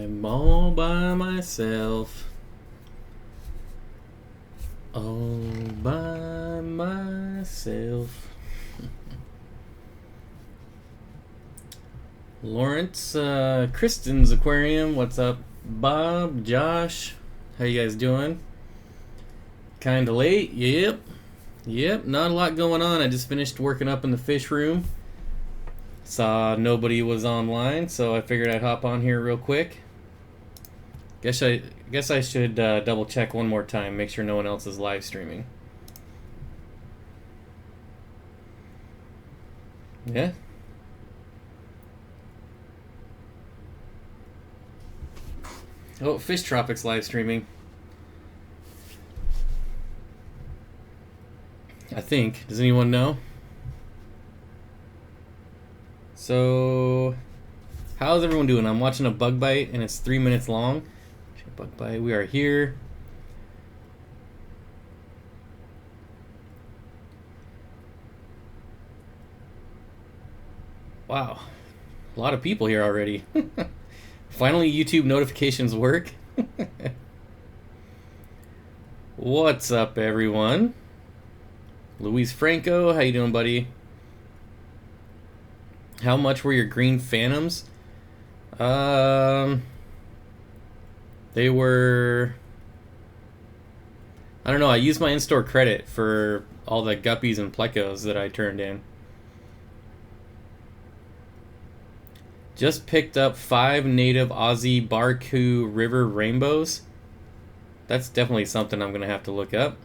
I'm all by myself. All by myself. Lawrence, Kristen's Aquarium, what's up? Bob, Josh, how you guys doing? Kinda late, yep. Yep, not a lot going on. I just finished working up in the fish room. Saw nobody was online, so I figured I'd hop on here real quick. Guess I should double check one more time, make sure no one else is live streaming. Yeah. Oh, Fish Tropics live streaming. I think. Does anyone know? So, how's everyone doing? I'm watching a bug bite and it's 3 minutes long. Bug bite. We are here. Wow. A lot of people here already. Finally, YouTube notifications work. What's up, everyone? Luis Franco, how you doing, buddy? How much were your green phantoms? They were... I don't know, I used my in-store credit for all the guppies and plecos that I turned in. Just picked up 5 native Aussie Barcoo River Rainbows. That's definitely something I'm going to have to look up.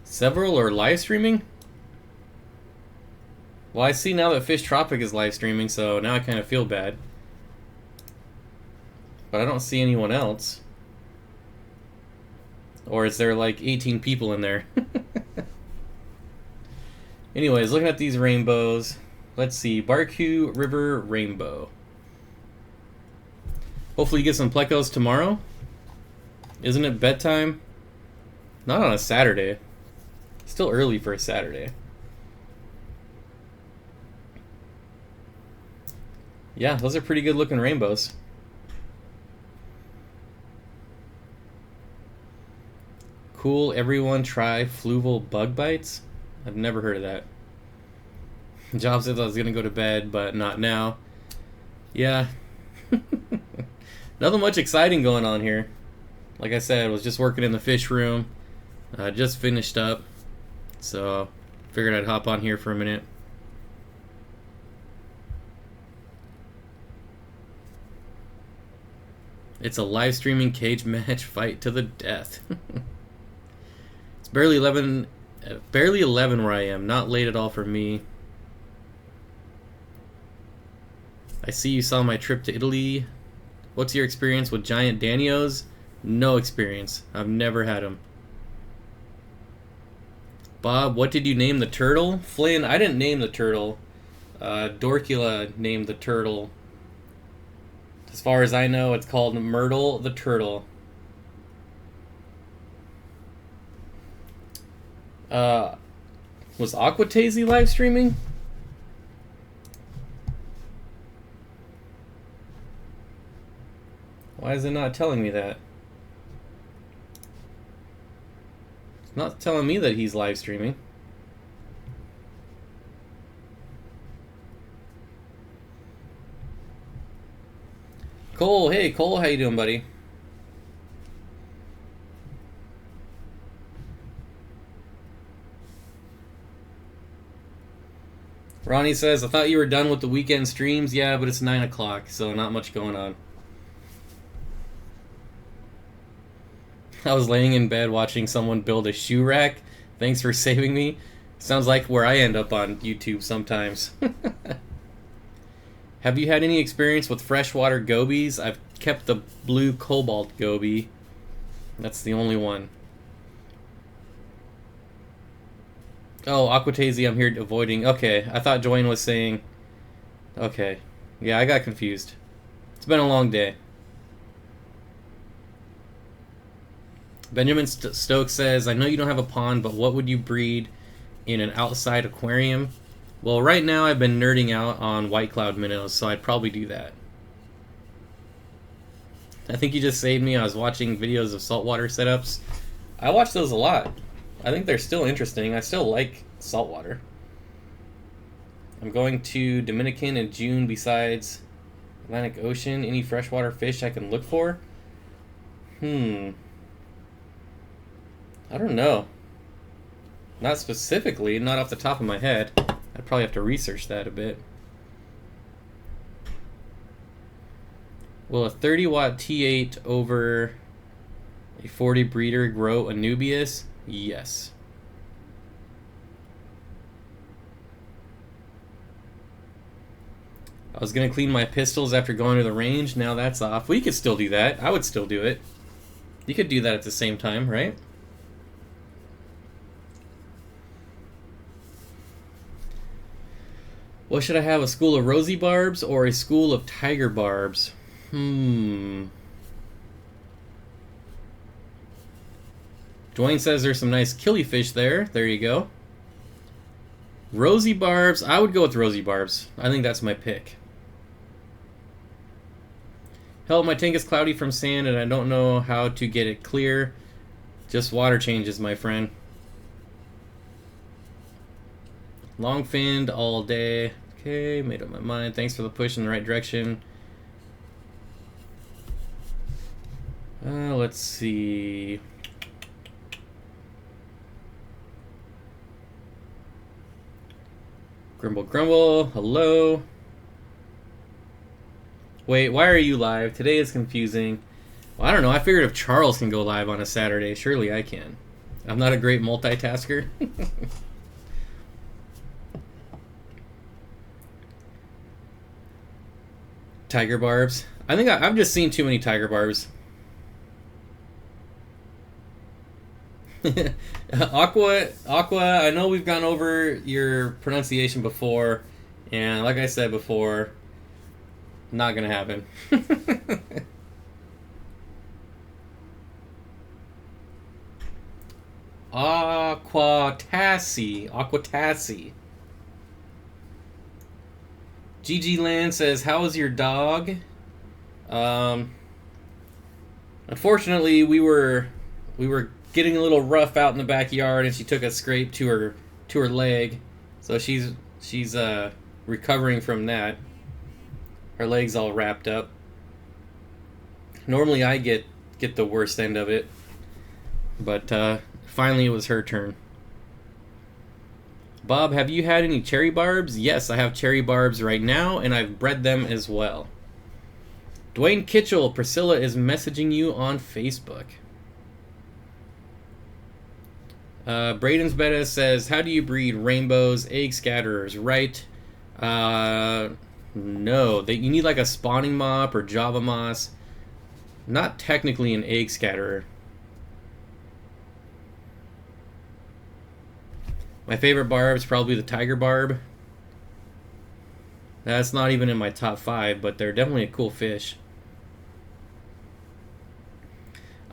Several are live streaming? Well, I see now that Fish Tropic is live streaming, so now I kind of feel bad. But I don't see anyone else. Or is there like 18 people in there? Anyways, looking at these rainbows. Let's see. Barcoo River Rainbow. Hopefully you get some plecos tomorrow. Isn't it bedtime? Not on a Saturday. Still early for a Saturday. Yeah, those are pretty good looking rainbows. Cool, everyone try fluval bug bites? I've never heard of that. Job says I was gonna go to bed, but not now. Yeah. Nothing much exciting going on here. Like I said, I was just working in the fish room. Just finished up. So, figured I'd hop on here for a minute. It's a live streaming cage match fight to the death. It's barely 11 where I am. Not late at all for me. I see you saw my trip to Italy. What's your experience with giant Danios? No experience. I've never had them. Bob, what did you name the turtle? Flynn, I didn't name the turtle. Dorcula named the turtle. As far as I know, it's called Myrtle the turtle. Was Aquatics live streaming? Why is it not telling me that? It's not telling me that he's live streaming. Cole, hey Cole, how you doing, buddy? Ronnie says, I thought you were done with the weekend streams. Yeah, but it's 9 o'clock, so not much going on. I was laying in bed watching someone build a shoe rack. Thanks for saving me. Sounds like where I end up on YouTube sometimes. Have you had any experience with freshwater gobies? I've kept the blue cobalt goby. That's the only one. Oh, Aquatics, I'm here avoiding. Okay, I thought Joanne was saying... Okay. Yeah, I got confused. It's been a long day. Benjamin Stokes says, I know you don't have a pond, but what would you breed in an outside aquarium. Well, right now I've been nerding out on white cloud minnows, so I'd probably do that. I think you just saved me. I was watching videos of saltwater setups. I watch those a lot. I think they're still interesting. I still like saltwater. I'm going to Dominican in June besides Atlantic Ocean. Any freshwater fish I can look for? I don't know. Not specifically, not off the top of my head. I'd probably have to research that a bit. Will a 30-watt T8 over a 40 breeder grow Anubias? Yes. I was going to clean my pistols after going to the range. Now that's off. We could still do that. I would still do it. You could do that at the same time, right? What should I have? A school of rosy barbs or a school of tiger barbs? Dwayne says there's some nice killifish there. There you go. Rosy barbs. I would go with rosy barbs. I think that's my pick. Hell, my tank is cloudy from sand and I don't know how to get it clear. Just water changes, my friend. Long finned all day. Okay, made up my mind. Thanks for the push in the right direction. Let's see. Grumble Grumble, hello. Wait, why are you live? Today is confusing. Well, I don't know. I figured if Charles can go live on a Saturday, surely I can. I'm not a great multitasker. Tiger barbs. I think I've just seen too many tiger barbs. Aqua, I know we've gone over your pronunciation before, and like I said before, not gonna happen. Aquatassi. GG Land says, how is your dog? Unfortunately, we were getting a little rough out in the backyard, and she took a scrape to her leg, so she's recovering from that. Her leg's all wrapped up. Normally I get the worst end of it, but finally it was her turn. Bob, have you had any cherry barbs? Yes, I have cherry barbs right now, and I've bred them as well. Dwayne Kitchell, Priscilla is messaging you on Facebook. Braden's Beta says, how do you breed rainbows, egg scatterers? Right. No. You need like a spawning mop or Java moss. Not technically an egg scatterer. My favorite barb is probably the tiger barb. That's not even in my top 5, but they're definitely a cool fish.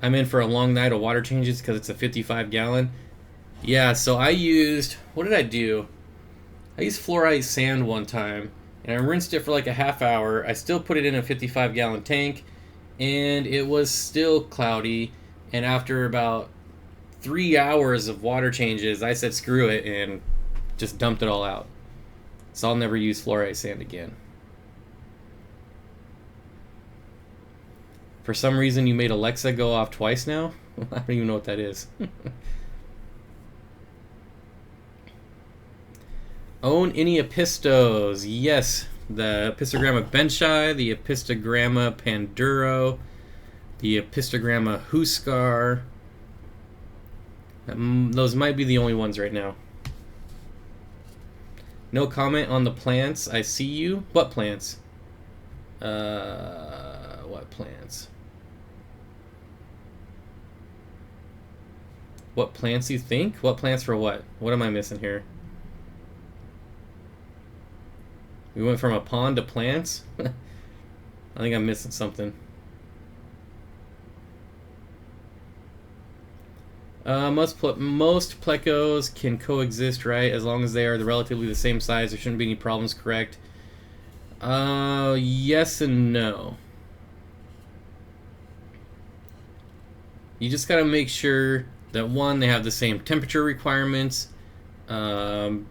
I'm in for a long night of water changes because it's a 55-gallon. Yeah, so I used... What did I do? I used fluorite sand one time, and I rinsed it for like a half hour. I still put it in a 55-gallon tank, and it was still cloudy. And after about 3 hours of water changes, I said screw it and just dumped it all out. So I'll never use fluorite sand again. For some reason you made Alexa go off twice now? I don't even know what that is. Own any Epistos? Yes. The Epistogramma benchi, the Epistogramma panduro, the Epistogramma huskar. Those might be the only ones right now. No comment on the plants. I see you. What plants? What plants? What plants you think? What plants for what? What am I missing here? We went from a pond to plants? I think I'm missing something. Most plecos can coexist, right? As long as they are relatively the same size, there shouldn't be any problems, correct? Yes and no. You just gotta make sure that, one, they have the same temperature requirements. And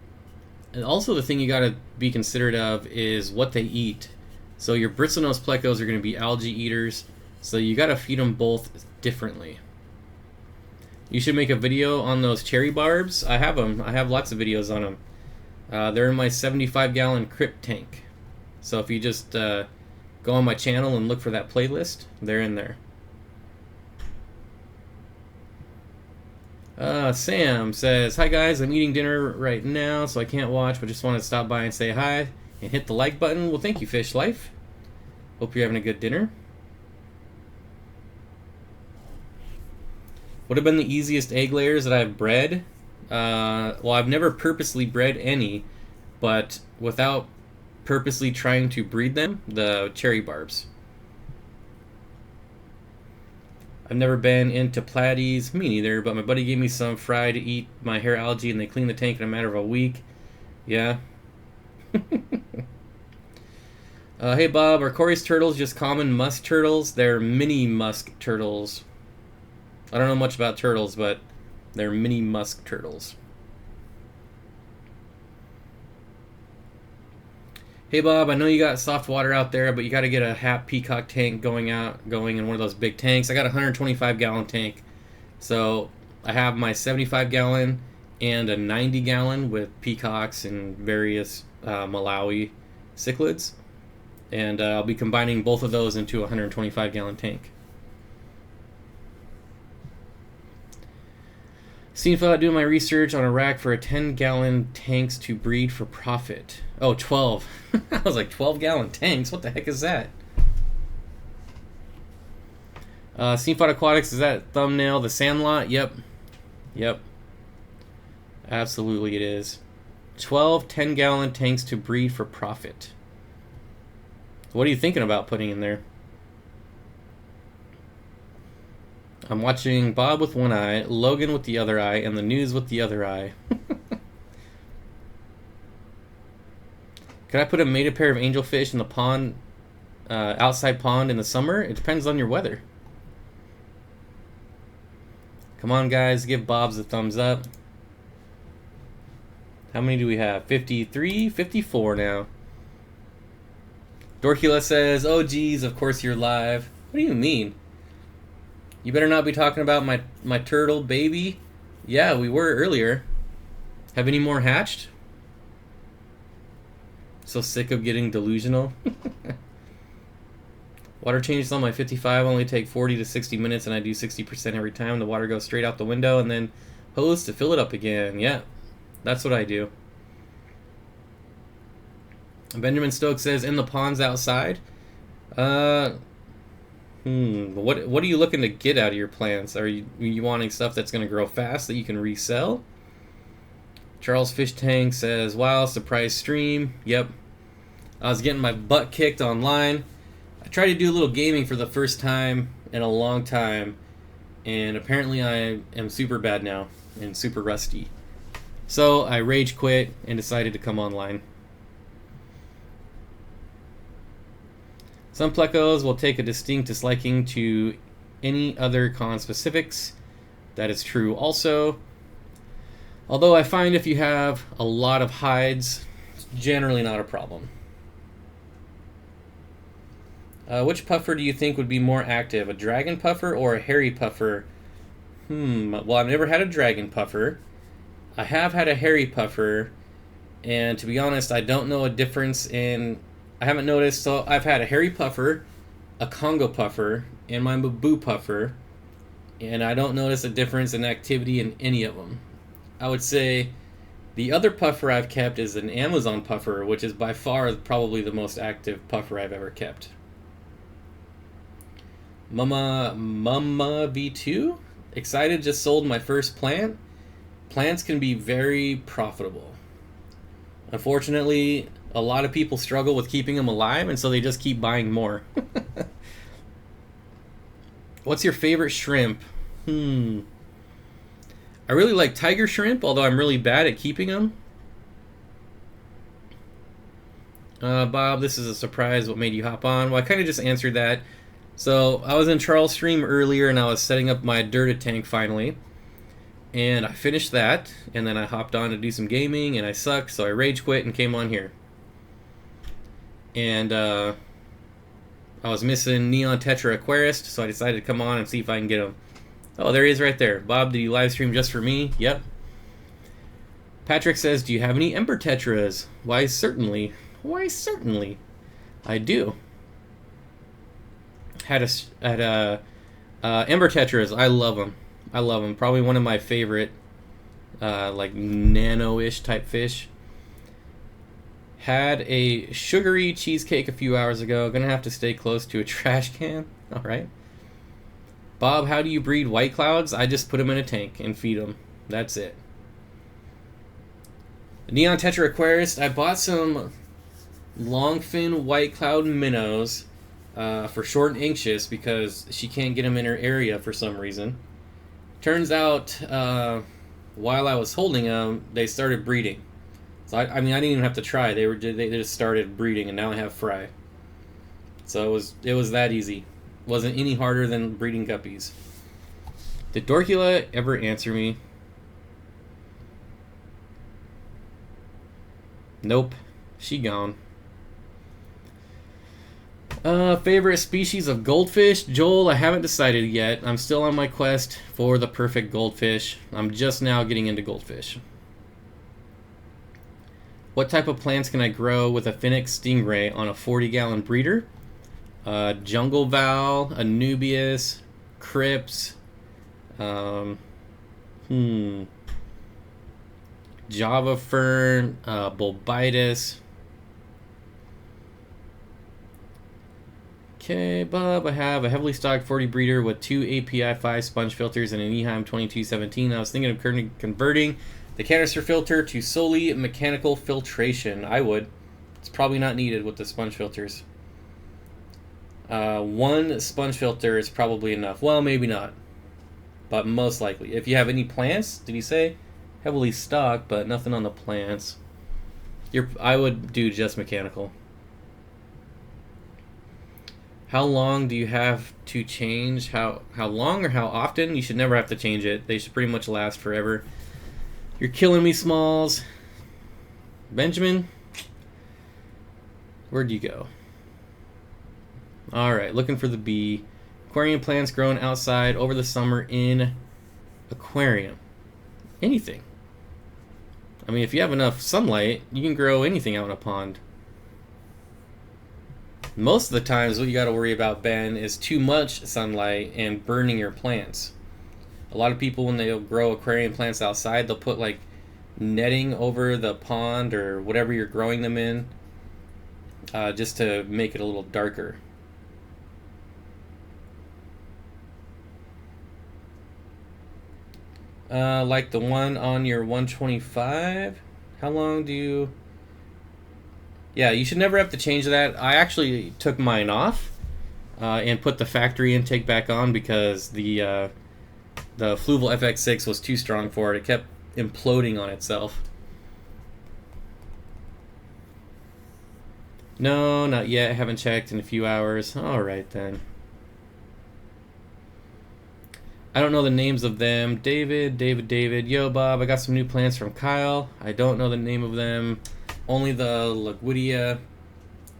also the thing you gotta be considerate of is what they eat. So your bristlenose plecos are gonna be algae eaters, so you gotta feed them both differently. You should make a video on those cherry barbs. I have them. I have lots of videos on them. They're in my 75-gallon crypt tank. So if you just go on my channel and look for that playlist, they're in there. Sam says, "Hi guys, I'm eating dinner right now, so I can't watch, but just wanted to stop by and say hi and hit the like button." Well, thank you, Fish Life. Hope you're having a good dinner. What have been the easiest egg layers that I've bred? Well, I've never purposely bred any, but without purposely trying to breed them, the cherry barbs. I've never been into platies, me neither, but my buddy gave me some fried to eat my hair algae, and they cleaned the tank in a matter of a week. Yeah. Hey Bob, are Corey's turtles just common musk turtles? They're mini musk turtles. I don't know much about turtles, but they're mini musk turtles. Hey Bob, I know you got soft water out there, but you got to get a Hap Peacock tank going in one of those big tanks. I got a 125-gallon tank, so I have my 75-gallon and a 90-gallon with peacocks and various Malawi cichlids, and I'll be combining both of those into a 125-gallon tank. Steenfott, doing my research on a rack for a 10-gallon tanks to breed for profit. Oh, 12. I was like, 12-gallon tanks? What the heck is that? Steenfott Aquatics, is that thumbnail the Sandlot? Yep. Yep. Absolutely it is. 12 10-gallon tanks to breed for profit. What are you thinking about putting in there? I'm watching Bob with one eye, Logan with the other eye, and the news with the other eye. Could I put a mated pair of angelfish in the pond, outside pond in the summer? It depends on your weather. Come on, guys, give Bob's a thumbs up. How many do we have? 53, 54 now. Dorkula says, "Oh, geez, of course you're live." What do you mean? You better not be talking about my turtle baby. Yeah, we were earlier. Have any more hatched? So sick of getting delusional. Water changes on my 55 only take 40 to 60 minutes, and I do 60% every time. The water goes straight out the window and then hose to fill it up again. Yeah, that's what I do. Benjamin Stokes says, "In the ponds outside." What are you looking to get out of your plants? Are you wanting stuff that's going to grow fast that you can resell? Charles Fish Tank says, "Wow, surprise stream." Yep. I was getting my butt kicked online. I tried to do a little gaming for the first time in a long time, and apparently I am super bad now and super rusty. So I rage quit and decided to come online. Some plecos will take a distinct disliking to any other conspecifics. That is true also. Although I find if you have a lot of hides, it's generally not a problem. Which puffer do you think would be more active, a dragon puffer or a hairy puffer? Well, I've never had a dragon puffer. I have had a hairy puffer, and to be honest, I don't know a difference in... I haven't noticed. So I've had a hairy puffer, a Congo puffer, and my Mabu puffer, and I don't notice a difference in activity in any of them. I would say the other puffer I've kept is an Amazon puffer, which is by far probably the most active puffer I've ever kept. Mama V2? Excited, just sold my first plant. Plants can be very profitable. Unfortunately, a lot of people struggle with keeping them alive, and so they just keep buying more. What's your favorite shrimp? I really like tiger shrimp, although I'm really bad at keeping them. Bob, this is a surprise. What made you hop on? Well, I kind of just answered that. So I was in Charles' stream earlier, and I was setting up my dirted tank finally. And I finished that, and then I hopped on to do some gaming, and I sucked, so I rage quit and came on here. And I was missing Neon Tetra Aquarist, so I decided to come on and see if I can get him. Oh, there he is right there. Bob, did you live stream just for me? Yep. Patrick says, do you have any Ember Tetras? Why, certainly. Why, certainly. I do. Had a Ember Tetras. I love them. I love them. Probably one of my favorite, like, nano-ish type fish. Had a sugary cheesecake a few hours ago. Gonna have to stay close to a trash can. Alright. Bob, how do you breed white clouds? I just put them in a tank and feed them. That's it. Neon Tetra Aquarist. I bought some longfin white cloud minnows for Short and Anxious because she can't get them in her area for some reason. Turns out, while I was holding them, they started breeding. So I mean, I didn't even have to try. They just started breeding, and now I have fry. So it was that easy. Wasn't any harder than breeding guppies. Did Dorcula ever answer me? Nope. She gone. Favorite species of goldfish? Joel, I haven't decided yet. I'm still on my quest for the perfect goldfish. I'm just now getting into goldfish. What type of plants can I grow with a Phoenix Stingray on a 40-gallon breeder? Jungle Val, Anubias, Crips, Java Fern, Bulbitis. Okay, Bob, I have a heavily stocked 40 breeder with 2 API 5 sponge filters and an Eheim 2217. I was thinking of converting the canister filter to solely mechanical filtration. I would. It's probably not needed with the sponge filters. One sponge filter is probably enough. Well, maybe not. But most likely. If you have any plants, did he say? Heavily stocked, but nothing on the plants. I would do just mechanical. How long do you have to change? How long or how often? You should never have to change it. They should pretty much last forever. You're killing me, Smalls. Benjamin? Where'd you go? Alright, looking for the bee. Aquarium plants grown outside over the summer in aquarium. Anything. I mean, if you have enough sunlight, you can grow anything out in a pond. Most of the times what you got to worry about, Ben, is too much sunlight and burning your plants. A lot of people, when they grow aquarium plants outside, they'll put like netting over the pond or whatever you're growing them in, just to make it a little darker. Like the one on your 125. How long do you... Yeah, you should never have to change that. I actually took mine off and put the factory intake back on because the Fluval FX6 was too strong for it. It kept imploding on itself. No, not yet. I haven't checked in a few hours. Alright then. I don't know the names of them. David. Yo, Bob, I got some new plants from Kyle. I don't know the name of them. Only the Lugwidia.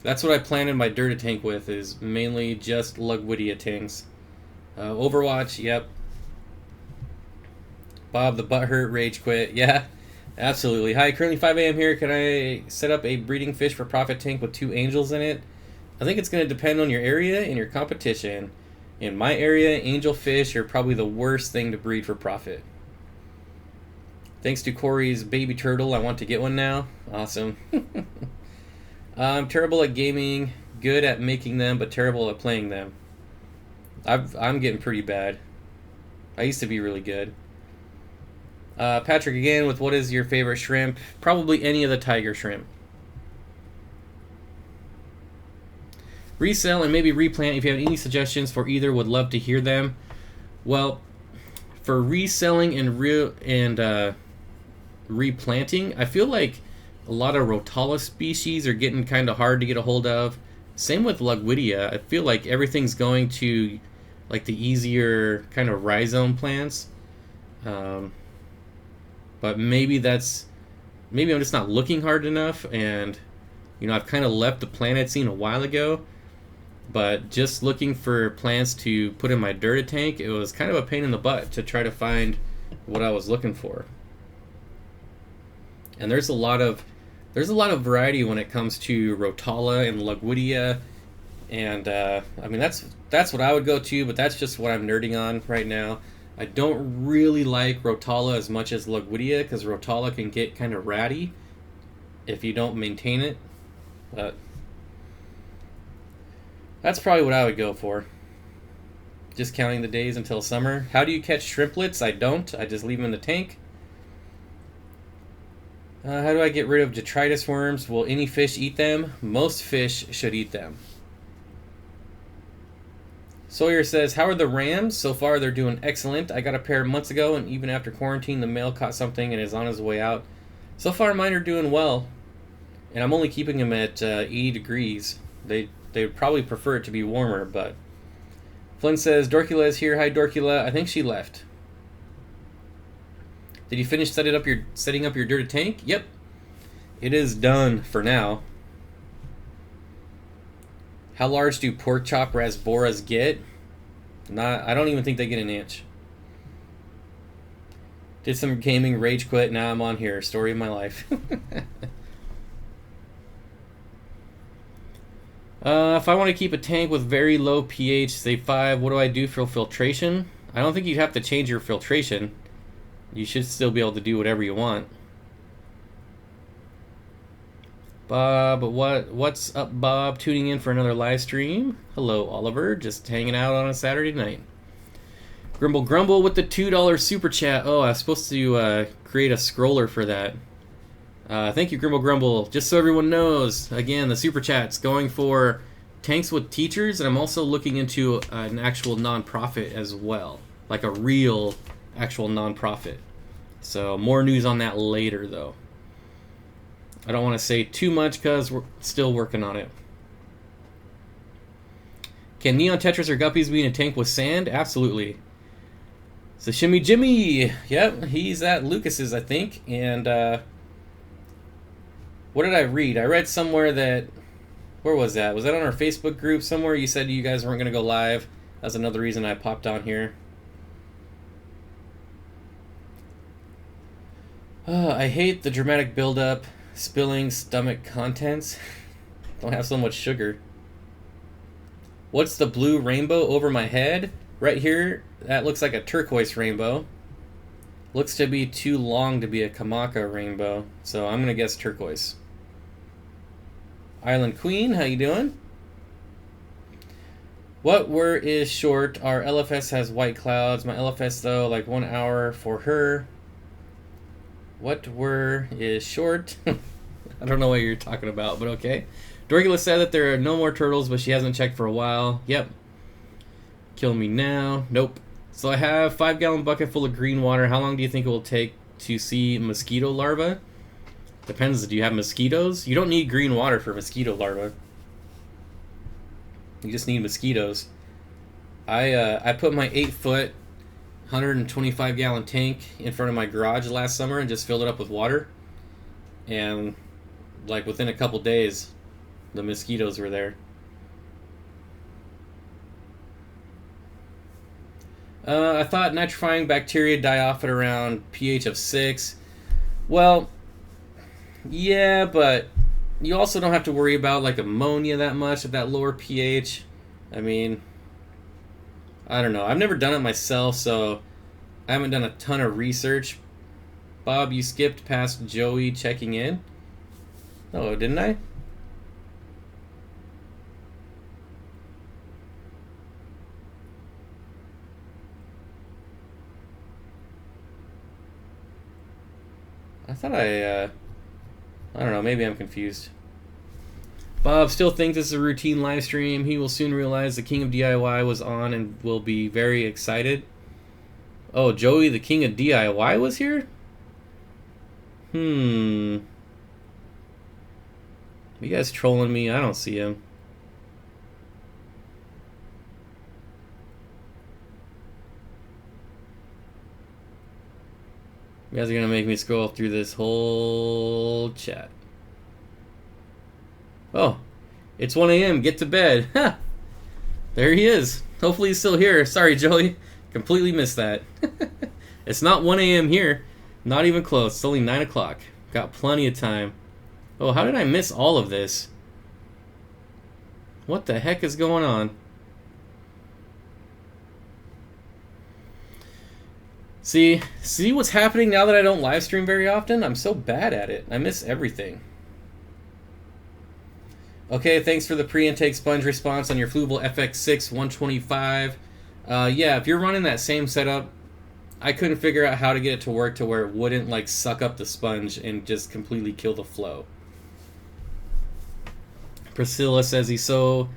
That's what I planted my Dirta tank with, is mainly just Lugwidia tanks. Overwatch, yep. Bob, the butthurt rage quit. Yeah, absolutely. Hi, currently 5 a.m. here. Can I set up a breeding fish for profit tank with 2 angels in it? I think it's going to depend on your area and your competition. In my area, angel fish are probably the worst thing to breed for profit. Thanks to Corey's baby turtle, I want to get one now. Awesome. I'm terrible at gaming, good at making them, but terrible at playing them. I'm getting pretty bad. I used to be really good. Patrick again with what is your favorite shrimp? Probably any of the tiger shrimp. Resell and maybe replant if you have any suggestions for either, would love to hear them. Well, for reselling and replanting, I feel like a lot of Rotala species are getting kind of hard to get a hold of. Same with Lugwidia. I feel like everything's going to like the easier kind of rhizome plants. But maybe I'm just not looking hard enough, and you know, I've kind of left the planet scene a while ago. But just looking for plants to put in my Dirta tank, it was kind of a pain in the butt to try to find what I was looking for. And there's a lot of variety when it comes to Rotala and Lugwidia, and I mean that's what I would go to, but that's just what I'm nerding on right now. I don't really like Rotala as much as Lugwidia because Rotala can get kind of ratty if you don't maintain it, but that's probably what I would go for. Just counting the days until summer. How do you catch shrimplets? I don't. I just leave them in the tank. How do I get rid of detritus worms? Will any fish eat them? Most fish should eat them. Sawyer says, how are the rams? So far they're doing excellent. I got a pair months ago, and even after quarantine, the male caught something and is on his way out. So far mine are doing well. And I'm only keeping them at 80 degrees. They would probably prefer it to be warmer, but... Flynn says, Dorcula is here. Hi, Dorcula. I think she left. Did you finish setting up your Dirta tank? Yep. It is done for now. How large do pork chop rasboras get? I don't even think they get an inch. Did some gaming, rage quit, now I'm on here. Story of my life. If I want to keep a tank with very low pH, say 5, what do I do for filtration? I don't think you'd have to change your filtration. You should still be able to do whatever you want. Bob, what's up, Bob? Tuning in for another live stream. Hello, Oliver. Just hanging out on a Saturday night. Grumble Grumble with the $2 super chat. Oh, I was supposed to create a scroller for that. Thank you, Grumble Grumble. Just so everyone knows, again, the super chat's going for tanks with teachers, and I'm also looking into an actual non-profit as well, like a real actual non-profit. So more news on that later, though. I don't want to say too much because we're still working on it. Can neon tetras or guppies be in a tank with sand? Absolutely. So Shimmy Jimmy, yep, he's at Lucas's, I think. And what did I read? I read somewhere that, where was that? Was that on our Facebook group somewhere? You said you guys weren't going to go live. That's another reason I popped on here. I hate the dramatic buildup, spilling stomach contents. Don't have so much sugar. What's the blue rainbow over my head? Right here, that looks like a turquoise rainbow. Looks to be too long to be a Kamaka rainbow, so I'm gonna guess turquoise. Island Queen, how you doing? What were is short? Our LFS has white clouds. My LFS though, like 1 hour for her. What were is short? I don't know what you're talking about, but okay. Dorgula said that there are no more turtles, but she hasn't checked for a while. Yep. Kill me now. Nope. So I have 5-gallon bucket full of green water. How long do you think it will take to see mosquito larvae? Depends. Do you have mosquitoes? You don't need green water for mosquito larvae. You just need mosquitoes. I put my 8-foot 125-gallon tank in front of my garage last summer and just filled it up with water, and like within a couple days the mosquitoes were there. I thought nitrifying bacteria die off at around pH of 6. Well, yeah, but you also don't have to worry about like ammonia that much at that lower pH. I mean, I don't know. I've never done it myself, so I haven't done a ton of research. Bob, you skipped past Joey checking in. Oh, didn't I? I thought I don't know, maybe I'm confused. Bob still thinks this is a routine live stream. He will soon realize the King of DIY was on and will be very excited. Oh, Joey, the king of DIY, was here? You guys trolling me? I don't see him. You guys are gonna make me scroll through this whole chat. Oh, it's 1 a.m. Get to bed. Ha! There he is. Hopefully he's still here. Sorry, Joey. Completely missed that. It's not 1 a.m. here. Not even close. It's only 9 o'clock. Got plenty of time. Oh, how did I miss all of this? What the heck is going on? See what's happening now that I don't live stream very often? I'm so bad at it. I miss everything. Okay, thanks for the pre-intake sponge response on your Fluvable FX6 125. Yeah, if you're running that same setup, I couldn't figure out how to get it to work to where it wouldn't like suck up the sponge and just completely kill the flow. Priscilla says he's so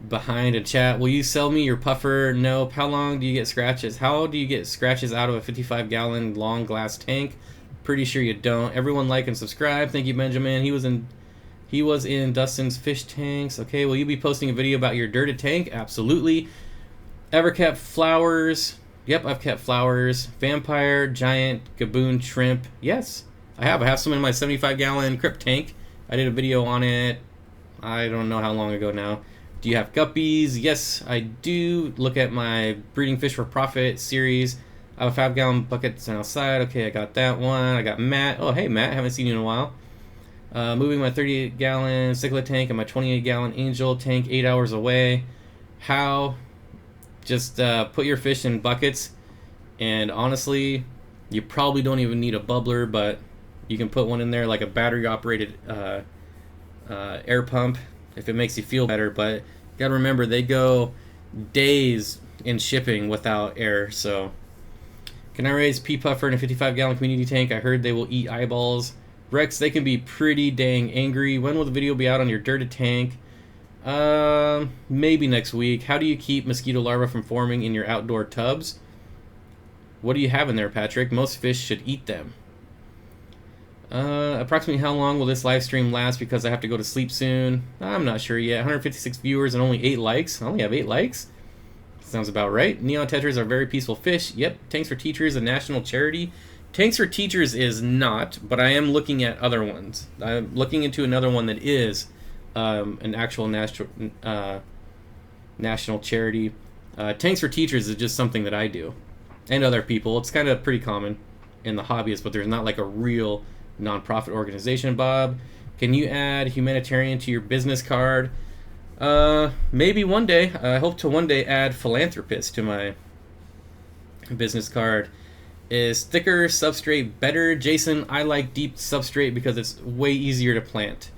behind in chat. Will you sell me your puffer? Nope. How long do you get scratches? How do you get scratches out of a 55-gallon long glass tank? Pretty sure you don't. Everyone like and subscribe. Thank you, Benjamin. He was in Dustin's fish tanks. Okay, will you be posting a video about your dirted tank? Absolutely. Ever kept flowers? Yep, I've kept flowers. Vampire, giant, gaboon, shrimp. Yes, I have. I have some in my 75-gallon crypt tank. I did a video on it. I don't know how long ago now. Do you have guppies? Yes, I do. Look at my Breeding Fish for Profit series. I have a 5-gallon bucket outside. Okay, I got that one. I got Matt. Oh, hey, Matt. Haven't seen you in a while. Moving my 38-gallon cichlid tank and my 28-gallon angel tank 8 hours away. How? Just put your fish in buckets. And honestly, you probably don't even need a bubbler, but you can put one in there like a battery-operated air pump if it makes you feel better. But you gotta remember, they go days in shipping without air. So can I raise pea puffer in a 55-gallon community tank? I heard they will eat eyeballs. Rex, they can be pretty dang angry. When will the video be out on your dirted tank? Maybe next week. How do you keep mosquito larvae from forming in your outdoor tubs? What do you have in there, Patrick? Most fish should eat them. Approximately how long will this live stream last because I have to go to sleep soon? I'm not sure yet. 156 viewers and only 8 likes. I only have 8 likes? Sounds about right. Neon tetras are very peaceful fish. Yep. Tanks for Teachers, a national charity. Tanks for Teachers is not, but I am looking at other ones. I'm looking into another one that is an actual national charity. Tanks for Teachers is just something that I do. And other people. It's kind of pretty common in the hobbyist, but there's not like a real non-profit organization. Bob, can you add humanitarian to your business card? Maybe one day. I hope to one day add philanthropist to my business card. Is thicker substrate better? Jason, I like deep substrate because it's way easier to plant.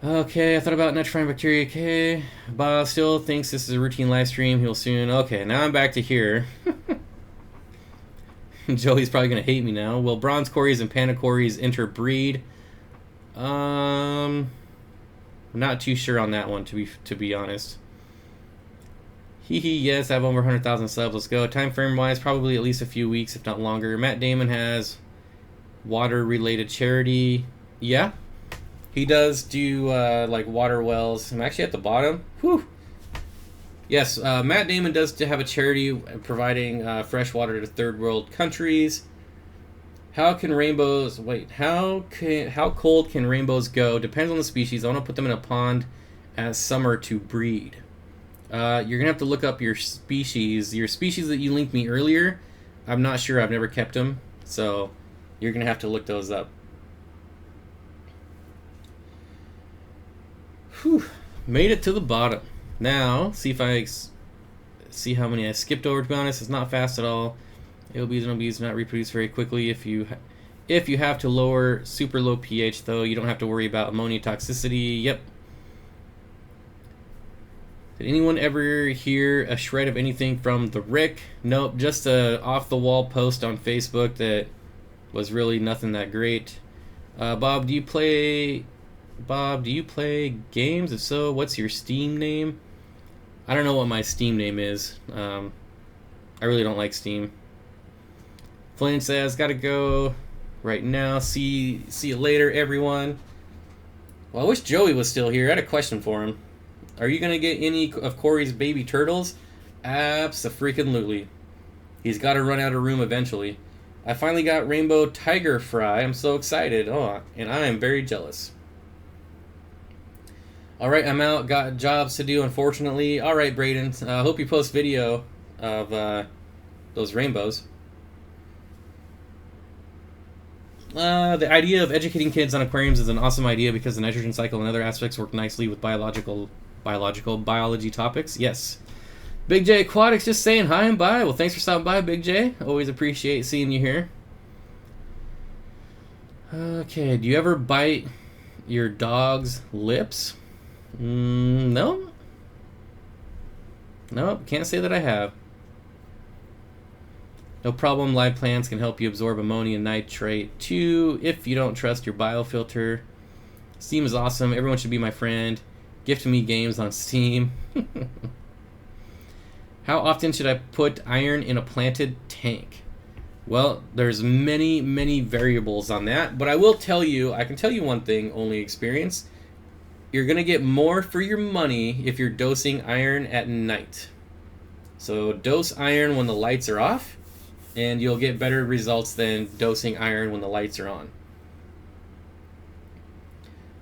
Okay, I thought about nitrifying bacteria. Okay, Bob still thinks this is a routine live stream. He'll soon. Okay, now I'm back to here. Joey's probably gonna hate me now. Will bronze cories and panda cories interbreed? Not too sure on that one, to be honest. Yes, I have over 100,000 subs. Let's go. Time frame wise, probably at least a few weeks, if not longer. Matt Damon has water-related charity. Yeah, he does do like water wells. I'm actually at the bottom. Whew. Yes, Matt Damon does have a charity providing fresh water to third world countries. How can rainbows... Wait, how cold can rainbows go? Depends on the species. I want to put them in a pond as summer to breed. You're going to have to look up your species. Your species that you linked me earlier, I'm not sure. I've never kept them. So you're going to have to look those up. Whew. Made it to the bottom. Now, see if I see how many I skipped over. To be honest, it's not fast at all. AOBs and OBs do not reproduce very quickly. If you have to lower super low pH, though, you don't have to worry about ammonia toxicity. Yep. Did anyone ever hear a shred of anything from the Rick? Nope, just a off-the-wall post on Facebook that was really nothing that great. Bob, do you play games? If so, what's your Steam name? I don't know what my Steam name is. I really don't like steam. Flynn says, gotta go right now. See you later, everyone. Well, I wish Joey was still here. I had a question for him. Are you gonna get any of Corey's baby turtles? Abso-freaking-lutely. He's got to run out of room eventually. I finally got rainbow tiger fry. I'm so excited. Oh, and I am very jealous. Alright, I'm out. Got jobs to do, unfortunately. Alright, Braden. Hope you post video of those rainbows. The idea of educating kids on aquariums is an awesome idea because the nitrogen cycle and other aspects work nicely with biology topics. Yes. Big J Aquatics just saying hi and bye. Well, thanks for stopping by, Big J. Always appreciate seeing you here. Okay, do you ever bite your dog's lips? No. Nope, can't say that I have. No problem, live plants can help you absorb ammonium nitrate too if you don't trust your biofilter. Steam is awesome. Everyone should be my friend. Gift me games on Steam. How often should I put iron in a planted tank? Well, there's many variables on that, but I will tell you, I can tell you one thing, only experience. You're going to get more for your money if you're dosing iron at night. So dose iron when the lights are off, and you'll get better results than dosing iron when the lights are on.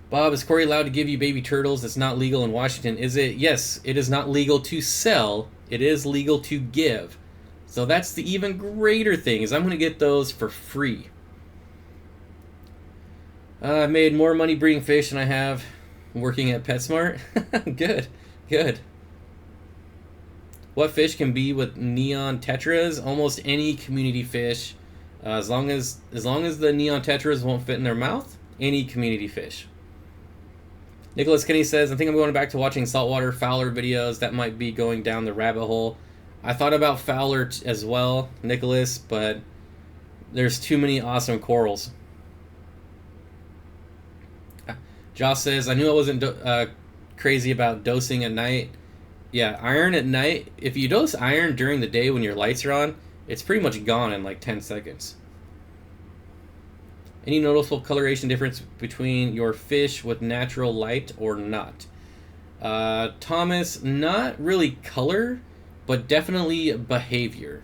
Bob, is Corey allowed to give you baby turtles? It's not legal in Washington, is it? Yes, it is not legal to sell. It is legal to give. So that's the even greater thing, is I'm going to get those for free. I've made more money breeding fish than I have working at PetSmart. Good. What fish can be with neon tetras? Almost any community fish. As long as the neon tetras won't fit in their mouth, any community fish. Nicholas Kenny says, I think I'm going back to watching saltwater Fowler videos. That might be going down the rabbit hole. I thought about Fowler as well, Nicholas, but there's too many awesome corals. Josh says, I knew I wasn't crazy about dosing at night. Yeah, iron at night. If you dose iron during the day when your lights are on, it's pretty much gone in like 10 seconds. Any noticeable coloration difference between your fish with natural light or not? Thomas, not really color, but definitely behavior.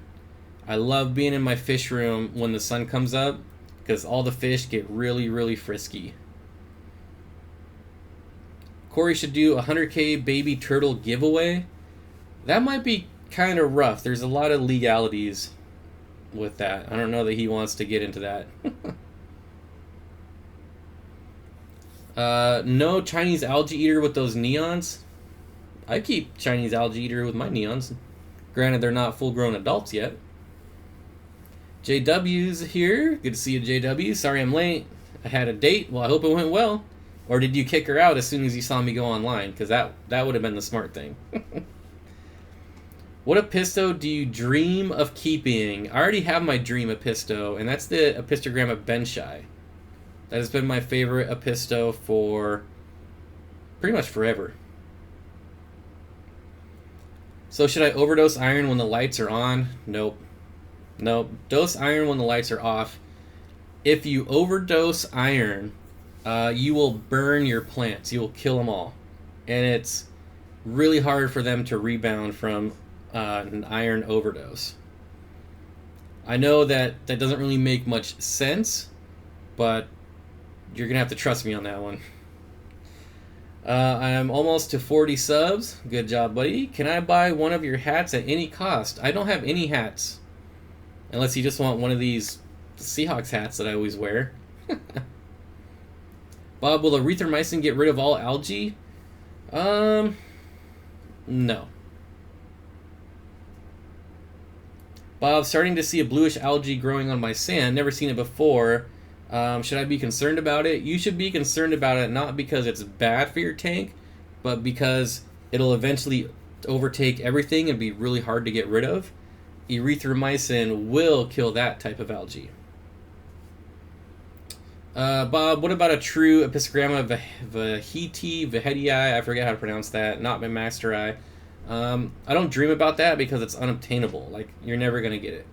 I love being in my fish room when the sun comes up because all the fish get really frisky. Corey should do a 100K baby turtle giveaway. That might be kind of rough. There's a lot of legalities with that. I don't know that he wants to get into that. No Chinese algae eater with those neons. I keep Chinese algae eater with my neons. Granted, they're not full-grown adults yet. JW's here. Good to see you, JW. Sorry I'm late. I had a date. Well, I hope it went well. Or did you kick her out as soon as you saw me go online? Because that would have been the smart thing. What Episto do you dream of keeping? I already have my dream Episto, and that's the Epistogramma benchii. That has been my favorite Episto for pretty much forever. So should I overdose iron when the lights are on? Nope. Dose iron when the lights are off. If you overdose iron, you will burn your plants. You will kill them all. And it's really hard for them to rebound from an iron overdose. I know that doesn't really make much sense, but you're going to have to trust me on that one. I'm almost to 40 subs. Good job, buddy. Can I buy one of your hats at any cost? I don't have any hats. Unless you just want one of these Seahawks hats that I always wear. Bob, will erythromycin get rid of all algae? No. Bob, starting to see a bluish algae growing on my sand. Never seen it before. Should I be concerned about it? You should be concerned about it not because it's bad for your tank, but because it'll eventually overtake everything and be really hard to get rid of. Erythromycin will kill that type of algae. Bob, what about a true Epistogramma vaheti, I forget how to pronounce that, not my master eye. I don't dream about that because it's unobtainable. Like, you're never gonna get it.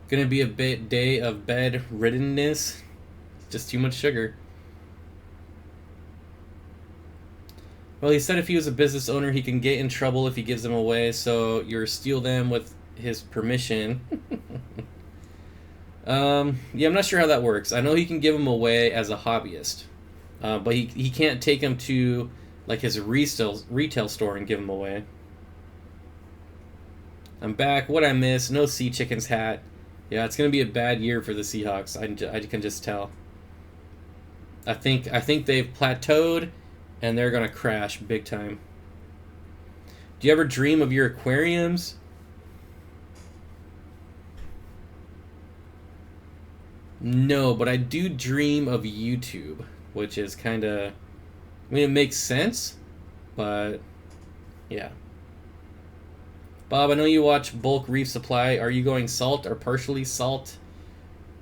Gonna be a day of bedriddenness. Just too much sugar. Well, he said if he was a business owner, he can get in trouble if he gives them away, so you're steal them with his permission. Yeah, I'm not sure how that works. I know he can give them away as a hobbyist, but he can't take them to like his retail store and give them away. I'm back. What I miss? No sea chickens hat. Yeah, it's gonna be a bad year for the Seahawks. I can just tell. I think they've plateaued, and they're gonna crash big time. Do you ever dream of your aquariums? No, but I do dream of YouTube, which is kind of... I mean, it makes sense, but yeah. Bob, I know you watch Bulk Reef Supply. Are you going salt or partially salt?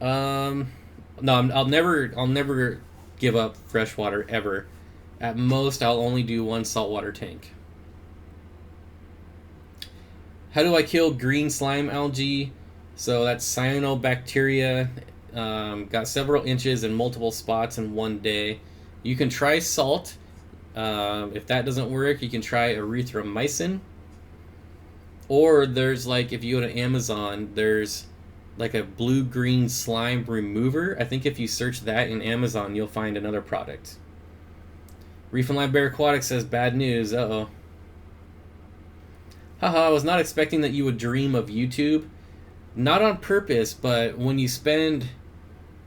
No, I'll never give up freshwater ever. At most, I'll only do one saltwater tank. How do I kill green slime algae? So that's cyanobacteria. Got several inches in multiple spots in one day. You can try salt. If that doesn't work, you can try erythromycin. Or there's like, if you go to Amazon, there's like a blue-green slime remover. I think if you search that in Amazon, you'll find another product. Reef and Live Bear Aquatics says bad news. Uh-oh. Haha, I was not expecting that you would dream of YouTube. Not on purpose, but when you spend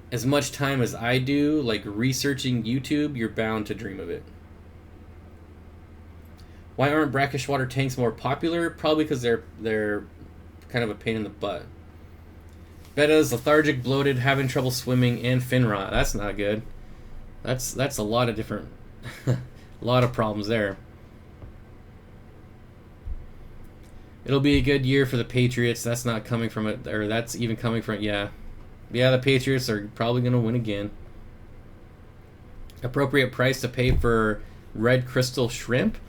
as much time as I do, like researching YouTube, you're bound to dream of it. Why aren't brackish water tanks more popular? Probably because they're kind of a pain in the butt. Betta's lethargic, bloated, having trouble swimming, and fin rot. That's not good. That's a lot of different, a lot of problems there. It'll be a good year for the Patriots. That's not coming from it, or that's even coming from, yeah. Yeah, the Patriots are probably going to win again. Appropriate price to pay for red crystal shrimp?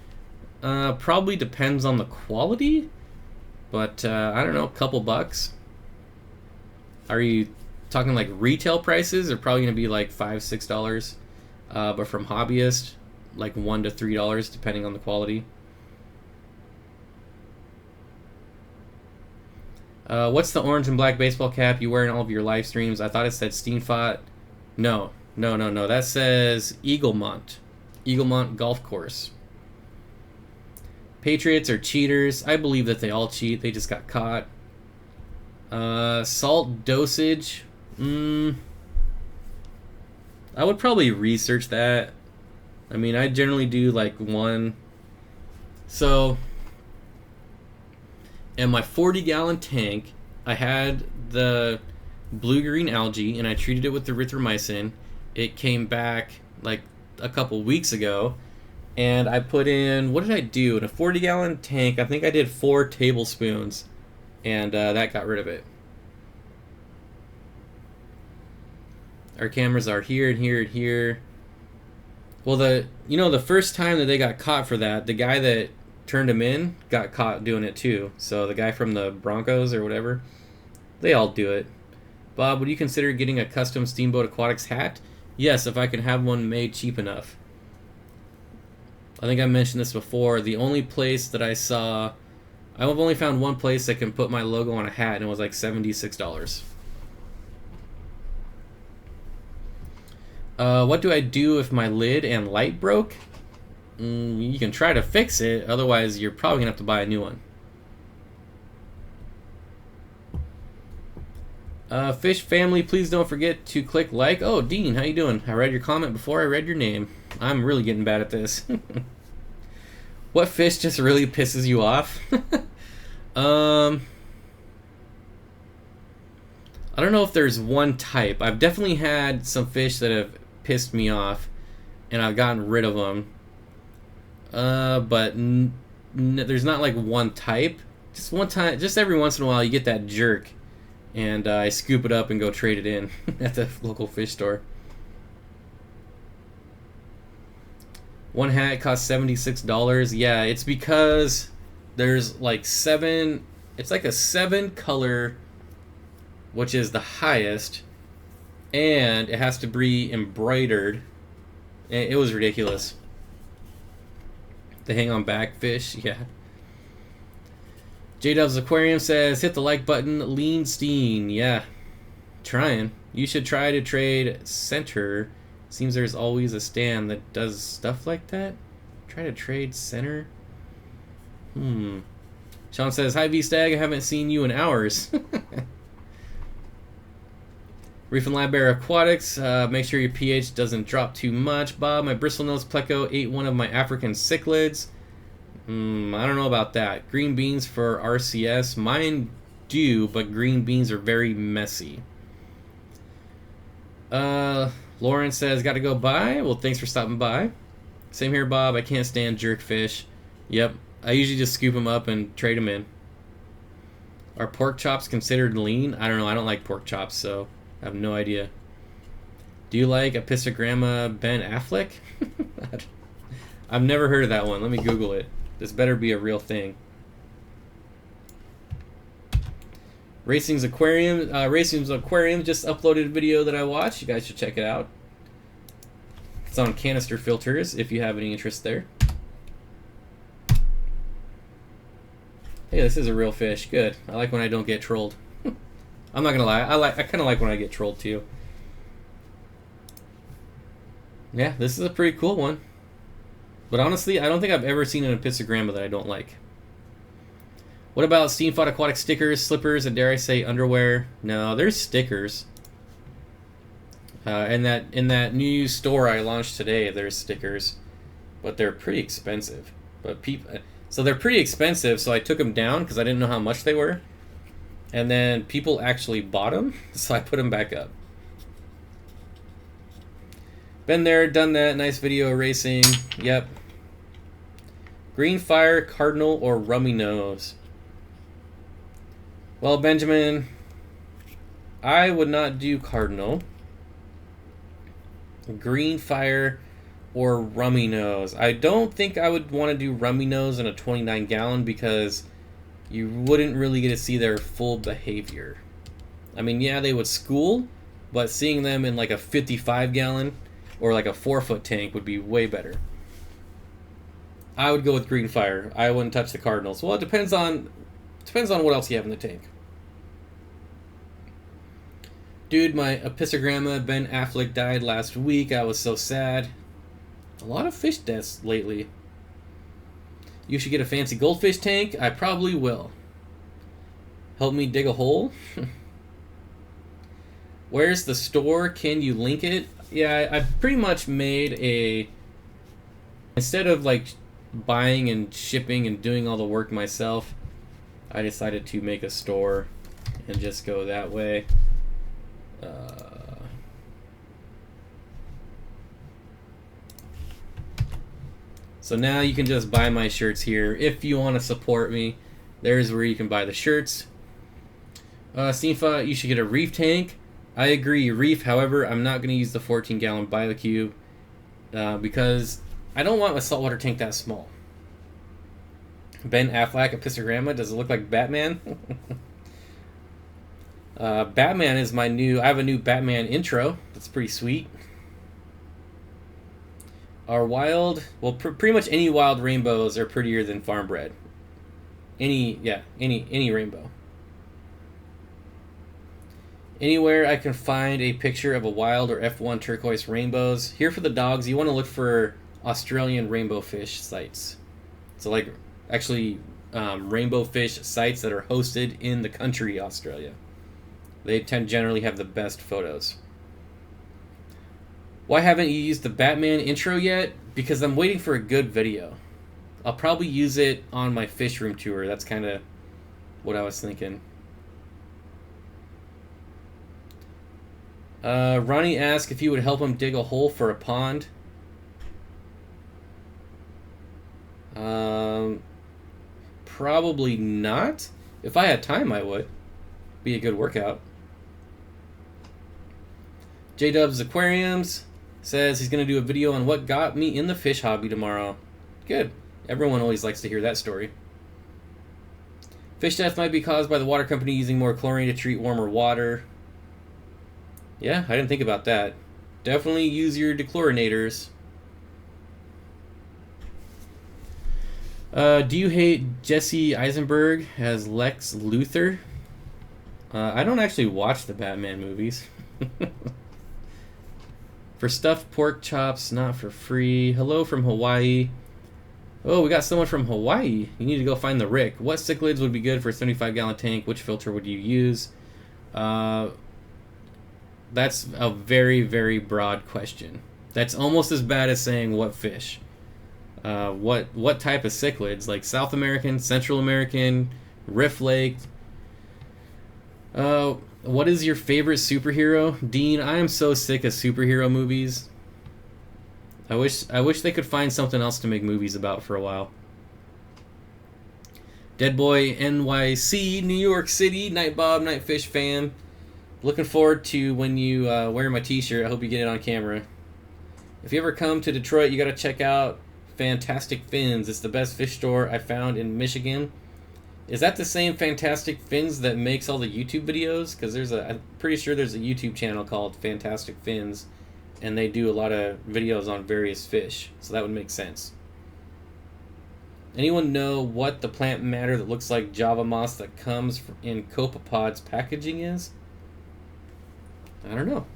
Probably depends on the quality, but I don't know, a couple bucks. Are you talking like retail prices? They're probably going to be like $5, $6, but from hobbyist, like $1 to $3 depending on the quality. What's the orange and black baseball cap you wear in all of your live streams? I thought it said Steenfott. No. That says Eaglemont. Eaglemont Golf Course. Patriots are cheaters. I believe that they all cheat. They just got caught. Salt dosage. I would probably research that. I mean, I generally do like one. So... in my 40-gallon tank, I had the blue-green algae, and I treated it with erythromycin. It came back like a couple weeks ago, and I put in, what did I do? In a 40-gallon tank, I think I did 4 tablespoons, and that got rid of it. Our cameras are here and here and here. Well, the first time that they got caught for that, the guy that turned him in got caught doing it too. So the guy from the Broncos or whatever, they all do it. Bob, would you consider getting a custom Steamboat Aquatics hat? Yes, if I can have one made cheap enough. I think I mentioned this before. The only place that I saw, I've only found one place that can put my logo on a hat, and it was like $76. What do I do if my lid and light broke? You can try to fix it, otherwise you're probably gonna have to buy a new one. Fish family, please don't forget to click like. Oh, Dean, how you doing? I read your comment before I read your name. I'm really getting bad at this. What fish just really pisses you off? I don't know if there's one type. I've definitely had some fish that have pissed me off, and I've gotten rid of them. But there's not like one type. Just one time, just every once in a while, you get that jerk, and I scoop it up and go trade it in at the local fish store. One hat costs $76. Yeah, it's because there's like 7. It's like a 7 color, which is the highest, and it has to be embroidered. It was ridiculous. The hang on back fish, yeah. J-Dub's Aquarium says, hit the like button, lean Steen. Yeah, trying. You should try to trade center. Seems there's always a stand that does stuff like that. Try to trade center. Sean says, hi V-Stag, I haven't seen you in hours. Reef and Lab Bear Aquatics, make sure your pH doesn't drop too much. Bob, my bristlenose pleco ate one of my African cichlids. I don't know about that. Green beans for RCS. Mine do, but green beans are very messy. Lauren says, gotta go bye. Well, thanks for stopping by. Same here, Bob. I can't stand jerkfish. Yep. I usually just scoop them up and trade them in. Are pork chops considered lean? I don't know. I don't like pork chops, so I have no idea. Do you like Epistogramma Ben Affleck? I've never heard of that one. Let me Google it. This better be a real thing. Racing's Aquarium just uploaded a video that I watched. You guys should check it out. It's on canister filters if you have any interest there. Hey, this is a real fish. Good. I like when I don't get trolled. I'm not gonna lie. I kind of like when I get trolled too. Yeah, this is a pretty cool one. But honestly, I don't think I've ever seen an Epistogramma that I don't like. What about Steenfott Aquatic stickers, slippers, and dare I say underwear? No, there's stickers. In that new store I launched today, there's stickers, but they're pretty expensive. So they're pretty expensive, so I took them down because I didn't know how much they were. And then people actually bought them, so I put them back up. Been there, done that. Nice video racing. Yep. Green Fire, Cardinal, or Rummy Nose? Well, Benjamin, I would not do Cardinal. Green Fire or Rummy Nose. I don't think I would want to do Rummy Nose in a 29 gallon because you wouldn't really get to see their full behavior. I mean, yeah, they would school, but seeing them in like a 55 gallon or like a 4-foot tank would be way better. I would go with Green Fire. I wouldn't touch the Cardinals. Well, it depends on what else you have in the tank. Dude, my Epistogramma Ben Affleck died last week. I was so sad. A lot of fish deaths lately. You should get a fancy goldfish tank. I probably will. Help me dig a hole. Where's the store? Can you link it? Yeah, I've pretty much made a... Instead of like buying and shipping and doing all the work myself, I decided to make a store and just go that way. So now you can just buy my shirts here. If you want to support me, there's where you can buy the shirts. Steenfott, you should get a reef tank. I agree, reef. However, I'm not going to use the 14-gallon BioCube because I don't want a saltwater tank that small. Ben Affleck, Epistogramma. Does it look like Batman? Batman is my new... I have a new Batman intro. That's pretty sweet. Our wild... Well, pretty much any wild rainbows are prettier than farm bred. Any rainbow. Anywhere I can find a picture of a wild or F1 turquoise rainbows. Here for the dogs, you want to look for Australian rainbowfish sites. So like, actually, rainbowfish sites that are hosted in the country Australia. They generally have the best photos. Why haven't you used the Batman intro yet? Because I'm waiting for a good video. I'll probably use it on my fish room tour. That's kind of what I was thinking. Ronnie asked if you would help him dig a hole for a pond. Probably not. If I had time, I would. Be a good workout. J-Dub's Aquariums. Says he's going to do a video on what got me in the fish hobby tomorrow. Good. Everyone always likes to hear that story. Fish death might be caused by the water company using more chlorine to treat warmer water. Yeah, I didn't think about that. Definitely use your dechlorinators. Do you hate Jesse Eisenberg as Lex Luthor? I don't actually watch the Batman movies. For stuffed pork chops, not for free. Hello from Hawaii. Oh, we got someone from Hawaii. You need to go find the Rick. What cichlids would be good for a 75-gallon tank? Which filter would you use? That's a very, very broad question. That's almost as bad as saying what fish. What type of cichlids? Like South American, Central American, Rift Lake. What is your favorite superhero? Dean, I am so sick of superhero movies. I wish they could find something else to make movies about for a while. Dead Boy NYC, New York City, Night Bob, Night Fish fan. Looking forward to when you wear my t-shirt. I hope you get it on camera. If you ever come to Detroit, you got to check out Fantastic Fins. It's the best fish store I found in Michigan. Is that the same Fantastic Fins that makes all the YouTube videos? Because I'm pretty sure there's a YouTube channel called Fantastic Fins, and they do a lot of videos on various fish, so that would make sense. Anyone know what the plant matter that looks like Java moss that comes in copepods packaging is? I don't know.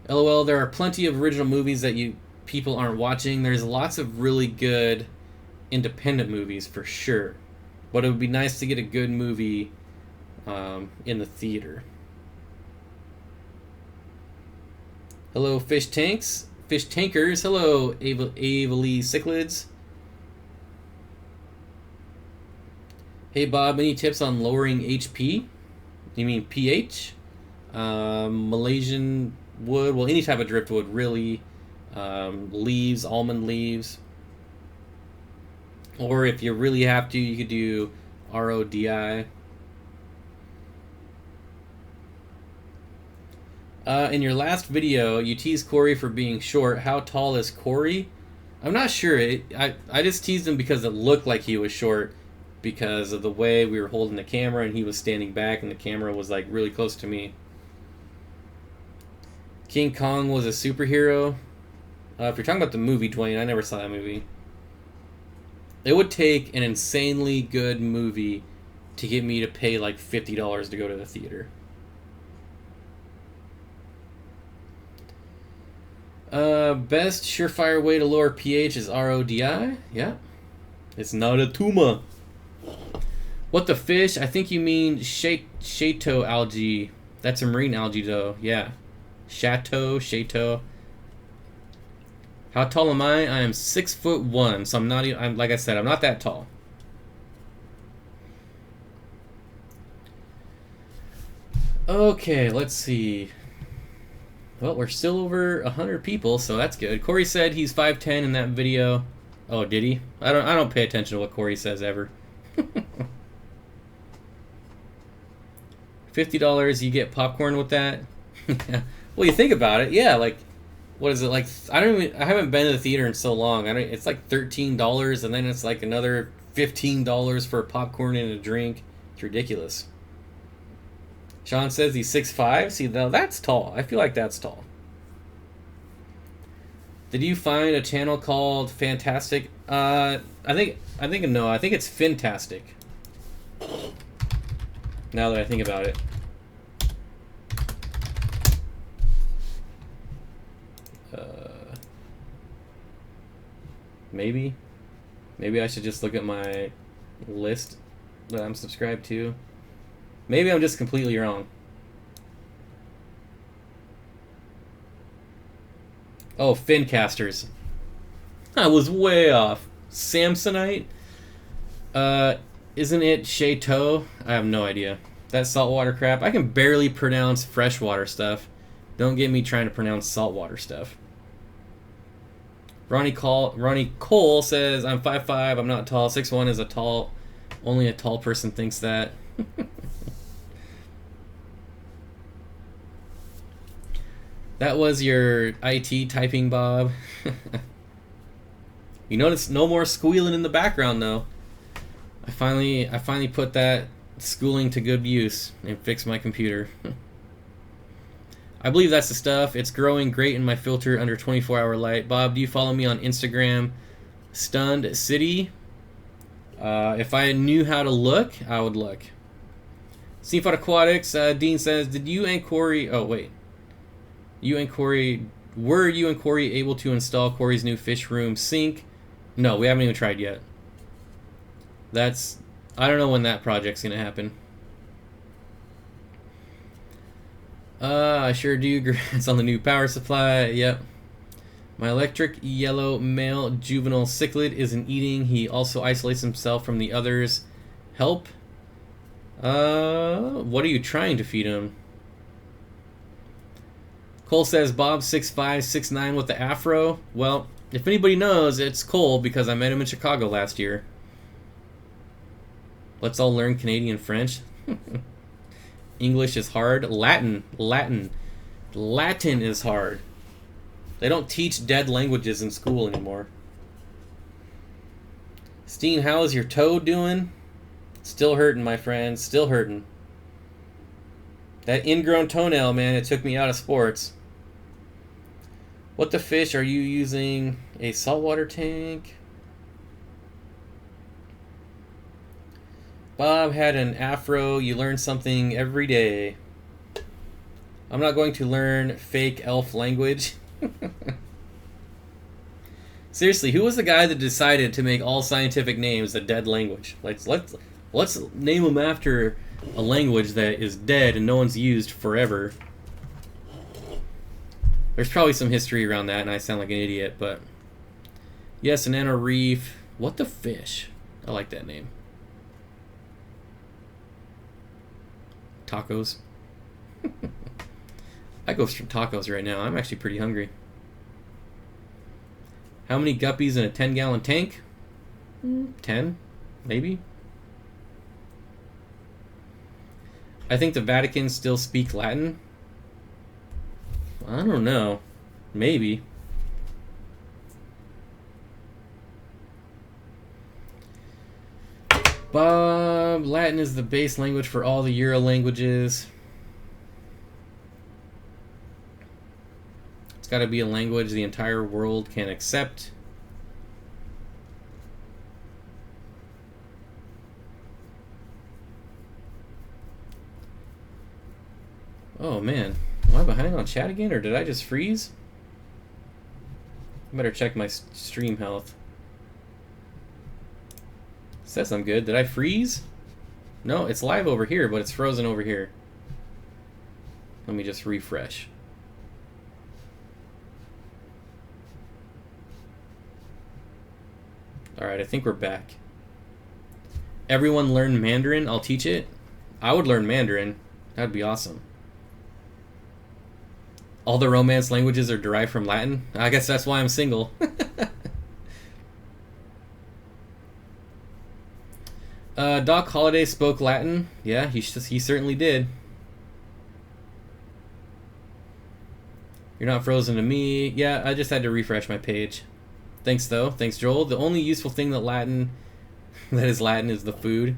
LOL, there are plenty of original movies that people aren't watching. There's lots of really good independent movies for sure, but it would be nice to get a good movie in the theater. Hello, fish tankers. Hello, Avely Cichlids. Hey Bob, any tips on lowering HP? You mean pH? Malaysian wood, well, any type of driftwood really. Leaves, almond leaves. Or if you really have to, you could do RODI. In your last video, you teased Corey for being short. How tall is Corey? I'm not sure. I just teased him because it looked like he was short because of the way we were holding the camera and he was standing back and the camera was like really close to me. King Kong was a superhero. If you're talking about the movie, Dwayne, I never saw that movie. It would take an insanely good movie to get me to pay like $50 to go to the theater. Best surefire way to lower pH is RODI. Yeah. It's not a tumor. What the fish? I think you mean Chateau algae. That's a marine algae though. Yeah. Chateau. How tall am I? I am 6'1", so I'm not even, like I said, I'm not that tall. Okay, let's see. Well, we're still over 100 people, so that's good. Corey said he's 5'10" in that video. Oh, did he? I don't pay attention to what Corey says ever. $50, you get popcorn with that? Well, you think about it, yeah, like, what is it, like, I haven't been to the theater in so long. It's like $13, and then it's like another $15 for popcorn and a drink. It's ridiculous. Sean says he's 6'5". See, now that's tall. I feel like that's tall. Did you find a channel called Fantastic? I think no. I think it's Fantastic. Now that I think about it. Maybe I should just look at my list that I'm subscribed to. Maybe I'm just completely wrong. Oh, Fincasters. I was way off. Samsonite? Isn't it Chateau? I have no idea. That saltwater crap. I can barely pronounce freshwater stuff. Don't get me trying to pronounce saltwater stuff. Ronnie Cole says, I'm 5'5", I'm not tall. 6'1" is a tall... Only a tall person thinks that. That was your IT typing, Bob. You notice no more squealing in the background, though. I finally put that schooling to good use and fixed my computer. I believe that's the stuff. It's growing great in my filter under 24-hour light. Bob, do you follow me on Instagram? Stunned City. If I knew how to look, I would look. Steenfott Aquatics. Dean says, "Did you and Corey?" Oh wait, you and Corey. Were you and Corey able to install Corey's new fish room sink? No, we haven't even tried yet. I don't know when that project's gonna happen. I sure do. Congrats on the new power supply. Yep. My electric yellow male juvenile cichlid isn't eating. He also isolates himself from the others. Help. What are you trying to feed him? Cole says, Bob 6'5", 6'9" with the afro. Well, if anybody knows, it's Cole because I met him in Chicago last year. Let's all learn Canadian French. English is hard. Latin is hard. They don't teach dead languages in school anymore. Steen, how is your toe doing? Still hurting, my friend. Still hurting. That ingrown toenail, man, it took me out of sports. What the fish are you using? A saltwater tank? Bob had an afro. You learn something every day. I'm not going to learn fake elf language. Seriously, who was the guy that decided to make all scientific names a dead language? Let's name them after a language that is dead and no one's used forever. There's probably some history around that, and I sound like an idiot, but yes, an Anna Reef. What the fish? I like that name. Tacos. I go for tacos right now. I'm actually pretty hungry. How many guppies in a 10-gallon tank? 10, maybe. I think the Vatican still speak Latin. I don't know. Maybe. Bob, Latin is the base language for all the Euro languages. It's got to be a language the entire world can accept. Oh man, am I behind on chat again, or did I just freeze? I better check my stream health. Says I'm good. Did I freeze? No, it's live over here, but it's frozen over here. Let me just refresh. Alright, I think we're back. Everyone learn Mandarin? I'll teach it. I would learn Mandarin. That'd be awesome. All the Romance languages are derived from Latin? I guess that's why I'm single. Doc Holliday spoke Latin. Yeah, he certainly did. You're not frozen to me. Yeah, I just had to refresh my page. Thanks, though. Thanks, Joel. The only useful thing that is Latin is the food.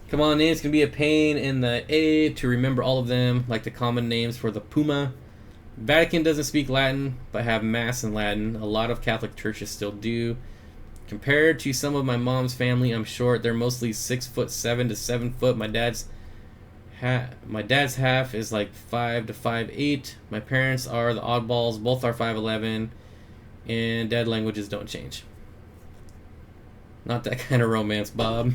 Come on, names can be a pain in the A to remember all of them, like the common names for the puma. Vatican doesn't speak Latin, but have Mass in Latin. A lot of Catholic churches still do. Compared to some of my mom's family, I'm short. They're mostly 6'7" to 7 foot. My dad's half is like 5 to 5'8". My parents are the oddballs. Both are 5'11", and dead languages don't change. Not that kind of romance, Bob.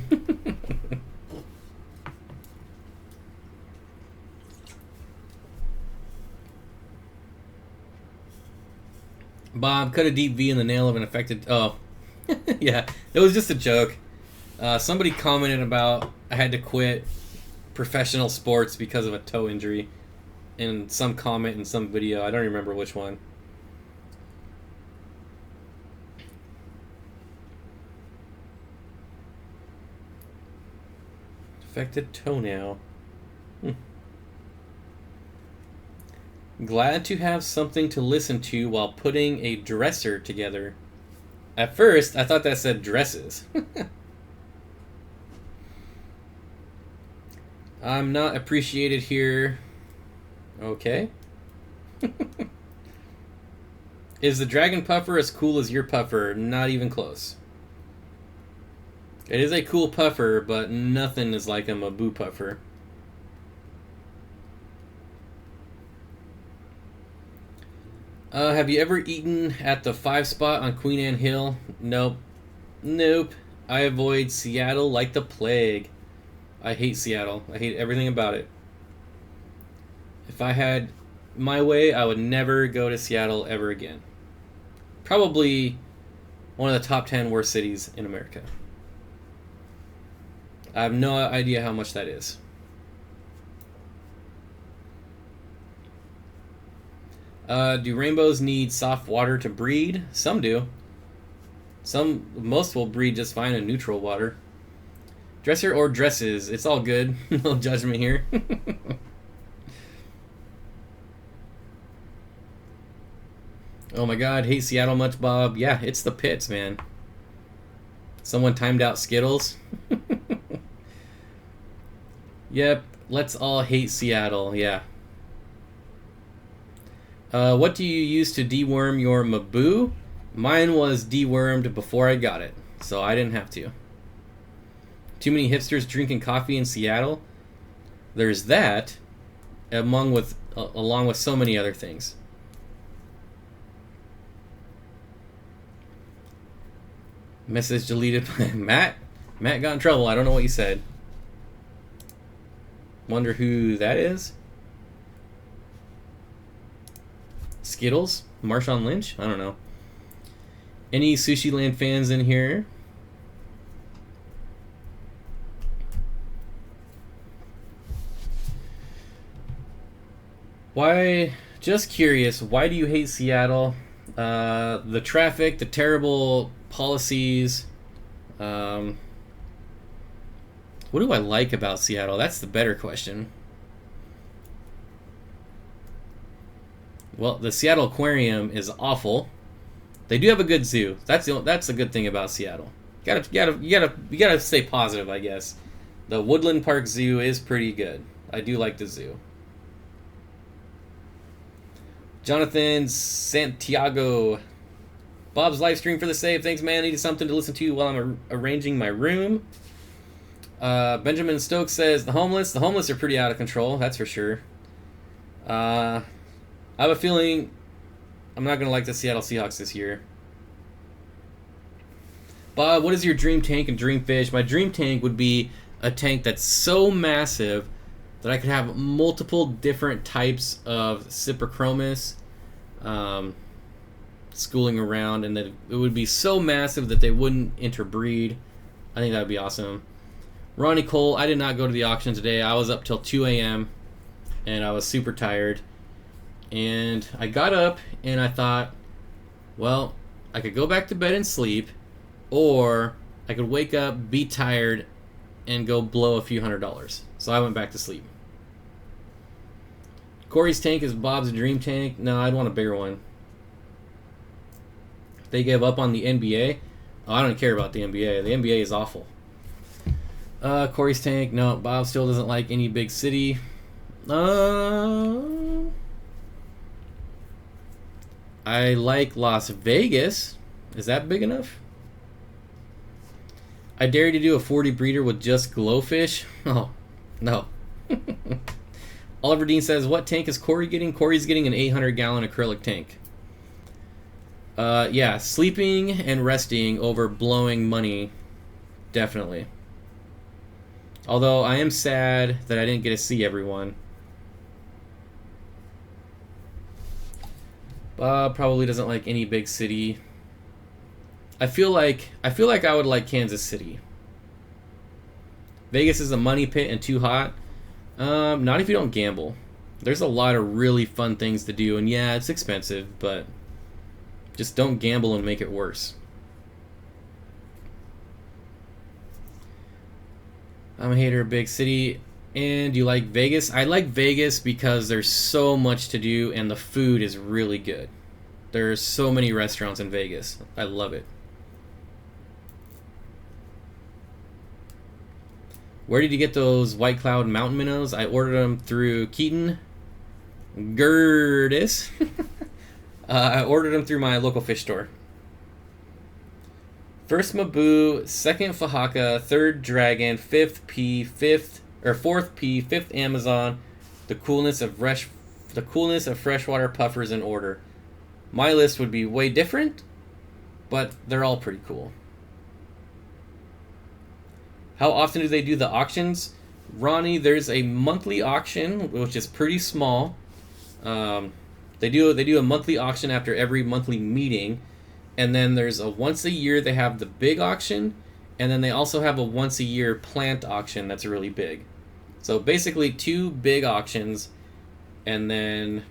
Bob, cut a deep V in the nail of an affected... Oh. Yeah, it was just a joke. Somebody commented about I had to quit professional sports because of a toe injury in some comment in some video. I don't remember which one. Affected toenail. Glad to have something to listen to while putting a dresser together. At first, I thought that said dresses. I'm not appreciated here. Okay. Is the dragon puffer as cool as your puffer? Not even close. It is a cool puffer, but nothing is like a Mabu puffer. Have you ever eaten at the 5 spot on Queen Anne Hill? Nope. Nope. I avoid Seattle like the plague. I hate Seattle. I hate everything about it. If I had my way, I would never go to Seattle ever again. Probably one of the top 10 worst cities in America. I have no idea how much that is. Do rainbows need soft water to breed? Some do. Most will breed just fine in neutral water. Dresser or dresses, it's all good. No judgment here. Oh my god, hate Seattle much, Bob? Yeah, it's the pits, man. Someone timed out Skittles. Yep, let's all hate Seattle, yeah. What do you use to deworm your Mabu? Mine was dewormed before I got it, so I didn't have to. Too many hipsters drinking coffee in Seattle? There's that, along with so many other things. Message deleted by Matt. Matt got in trouble. I don't know what you said. Wonder who that is. Skittles? Marshawn Lynch? I don't know. Any Sushi Land fans in here? Why? Just curious. Why do you hate Seattle? The traffic, the terrible policies. What do I like about Seattle? That's the better question. Well, the Seattle Aquarium is awful. They do have a good zoo. That's a good thing about Seattle. You gotta stay positive, I guess. The Woodland Park Zoo is pretty good. I do like the zoo. Jonathan Santiago. Bob's live stream for the save. Thanks, man. I needed something to listen to while I'm arranging my room. Benjamin Stokes says the homeless are pretty out of control. That's for sure. I have a feeling I'm not going to like the Seattle Seahawks this year. Bob, what is your dream tank and dream fish? My dream tank would be a tank that's so massive that I could have multiple different types of Cyprichromis schooling around, and that it would be so massive that they wouldn't interbreed. I think that would be awesome. Ronnie Cole, I did not go to the auction today. I was up till 2 a.m. and I was super tired. And I got up and I thought, well, I could go back to bed and sleep, or I could wake up, be tired, and go blow a few $100s. So I went back to sleep. Corey's tank is Bob's dream tank. No, I'd want a bigger one. They gave up on the NBA. Oh, I don't care about the NBA. The NBA is awful. Corey's tank. No, Bob still doesn't like any big city. I like Las Vegas. Is that big enough? I dare you to do a 40 breeder with just glowfish. Oh, no. Oliver Dean says, what tank is Corey getting? Corey's getting an 800-gallon acrylic tank. Yeah, sleeping and resting over blowing money. Definitely. Although I am sad that I didn't get to see everyone. Bob probably doesn't like any big city. I feel like I would like Kansas City. Vegas is a money pit and too hot. Not if you don't gamble. There's a lot of really fun things to do, and yeah, it's expensive, but just don't gamble and make it worse. I'm a hater of big city. And do you like Vegas? I like Vegas because there's so much to do and the food is really good. There's so many restaurants in Vegas. I love it. Where did you get those White Cloud mountain minnows? I ordered them through Keaton Gertis. I ordered them through my local fish store. First Mabu, second Fahaka, third Dragon, fifth P, fourth P, fifth Amazon. The coolness of freshwater puffers in order. My list would be way different, but they're all pretty cool. How often do they do the auctions? Ronnie, there's a monthly auction, which is pretty small. They do a monthly auction after every monthly meeting, and then there's a once a year they have the big auction, and then they also have a once a year plant auction that's really big. So basically 2 big auctions, and then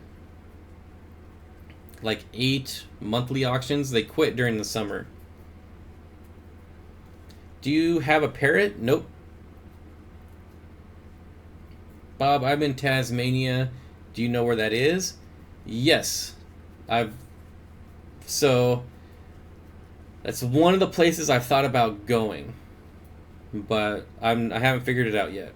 like 8 monthly auctions. They quit during the summer. Do you have a parrot? Nope. Bob, I'm in Tasmania. Do you know where that is? Yes. So that's one of the places I've thought about going, but I haven't figured it out yet.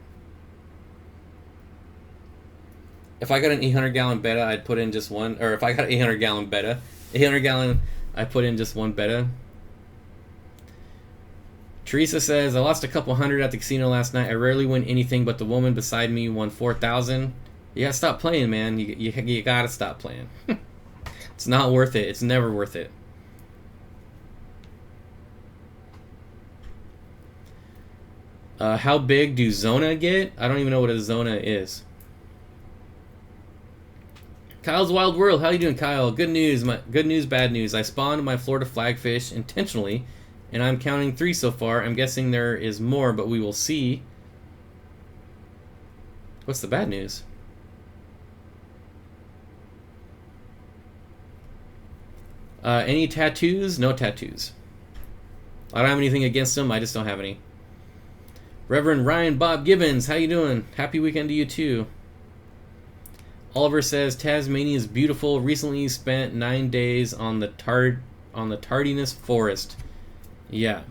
If I got an 800-gallon betta, I'd put in just one. Or if I got an 800-gallon betta, I put in just one betta. Teresa says, I lost a couple hundred at the casino last night. I rarely win anything, but the woman beside me won 4,000. You gotta stop playing, man. You gotta stop playing. It's not worth it. It's never worth it. How big do Zona get? I don't even know what a Zona is. Kyle's Wild World. How you doing, Kyle? Good news. Good news, bad news. I spawned my Florida flagfish intentionally, and I'm counting 3 so far. I'm guessing there is more, but we will see. What's the bad news? Any tattoos? No tattoos. I don't have anything against them. I just don't have any. Reverend Ryan Bob Gibbons, how you doing? Happy weekend to you too. Oliver says Tasmania is beautiful. Recently spent 9 days on the tardiness forest. Yeah,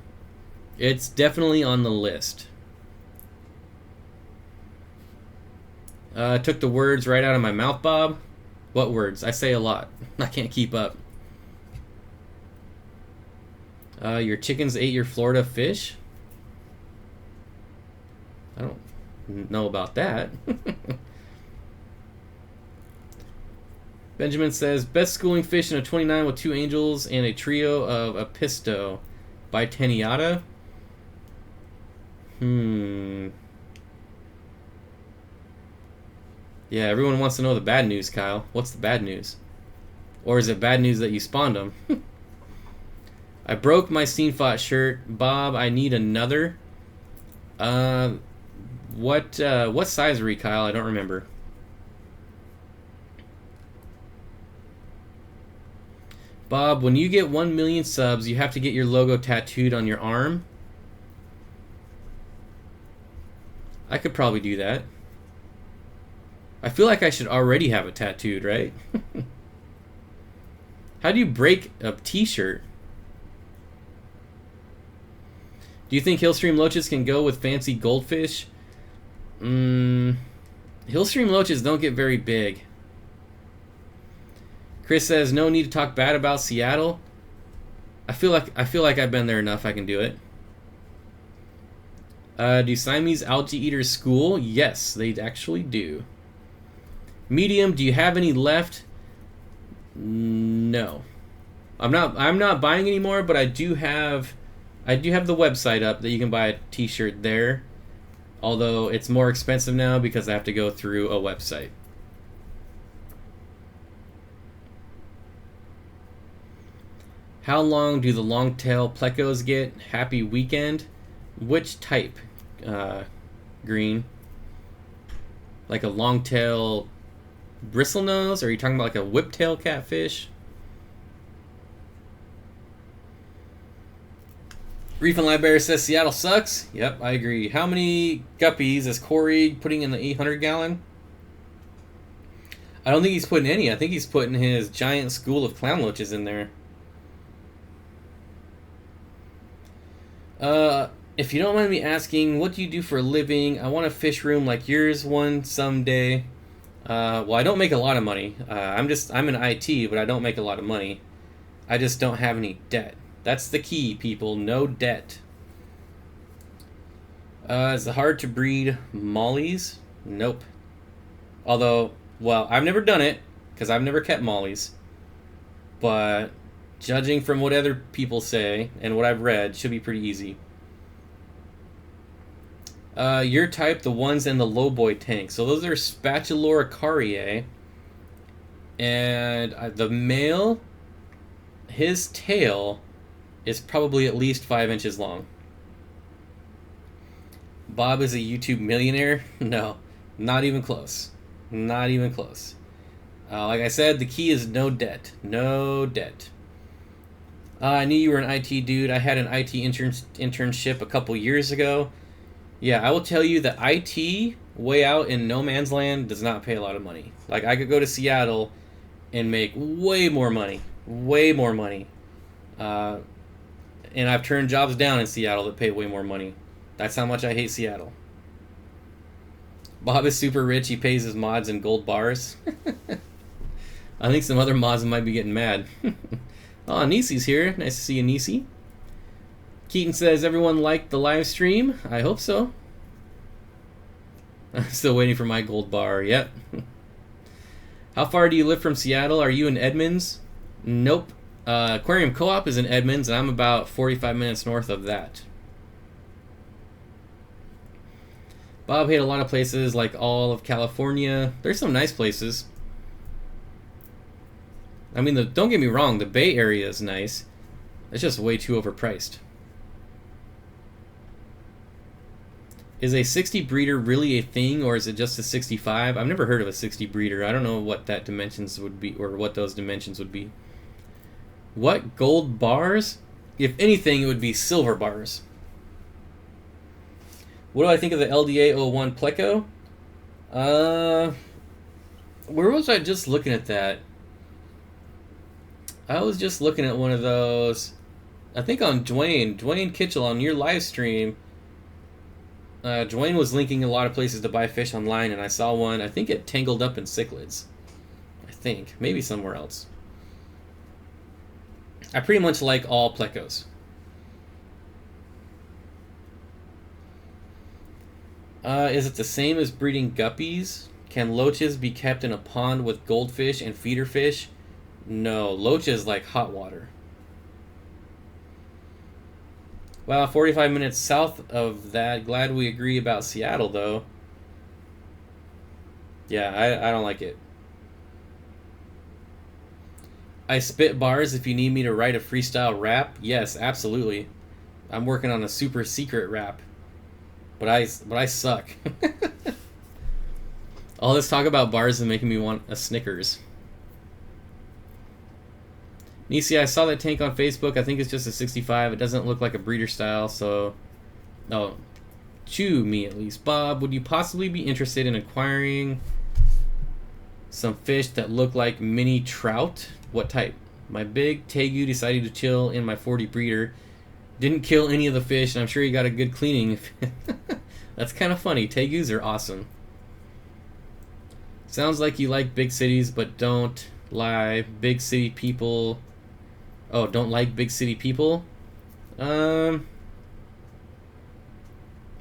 it's definitely on the list. Took the words right out of my mouth, Bob. What words? I say a lot. I can't keep up. Your chickens ate your Florida fish? I don't know about that. Benjamin says, best schooling fish in a 29 with 2 angels and a trio of Apisto by Teniata. Yeah, everyone wants to know the bad news, Kyle. What's the bad news? Or is it bad news that you spawned them? I broke my Steenfott shirt. Bob, I need another. What size are you, Kyle? I don't remember. Bob, when you get 1 million subs, you have to get your logo tattooed on your arm. I could probably do that. I feel like I should already have it tattooed, right? How do you break a t-shirt? Do you think Hillstream loaches can go with fancy goldfish? Hillstream loaches don't get very big. Chris says, no need to talk bad about Seattle. I feel like I've been there enough. I can do it. Do Siamese algae eaters school? Yes, they actually do. Medium, do you have any left? No. I'm not buying anymore, but I do have the website up that you can buy a t-shirt there. Although it's more expensive now because I have to go through a website. How long do the long-tail plecos get? Happy weekend. Which type? Green. Like a long-tail bristlenose? Or are you talking about like a whiptail catfish? Reef and Live Bear says Seattle sucks. Yep, I agree. How many guppies is Corey putting in the 800 gallon? I don't think he's putting any. I think he's putting his giant school of clown loaches in there. If you don't mind me asking, what do you do for a living? I want a fish room like yours one someday. Well, I don't make a lot of money. I'm in IT, but I don't make a lot of money. I just don't have any debt. That's the key, people. No debt. Is it hard to breed mollies? Nope. Although, well, I've never done it because I've never kept mollies. But judging from what other people say and what I've read, should be pretty easy. Your type, the ones in the lowboy tank. So those are Spatulora cariae. And the male, his tail is probably at least 5 inches long. Bob is a YouTube millionaire? No, not even close. Not even close. Like I said, the key is no debt. No debt. I knew you were an IT dude. I had an IT internship a couple years ago. Yeah, I will tell you that IT way out in no man's land does not pay a lot of money. Like, I could go to Seattle and make way more money. Way more money. And I've turned jobs down in Seattle that pay way more money. That's how much I hate Seattle. Bob is super rich. He pays his mods in gold bars. I think some other mods might be getting mad. Oh, Nisi's here. Nice to see you, Nisi. Keaton says, everyone liked the live stream? I hope so. I'm still waiting for my gold bar. Yep. How far do you live from Seattle? Are you in Edmonds? Nope. Aquarium Co-op is in Edmonds, and I'm about 45 minutes north of that. Bob hit a lot of places, like all of California. There's some nice places. I mean, don't get me wrong, the Bay Area is nice. It's just way too overpriced. Is a 60 breeder really a thing, or is it just a 65? I've never heard of a 60 breeder. I don't know what that dimensions would be, or what those dimensions would be. What gold bars? If anything, it would be silver bars. What do I think of the LDA-01 Pleco? Where was I just looking at that? I was just looking at one of those. I think on Dwayne Kitchell on your live stream. Dwayne was linking a lot of places to buy fish online, and I saw one. I think it tangled up in Cichlids. I think. Maybe somewhere else. I pretty much like all plecos. Is it the same as breeding guppies? Can loaches be kept in a pond with goldfish and feeder fish? No, loaches like hot water. Wow, 45 minutes south of that. Glad we agree about Seattle, though. Yeah, I don't like it. I spit bars if you need me to write a freestyle rap. Yes, absolutely. I'm working on a super secret rap. But I suck. All this talk about bars is making me want a Snickers. Nisi, I saw that tank on Facebook. I think it's just a 65. It doesn't look like a breeder style, so... Oh, to me at least. Bob, would you possibly be interested in acquiring some fish that look like mini trout? What type? My big Tegu decided to chill in my 40 breeder. Didn't kill any of the fish, and I'm sure he got a good cleaning. That's kind of funny. Tegus are awesome. Sounds like you like big cities, but don't lie. Big city people... Oh, don't like big city people? You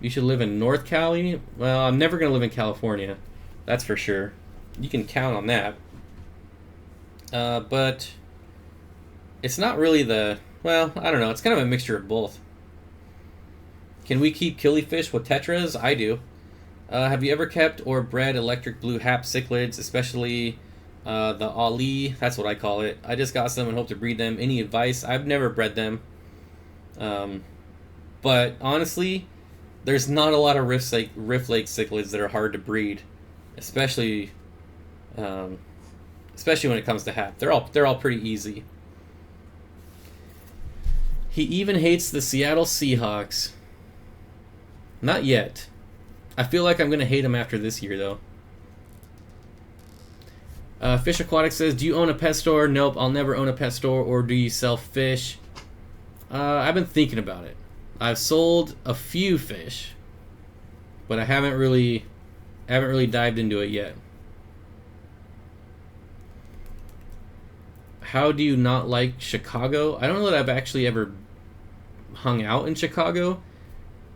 should live in North Cali? Well, I'm never going to live in California. That's for sure. You can count on that. But it's not really the... Well, I don't know. It's kind of a mixture of both. Can we keep killifish with tetras? I do. Have you ever kept or bred electric blue hap cichlids, especially the Ali? That's what I call it. I just got some and hope to breed them. Any advice? I've never bred them. But honestly, there's not a lot of Rift Lake cichlids that are hard to breed, especially when it comes to hap. They're all pretty easy. He even hates the Seattle Seahawks. Not yet. I feel like I'm going to hate him after this year, though. Fish Aquatics says, do you own a pet store? Nope, I'll never own a pet store. Or do you sell fish? I've been thinking about it. I've sold a few fish, but I haven't really dived into it yet. How do you not like Chicago? I don't know that I've actually ever hung out in Chicago.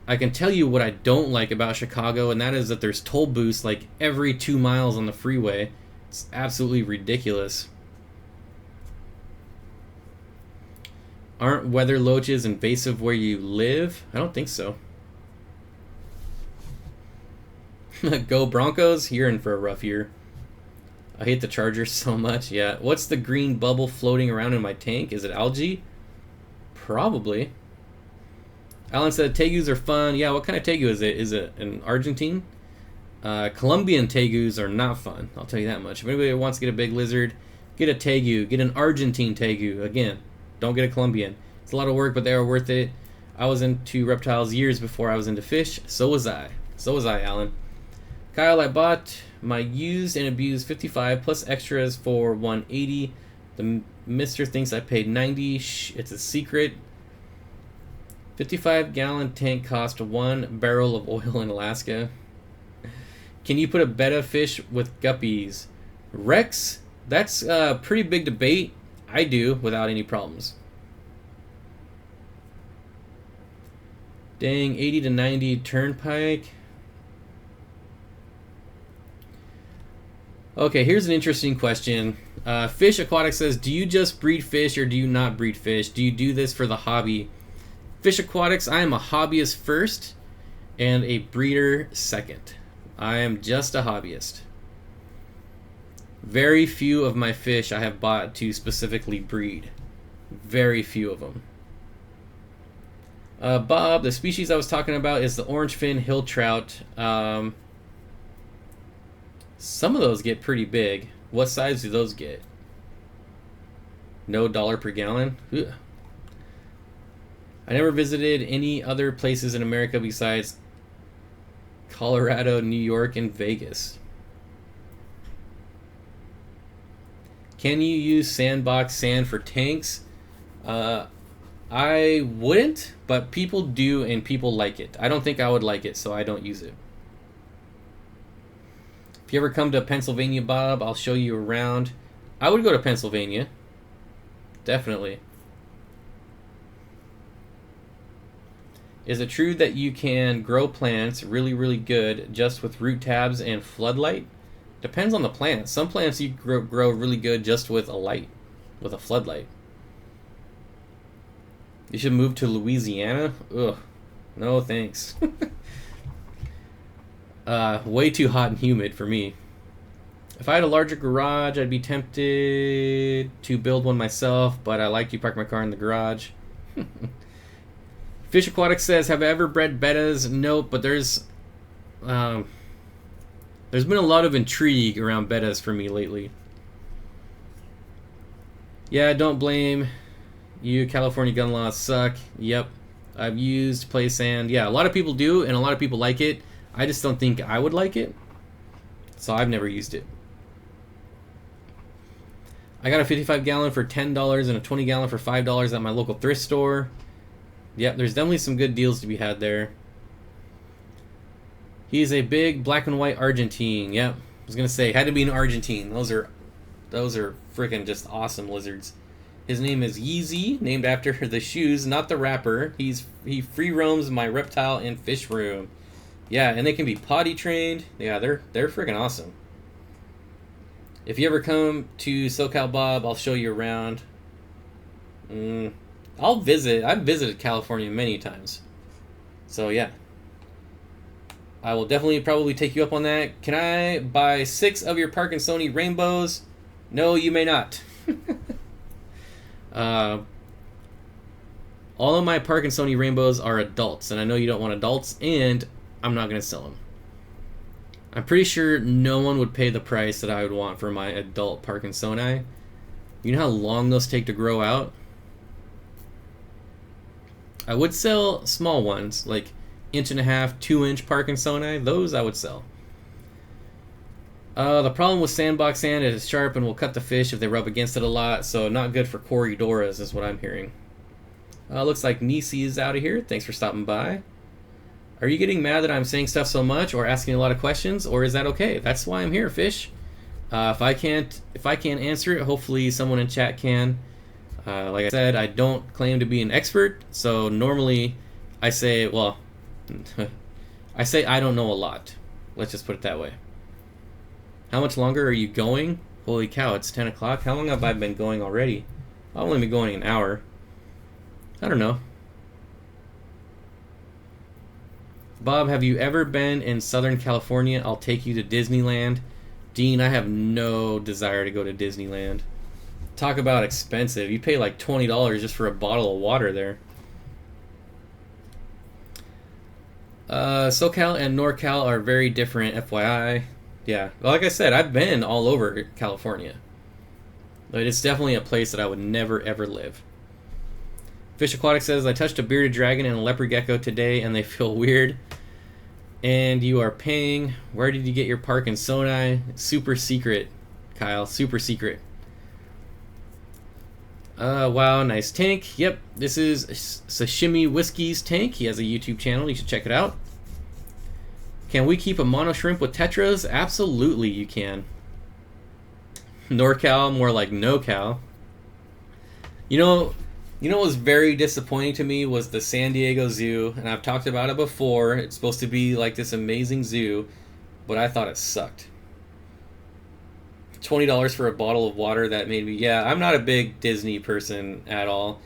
I can tell you what I don't like about Chicago, and that is that there's toll booths like every 2 miles on the freeway. It's absolutely ridiculous. Aren't weather loaches invasive where you live? I don't think so. Go Broncos, you're in for a rough year. I hate the Chargers so much. Yeah. What's the green bubble floating around in my tank? Is it algae? Probably. Alan said tegus are fun. Yeah, what kind of tegu is it? Is it an Argentine? Colombian tegus are not fun. I'll tell you that much. If anybody wants to get a big lizard, get a tegu. Get an Argentine tegu. Again, don't get a Colombian. It's a lot of work, but they are worth it. I was into reptiles years before I was into fish. So was I. So was I, Alan. Kyle, I bought my used and abused 55 plus extras for 180. The mister thinks I paid 90. Shh, it's a secret. 55-gallon tank cost 1 barrel of oil in Alaska. Can you put a betta fish with guppies? Rex, that's a pretty big debate. I do without any problems. Dang, 80 to 90 turnpike. Okay, here's an interesting question. Fish Aquatics says, do you just breed fish or do you not breed fish? Do you do this for the hobby? Fish Aquatics, I am a hobbyist first and a breeder second. I am just a hobbyist. Very few of my fish I have bought to specifically breed. Very few of them. Bob, the species I was talking about is the orange fin hill trout. Some of those get pretty big. What size do those get? No dollar per gallon? Ugh. I never visited any other places in America besides Colorado, New York, and Vegas. Can you use sandbox sand for tanks? I wouldn't, but people do and people like it. I don't think I would like it, so I don't use it. If you ever come to Pennsylvania, Bob, I'll show you around. I would go to Pennsylvania. Definitely. Is it true that you can grow plants really, really good just with root tabs and floodlight? Depends on the plant. Some plants you grow really good just with a light, with a floodlight. You should move to Louisiana? Ugh. No, thanks. Way too hot and humid for me. If I had a larger garage, I'd be tempted to build one myself, but I like to park my car in the garage. Fish Aquatics says, have I ever bred bettas? Nope, but there's been a lot of intrigue around bettas for me lately. Yeah, don't blame you. California gun laws suck. Yep. I've used play sand. Yeah, a lot of people do, and a lot of people like it. I just don't think I would like it, so I've never used it. I got a 55-gallon for $10 and a 20-gallon for $5 at my local thrift store. Yep, there's definitely some good deals to be had there. He's a big black and white Argentine. Yep, I was gonna say had to be an Argentine. Those are freaking just awesome lizards. His name is Yeezy, named after the shoes, not the rapper. He free roams my reptile and fish room. Yeah, and they can be potty trained. Yeah, they're freaking awesome. If you ever come to SoCal, Bob, I'll show you around. I'll visit. I've visited California many times. So, yeah. I will definitely probably take you up on that. Can I buy 6 of your Parkinsoni rainbows? No, you may not. All of my Parkinsoni rainbows are adults, and I know you don't want adults, and I'm not going to sell them. I'm pretty sure no one would pay the price that I would want for my adult Parkinsoni. You know how long those take to grow out? I would sell small ones, like 1.5 inch, 2 inch Parkinsoni. Those I would sell. The problem with sandbox sand is it's sharp and will cut the fish if they rub against it a lot, so not good for Corridoras is what I'm hearing. Looks like Nisi is out of here. Thanks for stopping by. Are you getting mad that I'm saying stuff so much or asking a lot of questions, or is that okay? That's why I'm here, fish. If I can't answer it, hopefully someone in chat can. Like I said, I don't claim to be an expert, so normally I say, well, I say I don't know a lot. Let's just put it that way. How much longer are you going? Holy cow, it's 10 o'clock. How long have I been going already? I've only been going an hour. I don't know. Bob, have you ever been in Southern California? I'll take you to Disneyland. Dean, I have no desire to go to Disneyland. Talk about expensive. You pay like $20 just for a bottle of water there. SoCal and NorCal are very different, FYI. Yeah, like I said, I've been all over California. But it's definitely a place that I would never ever live. Fish Aquatics says, I touched a bearded dragon and a leopard gecko today and they feel weird. And you are paying. Where did you get your Parkinsoni? Super secret, Kyle. Super secret. Wow, nice tank. Yep, this is Sashimi Whiskey's tank. He has a YouTube channel. You should check it out. Can we keep a mono shrimp with tetras? Absolutely, you can. NorCal, more like NoCal. You know what was very disappointing to me was the San Diego Zoo, and I've talked about it before. It's supposed to be like this amazing zoo, but I thought it sucked. $20 for a bottle of water, that made me... Yeah, I'm not a big Disney person at all,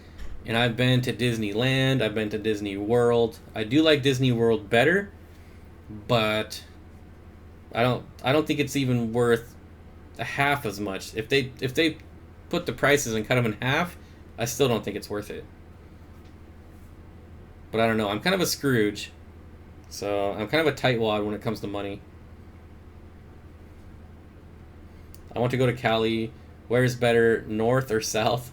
and I've been to Disneyland, I've been to Disney World. I do like Disney World better, but I don't think it's even worth a half as much. If they put the prices and cut them in half, I still don't think it's worth it. But I don't know. I'm kind of a Scrooge. So I'm kind of a tightwad when it comes to money. I want to go to Cali. Where's better, north or south?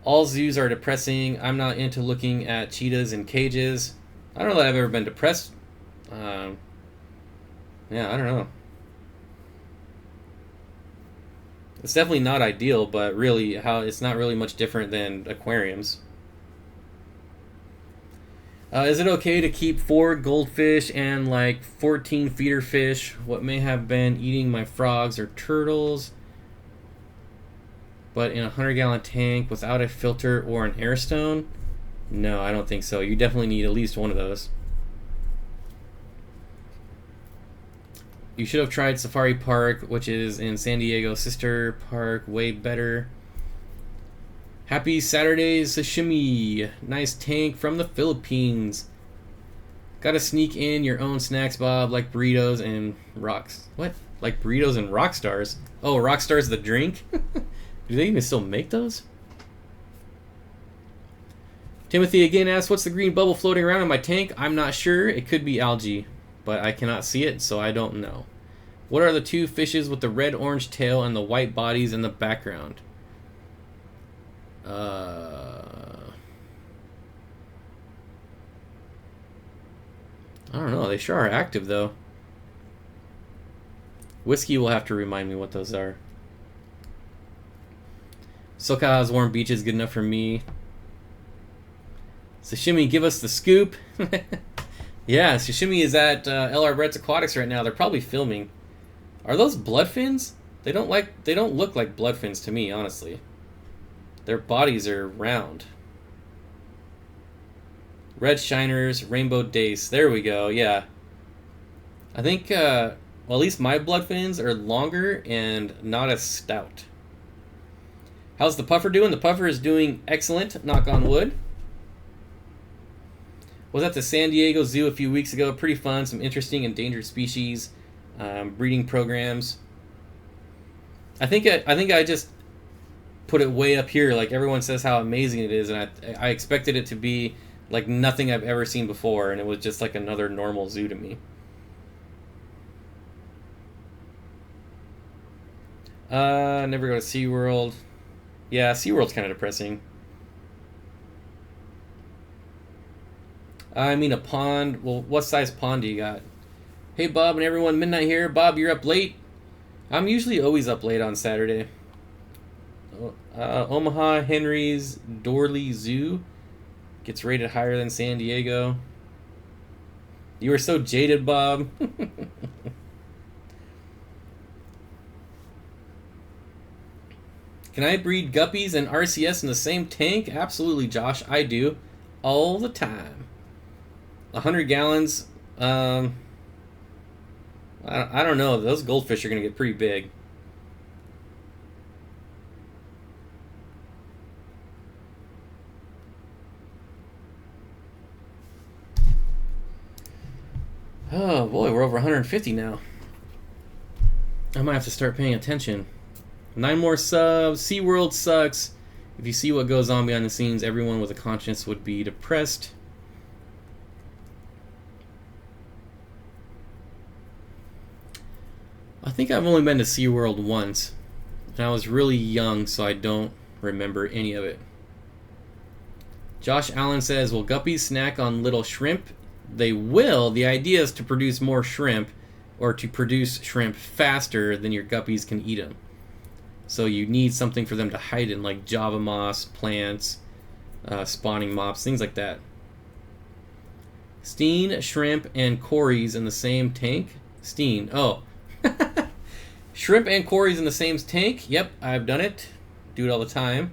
All zoos are depressing. I'm not into looking at cheetahs in cages. I don't know that I've ever been depressed. Yeah, I don't know. It's definitely not ideal, but really, it's not really much different than aquariums. Is it okay to keep 4 goldfish and like 14 feeder fish? What may have been eating my frogs or turtles, but in a 100-gallon tank without a filter or an air stone? No, I don't think so. You definitely need at least one of those. You should have tried Safari Park, which is in San Diego. Sister Park, way better. Happy Saturday, Sashimi. Nice tank from the Philippines. Gotta sneak in your own snacks, Bob, like burritos and rocks. What? Like burritos and rock stars? Oh, rock stars the drink? Do they even still make those? Timothy again asks, what's the green bubble floating around in my tank? I'm not sure. It could be algae, but I cannot see it, so I don't know. What are the 2 fishes with the red-orange tail and the white bodies in the background? I don't know. They sure are active, though. Whiskey will have to remind me what those are. SoCal has warm beaches, good enough for me. Sashimi, give us the scoop. Yeah, Sashimi is at LR Brett's Aquatics right now. They're probably filming. Are those blood fins? They don't look like blood fins to me, honestly. Their bodies are round. Red shiners, rainbow dace. There we go. Yeah. I think well, at least my blood fins are longer and not as stout. How's the puffer doing? The puffer is doing excellent, knock on wood. Was at the San Diego Zoo a few weeks ago. Pretty fun. Some interesting endangered species, breeding programs. I think I just put it way up here. Like everyone says how amazing it is, and I expected it to be like nothing I've ever seen before, and it was just like another normal zoo to me. Never go to SeaWorld. Yeah, SeaWorld's kind of depressing. I mean, a pond. Well, what size pond do you got? Hey, Bob and everyone, Midnight here. Bob, you're up late. I'm usually always up late on Saturday. Omaha Henry's Dorley Zoo gets rated higher than San Diego. You are so jaded, Bob. Can I breed guppies and RCS in the same tank? Absolutely, Josh. I do. All the time. 100 gallons. I don't know. Those goldfish are going to get pretty big. Oh boy, we're over 150 now. I might have to start paying attention. 9 more subs. SeaWorld sucks. If you see what goes on behind the scenes, everyone with a conscience would be depressed. I think I've only been to SeaWorld once. And I was really young, so I don't remember any of it. Josh Allen says, will guppies snack on little shrimp? They will. The idea is to produce more shrimp, or to produce shrimp faster than your guppies can eat them. So you need something for them to hide in, like Java moss, plants, spawning mops, things like that. Steen, shrimp, and cories in the same tank? Steen. Oh. Shrimp and cories in the same tank? Yep, I've done it. Do it all the time.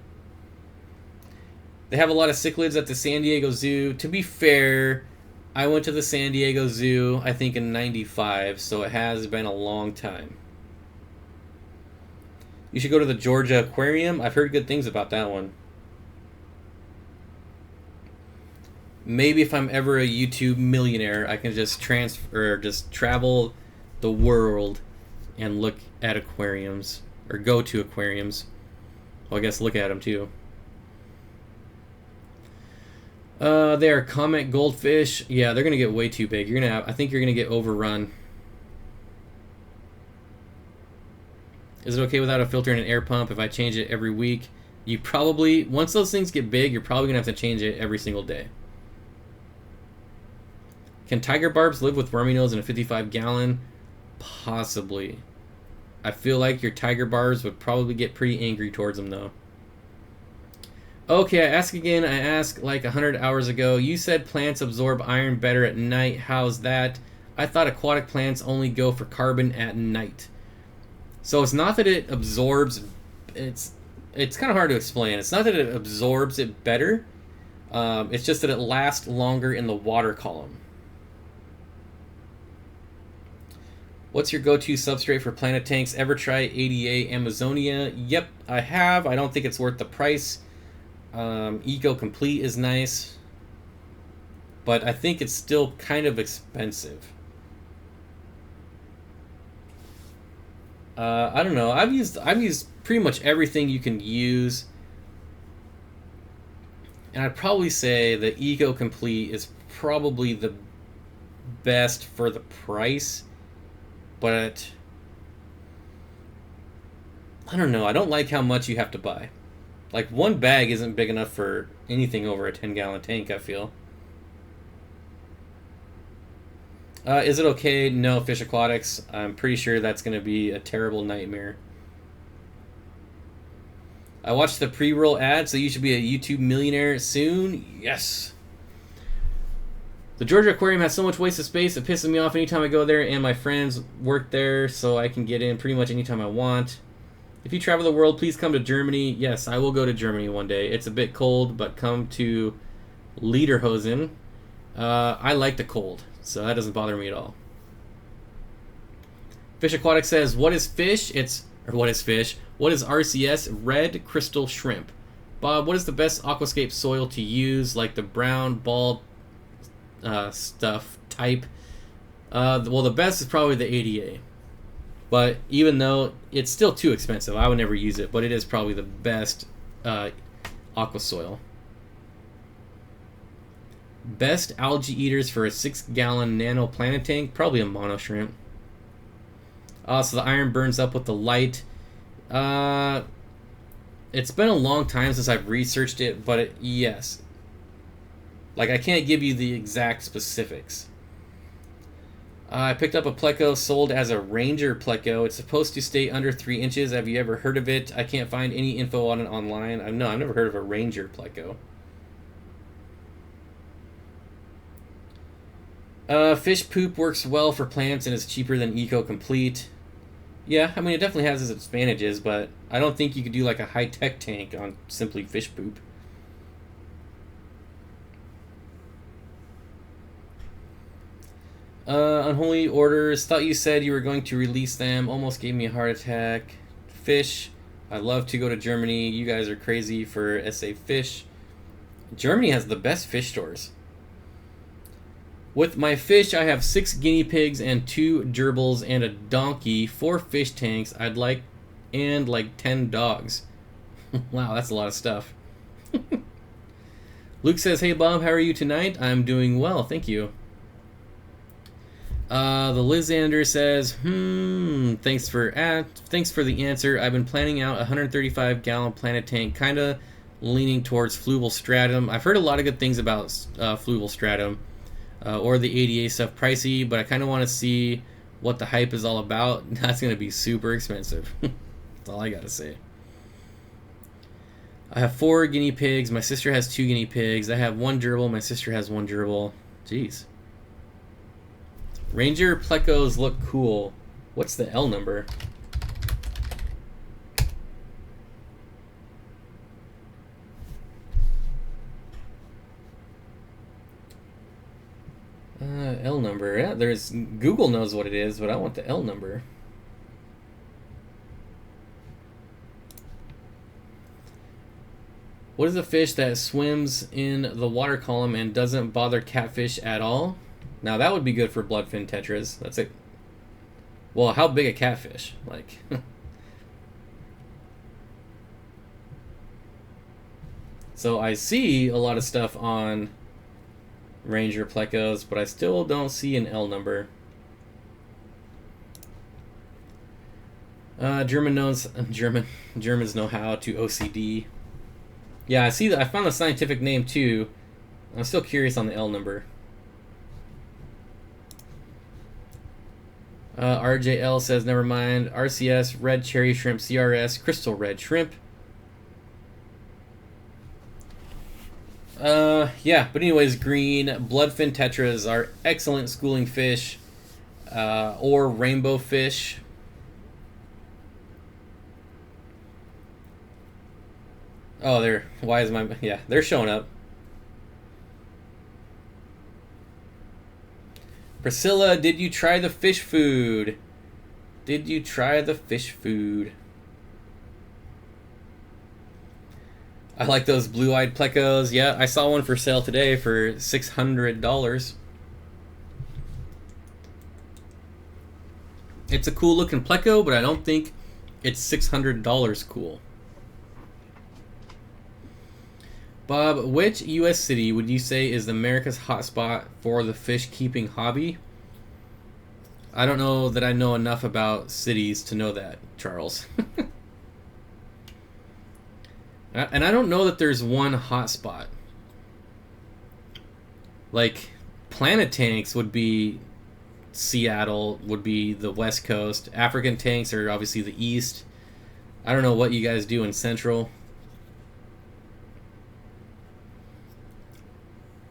They have a lot of cichlids at the San Diego Zoo. To be fair, I went to the San Diego Zoo, I think, in '95, so it has been a long time. You should go to the Georgia Aquarium. I've heard good things about that one. Maybe if I'm ever a YouTube millionaire, I can just travel the world and look at aquariums, or go to aquariums. Well, I guess look at them too. They are comet goldfish. Yeah, they're gonna get way too big. I think you're gonna get overrun. Is it okay without a filter and an air pump if I change it every week? You probably, once those things get big, you're probably gonna have to change it every single day. Can tiger barbs live with wormy nose in a 55-gallon? Possibly. I feel like your tiger barbs would probably get pretty angry towards them, though. Okay, I ask again. I asked like 100 hours ago. You said plants absorb iron better at night. How's that? I thought aquatic plants only go for carbon at night. So it's not that it absorbs. It's kind of hard to explain. It's not that it absorbs it better. It's just that it lasts longer in the water column. What's your go-to substrate for planet tanks? Ever try ADA Amazonia? Yep, I have. I don't think it's worth the price. Eco Complete is nice, but I think it's still kind of expensive. I don't know. I've used pretty much everything you can use, and I'd probably say that Eco Complete is probably the best for the price. But I don't know. I don't like how much you have to buy. Like, one bag isn't big enough for anything over a 10-gallon tank, I feel. Is it okay? No, Fish Aquatics. I'm pretty sure that's going to be a terrible nightmare. I watched the pre-roll ad, so you should be a YouTube millionaire soon. Yes. The Georgia Aquarium has so much wasted space, it pisses me off anytime I go there, and my friends work there, so I can get in pretty much anytime I want. If you travel the world, please come to Germany. Yes, I will go to Germany one day. It's a bit cold, but come to Lederhosen. I like the cold, so that doesn't bother me at all. Fish Aquatic says, what is fish? What is fish? What is RCS? Red crystal shrimp. Bob, what is the best aquascape soil to use, like the brown, bald stuff type? Well, the best is probably the ADA. But even though it's still too expensive, I would never use it, but it is probably the best aqua soil. Best algae eaters for a 6-gallon nano planet tank? Probably a mono shrimp. So the iron burns up with the light. It It's been a long time since I've researched it, but yes. Like, I can't give you the exact specifics. I picked up a pleco sold as a ranger pleco. It's supposed to stay under 3 inches. Have you ever heard of it? I can't find any info on it online. No, I've never heard of a ranger pleco. Fish poop works well for plants and is cheaper than Eco Complete. Yeah, I mean, it definitely has its advantages, but I don't think you could do like a high-tech tank on simply fish poop. Unholy orders. Thought you said you were going to release them. Almost gave me a heart attack. Fish. I'd love to go to Germany. You guys are crazy for SA Fish. Germany has the best fish stores. With my fish, I have 6 guinea pigs and 2 gerbils and a donkey, 4 fish tanks. And like 10 dogs. Wow, that's a lot of stuff. Luke says, "Hey Bob, how are you tonight?" I'm doing well, thank you. The Lizander says, thanks for the answer. I've been planning out a 135 gallon planet tank, kind of leaning towards fluval stratum. I've heard a lot of good things about fluval stratum, or the ADA stuff. Pricey, but I kind of want to see what the hype is all about. That's going to be super expensive. That's all I got to say. I have 4 guinea pigs. My sister has 2 guinea pigs. I have 1 gerbil. My sister has 1 gerbil. Jeez. Ranger plecos look cool. What's the L number? L number. Yeah, there's Google knows what it is, but I want the L number. What is a fish that swims in the water column and doesn't bother catfish at all? Now that would be good for bloodfin tetras. That's it. Well, how big a catfish? Like, so I see a lot of stuff on Ranger plecos, but I still don't see an L number. Germans know how to OCD. Yeah, I see that. I found the scientific name too. I'm still curious on the L number. RJL says, never mind. RCS, red cherry shrimp, CRS, crystal red shrimp. Yeah, but anyways, green bloodfin tetras are excellent schooling fish, or rainbowfish. Oh, they're showing up. Priscilla, did you try the fish food? Did you try the fish food? I like those blue-eyed plecos. Yeah, I saw one for sale today for $600. It's a cool-looking pleco, but I don't think it's $600 cool. Bob, which U.S. city would you say is America's hotspot for the fish keeping hobby? I don't know that I know enough about cities to know that, Charles. And I don't know that there's one hotspot. Like, planet tanks would be Seattle, would be the West Coast. African tanks are obviously the East. I don't know what you guys do in Central.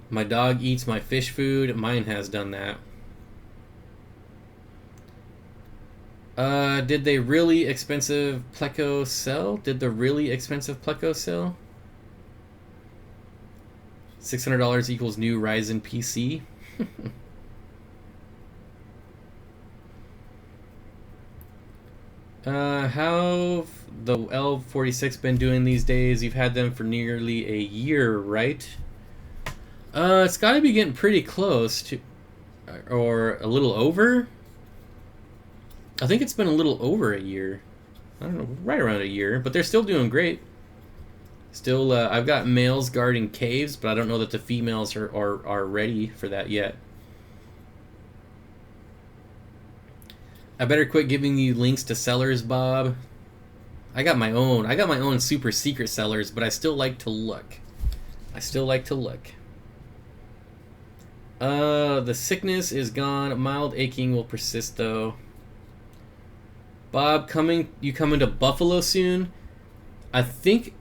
My dog eats my fish food. Mine has done that. Did they really expensive pleco sell? Did the really expensive pleco sell? $600 equals new Ryzen PC. How the L46 been doing these days? You've had them for nearly a year, right? It's got to be getting pretty close to, or a little over. I think it's been a little over a year. I don't know, right around a year, but they're still doing great. Still, I've got males guarding caves, but I don't know that the females are ready for that yet. I better quit giving you links to sellers, Bob. I got my own super secret cellars, but I still like to look. The sickness is gone. Mild aching will persist though. Bob, you coming to Buffalo soon? I think,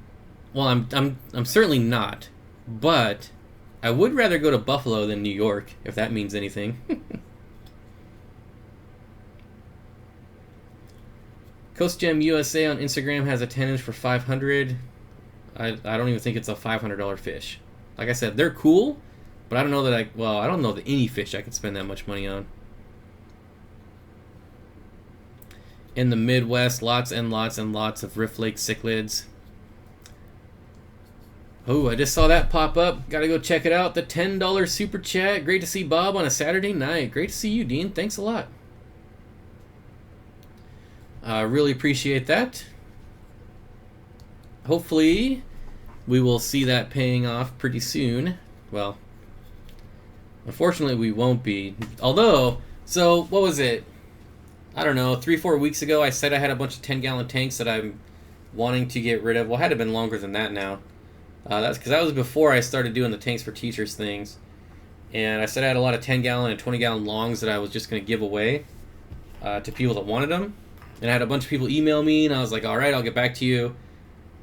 well, I'm certainly not, but I would rather go to Buffalo than New York, if that means anything. Coast Gem USA on Instagram has a 10-inch for $500. I don't even think it's a $500 fish. Like I said, they're cool, but I don't know that I don't know that any fish I could spend that much money on. In the Midwest, lots and lots and lots of Rift Lake cichlids. Oh, I just saw that pop up. Gotta go check it out. The $10 super chat. Great to see Bob on a Saturday night. Great to see you, Dean. Thanks a lot. Really appreciate that. Hopefully, we will see that paying off pretty soon. Well, unfortunately, we won't be. Although, so what was it? I don't know, 3-4 weeks ago, I said I had a bunch of 10-gallon tanks that I'm wanting to get rid of. Well, it had to have been longer than that now. That's because that was before I started doing the tanks for teachers things. And I said I had a lot of 10-gallon and 20-gallon longs that I was just going to give away to people that wanted them. And I had a bunch of people email me, and I was like, all right, I'll get back to you.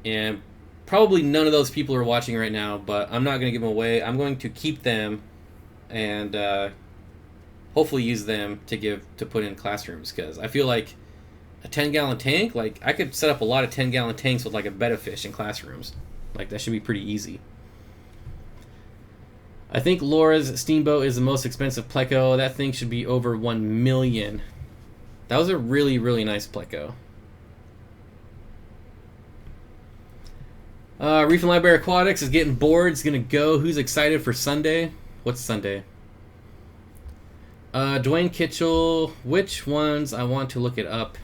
And probably none of those people are watching right now, but I'm not going to give them away. I'm going to keep them and hopefully use them to put in classrooms, because I feel like a 10-gallon tank, like I could set up a lot of 10-gallon tanks with like a bed of fish in classrooms. Like that should be pretty easy. I think Laura's Steamboat is the most expensive Pleco. That thing should be over 1 million. That was a really, really nice Pleco. Reef and Library Aquatics is getting bored. It's going to go. Who's excited for Sunday? What's Sunday? Dwayne Kitchell. Which ones? I want to look it up.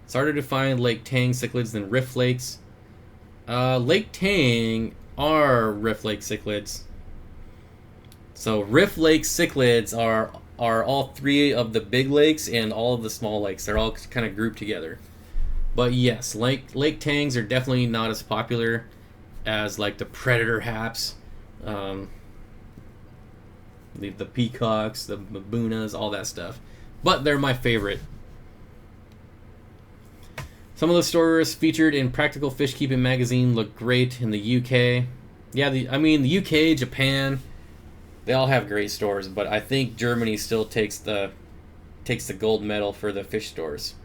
It's harder to find Lake Tang cichlids than Rift Lakes. Lake Tang are Rift Lake cichlids. So Rift Lake cichlids are all three of the big lakes and all of the small lakes. They're all kind of grouped together. But yes, Lake Tangs are definitely not as popular as like the predator haps, the peacocks, the babunas, all that stuff. But they're my favorite. Some of the stories featured in Practical Fish Keeping magazine look great in the UK. Yeah, the UK, Japan, they all have great stores, but I think Germany still takes the gold medal for the fish stores.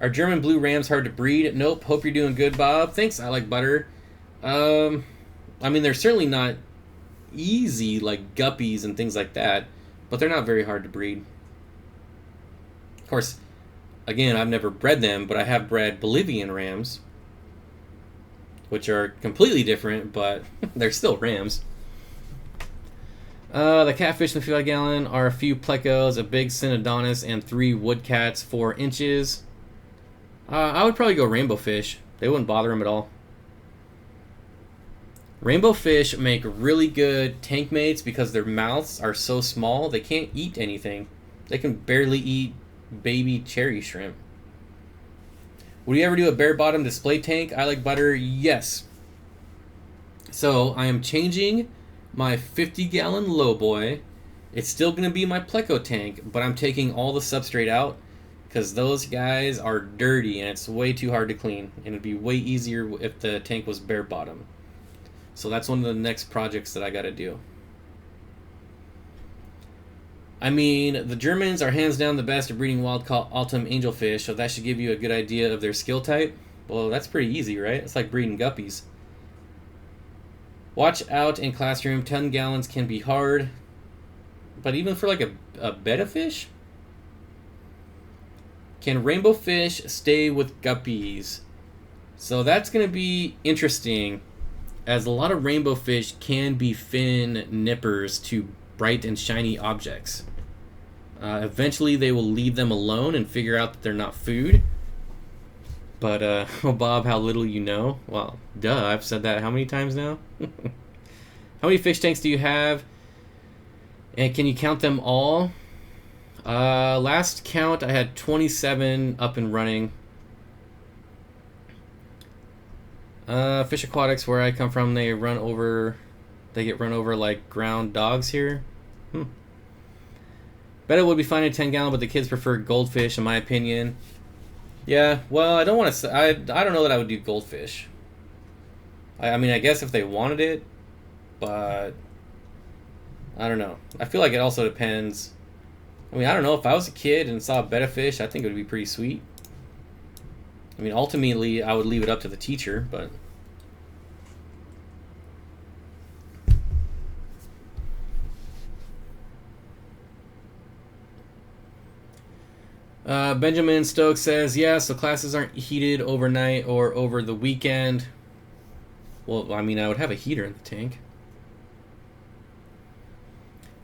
Are German blue rams hard to breed? Nope. Hope you're doing good, Bob. Thanks. I like butter. I mean, they're certainly not easy like guppies and things like that, but they're not very hard to breed. Of course, again, I've never bred them, but I have bred Bolivian rams, which are completely different, but they're still rams. The catfish in the 5-gallon are a few plecos, a big Synodontis, and 3 woodcats, 4 inches. I would probably go Rainbowfish. They wouldn't bother them at all. Rainbowfish make really good tank mates because their mouths are so small they can't eat anything. They can barely eat baby cherry shrimp. Would you ever do a bare bottom display tank? I like butter. Yes. So I am changing my 50-gallon lowboy. It's still going to be my Pleco tank, but I'm taking all the substrate out because those guys are dirty and it's way too hard to clean. And it'd be way easier if the tank was bare bottom. So that's one of the next projects that I got to do. I mean, the Germans are hands down the best at breeding wild-caught autumn angelfish, so that should give you a good idea of their skill type. Well, that's pretty easy, right? It's like breeding guppies. Watch out in classroom. 10 gallons can be hard. But even for like a betta fish? Can rainbow fish stay with guppies? So that's going to be interesting, as a lot of rainbow fish can be fin nippers to bright and shiny objects. Eventually they will leave them alone and figure out that they're not food. But, oh Bob, how little you know. Well, duh, I've said that how many times now? How many fish tanks do you have? And can you count them all? Last count, I had 27 up and running. Fish Aquatics, where I come from, they get run over like ground dogs here. Bet it would be fine at 10 gallon, but the kids prefer goldfish, in my opinion. Yeah, well, I don't want to. I don't know that I would do goldfish. I mean, I guess if they wanted it, but I don't know. I feel like it also depends. I mean, I don't know. If I was a kid and saw a betta fish, I think it would be pretty sweet. I mean, ultimately, I would leave it up to the teacher, but... Benjamin Stokes says, yeah, so classes aren't heated overnight or over the weekend. Well, I mean, I would have a heater in the tank.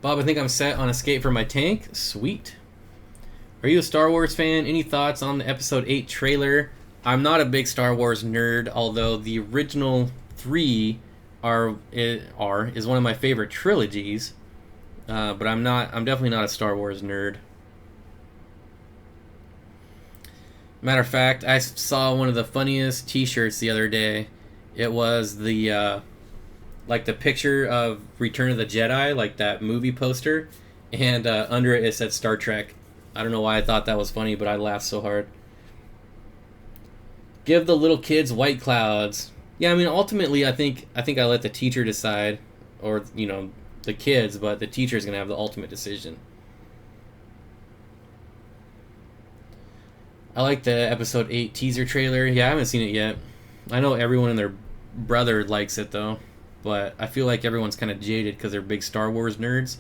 Bob, I think I'm set on escape for my tank. Sweet. Are you a Star Wars fan? Any thoughts on the Episode 8 trailer? I'm not a big Star Wars nerd, although the original 3 is one of my favorite trilogies. But I'm definitely not a Star Wars nerd. Matter of fact, I saw one of the funniest t-shirts the other day. It was the like the picture of Return of the Jedi, like that movie poster, and under it said Star Trek. I don't know why I thought that was funny, but I laughed so hard. Give the little kids white clouds. Yeah, I mean, ultimately, I think I let the teacher decide, or the kids, but the teacher's gonna have the ultimate decision. I like the Episode 8 teaser trailer. Yeah, I haven't seen it yet. I know everyone and their brother likes it, though. But I feel like everyone's kind of jaded because they're big Star Wars nerds.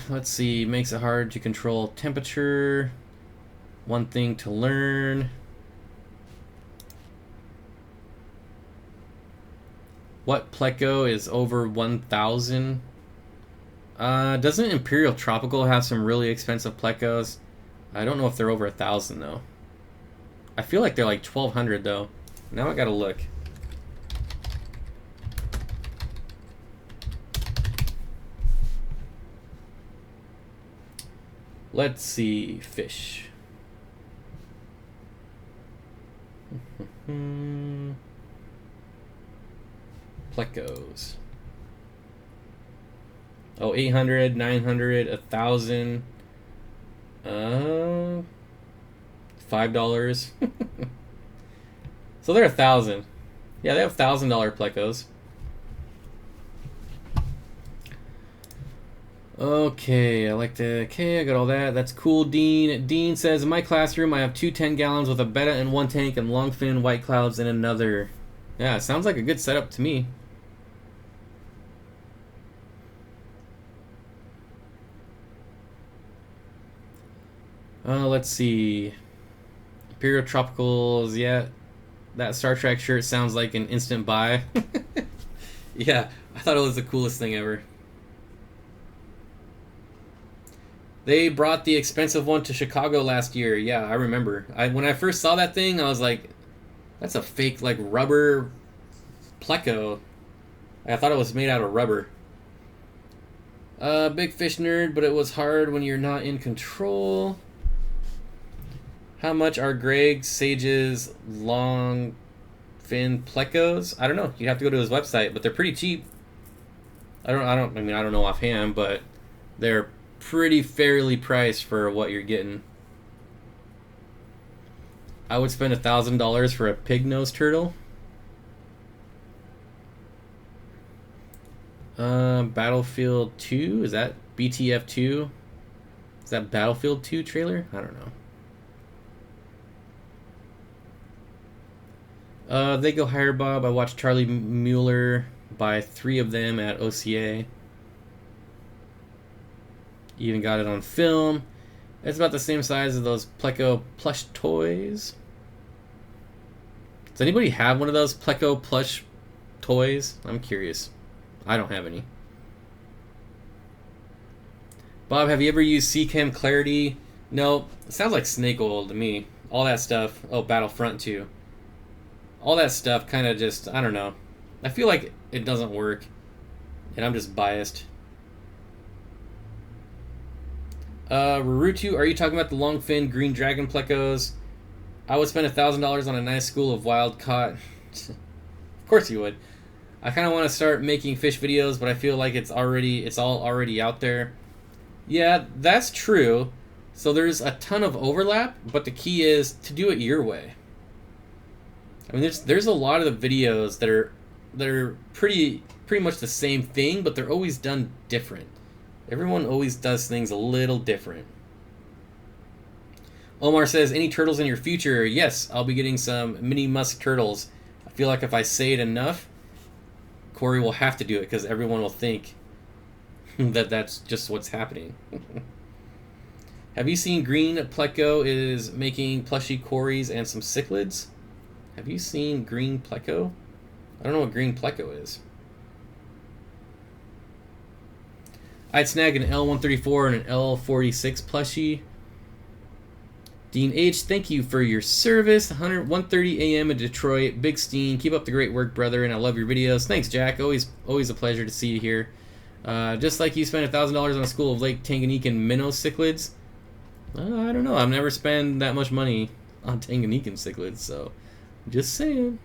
Let's see. Makes it hard to control temperature. One thing to learn. What Pleco is over 1,000? Doesn't Imperial Tropical have some really expensive Plecos? I don't know if they're over 1,000 though. I feel like they're like 1,200 though. Now I gotta look. Let's see. Fish. Plecos. Oh, 800, 900, 1,000. $5. So they're 1,000. Yeah, they have $1,000 Plecos. Okay, I got all that. That's cool, Dean. Dean says, in my classroom, I have 2 10 gallons with a betta in one tank and longfin white clouds in another. Yeah, it sounds like a good setup to me. Let's see. Imperial Tropicals, yeah. That Star Trek shirt sounds like an instant buy. Yeah, I thought it was the coolest thing ever. They brought the expensive one to Chicago last year. Yeah, I remember. When I first saw that thing, I was like, that's a fake, like, rubber Pleco. I thought it was made out of rubber. Big fish nerd, but it was hard when you're not in control. How much are Greg Sage's long fin Plecos? I don't know. You have to go to his website, but they're pretty cheap. I don't know offhand, but they're pretty fairly priced for what you're getting. I would spend $1,000 for a pig nose turtle. Battlefield 2? Is that BTF 2? Is that Battlefield 2 trailer? I don't know. They go higher, Bob. I watched Charlie Mueller buy 3 of them at OCA. Even got it on film. It's about the same size as those Pleco plush toys. Does anybody have one of those Pleco plush toys? I'm curious. I don't have any. Bob, have you ever used Seachem Clarity? No. It sounds like snake oil to me. All that stuff. Oh, Battlefront 2. All that stuff kind of just, I don't know. I feel like it doesn't work, and I'm just biased. Rarutu, are you talking about the long fin green dragon plecos? I would spend $1,000 on a nice school of wild caught. Of course you would. I kind of want to start making fish videos, but I feel like it's all already out there. Yeah, that's true. So there's a ton of overlap, but the key is to do it your way. I mean, there's a lot of the videos that are pretty much the same thing, but they're always done different. Everyone always does things a little different. Omar says, any turtles in your future? Yes, I'll be getting some mini musk turtles. I feel like if I say it enough, Corey will have to do it because everyone will think that that's just what's happening. Have you seen Green Pleco is making plushy Corys and some cichlids? Have you seen Green Pleco? I don't know what Green Pleco is. I'd snag an L134 and an L46 plushie. Dean H, thank you for your service. 1:30 a.m. in Detroit. Big Steen, keep up the great work, brother, and I love your videos. Thanks, Jack. Always a pleasure to see you here. Just like you spent $1,000 on a school of Lake Tanganyikan minnow cichlids. I don't know. I've never spent that much money on Tanganyikan cichlids, so just saying.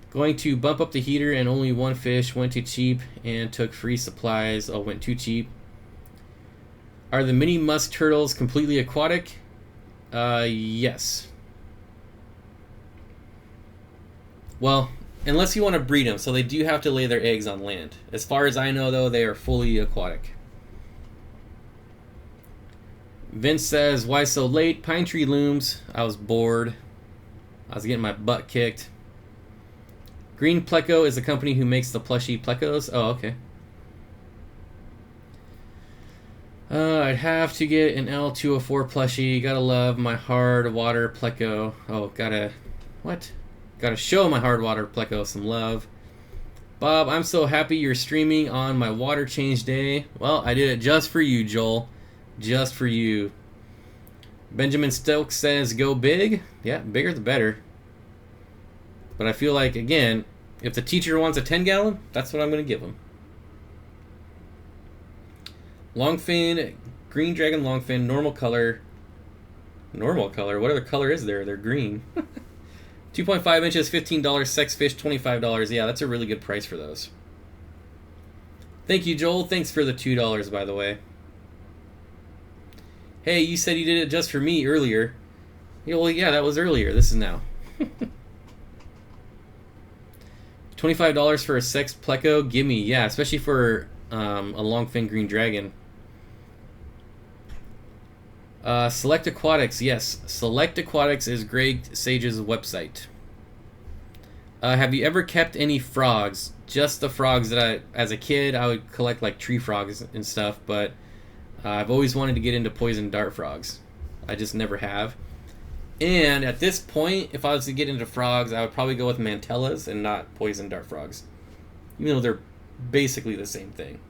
Going to bump up the heater and only one fish. Went too cheap and took free supplies. Oh, went too cheap. Are the mini musk turtles completely aquatic? Yes. Well, unless you want to breed them, so they do have to lay their eggs on land. As far as I know, though, they are fully aquatic. Vince says, why so late? Pine tree looms. I was bored. I was getting my butt kicked. Green Pleco is the company who makes the plushy plecos. Oh, okay. I'd have to get an L204 plushie. Gotta love my hard water pleco. Oh, gotta show my hard water pleco some love. Bob, I'm so happy you're streaming on my water change day. Well, I did it just for you, Joel. Just for you. Benjamin Stokes says, go big. Yeah, bigger the better. But I feel like, again, if the teacher wants a 10-gallon, that's what I'm going to give them. Longfin, green dragon longfin, normal color. Normal color? What other color is there? They're green. 2.5 inches, $15. Sex fish, $25. Yeah, that's a really good price for those. Thank you, Joel. Thanks for the $2, by the way. Hey, you said you did it just for me earlier. Yeah, well, yeah, that was earlier. This is now. $25 for a sex pleco? Gimme. Yeah, especially for a longfin green dragon. Select Aquatics. Yes, Select Aquatics is Greg Sage's website. Have you ever kept any frogs? Just the frogs that as a kid, I would collect like tree frogs and stuff, but I've always wanted to get into poison dart frogs. I just never have. And at this point, if I was to get into frogs, I would probably go with mantellas and not poison dart frogs. Even though they're basically the same thing.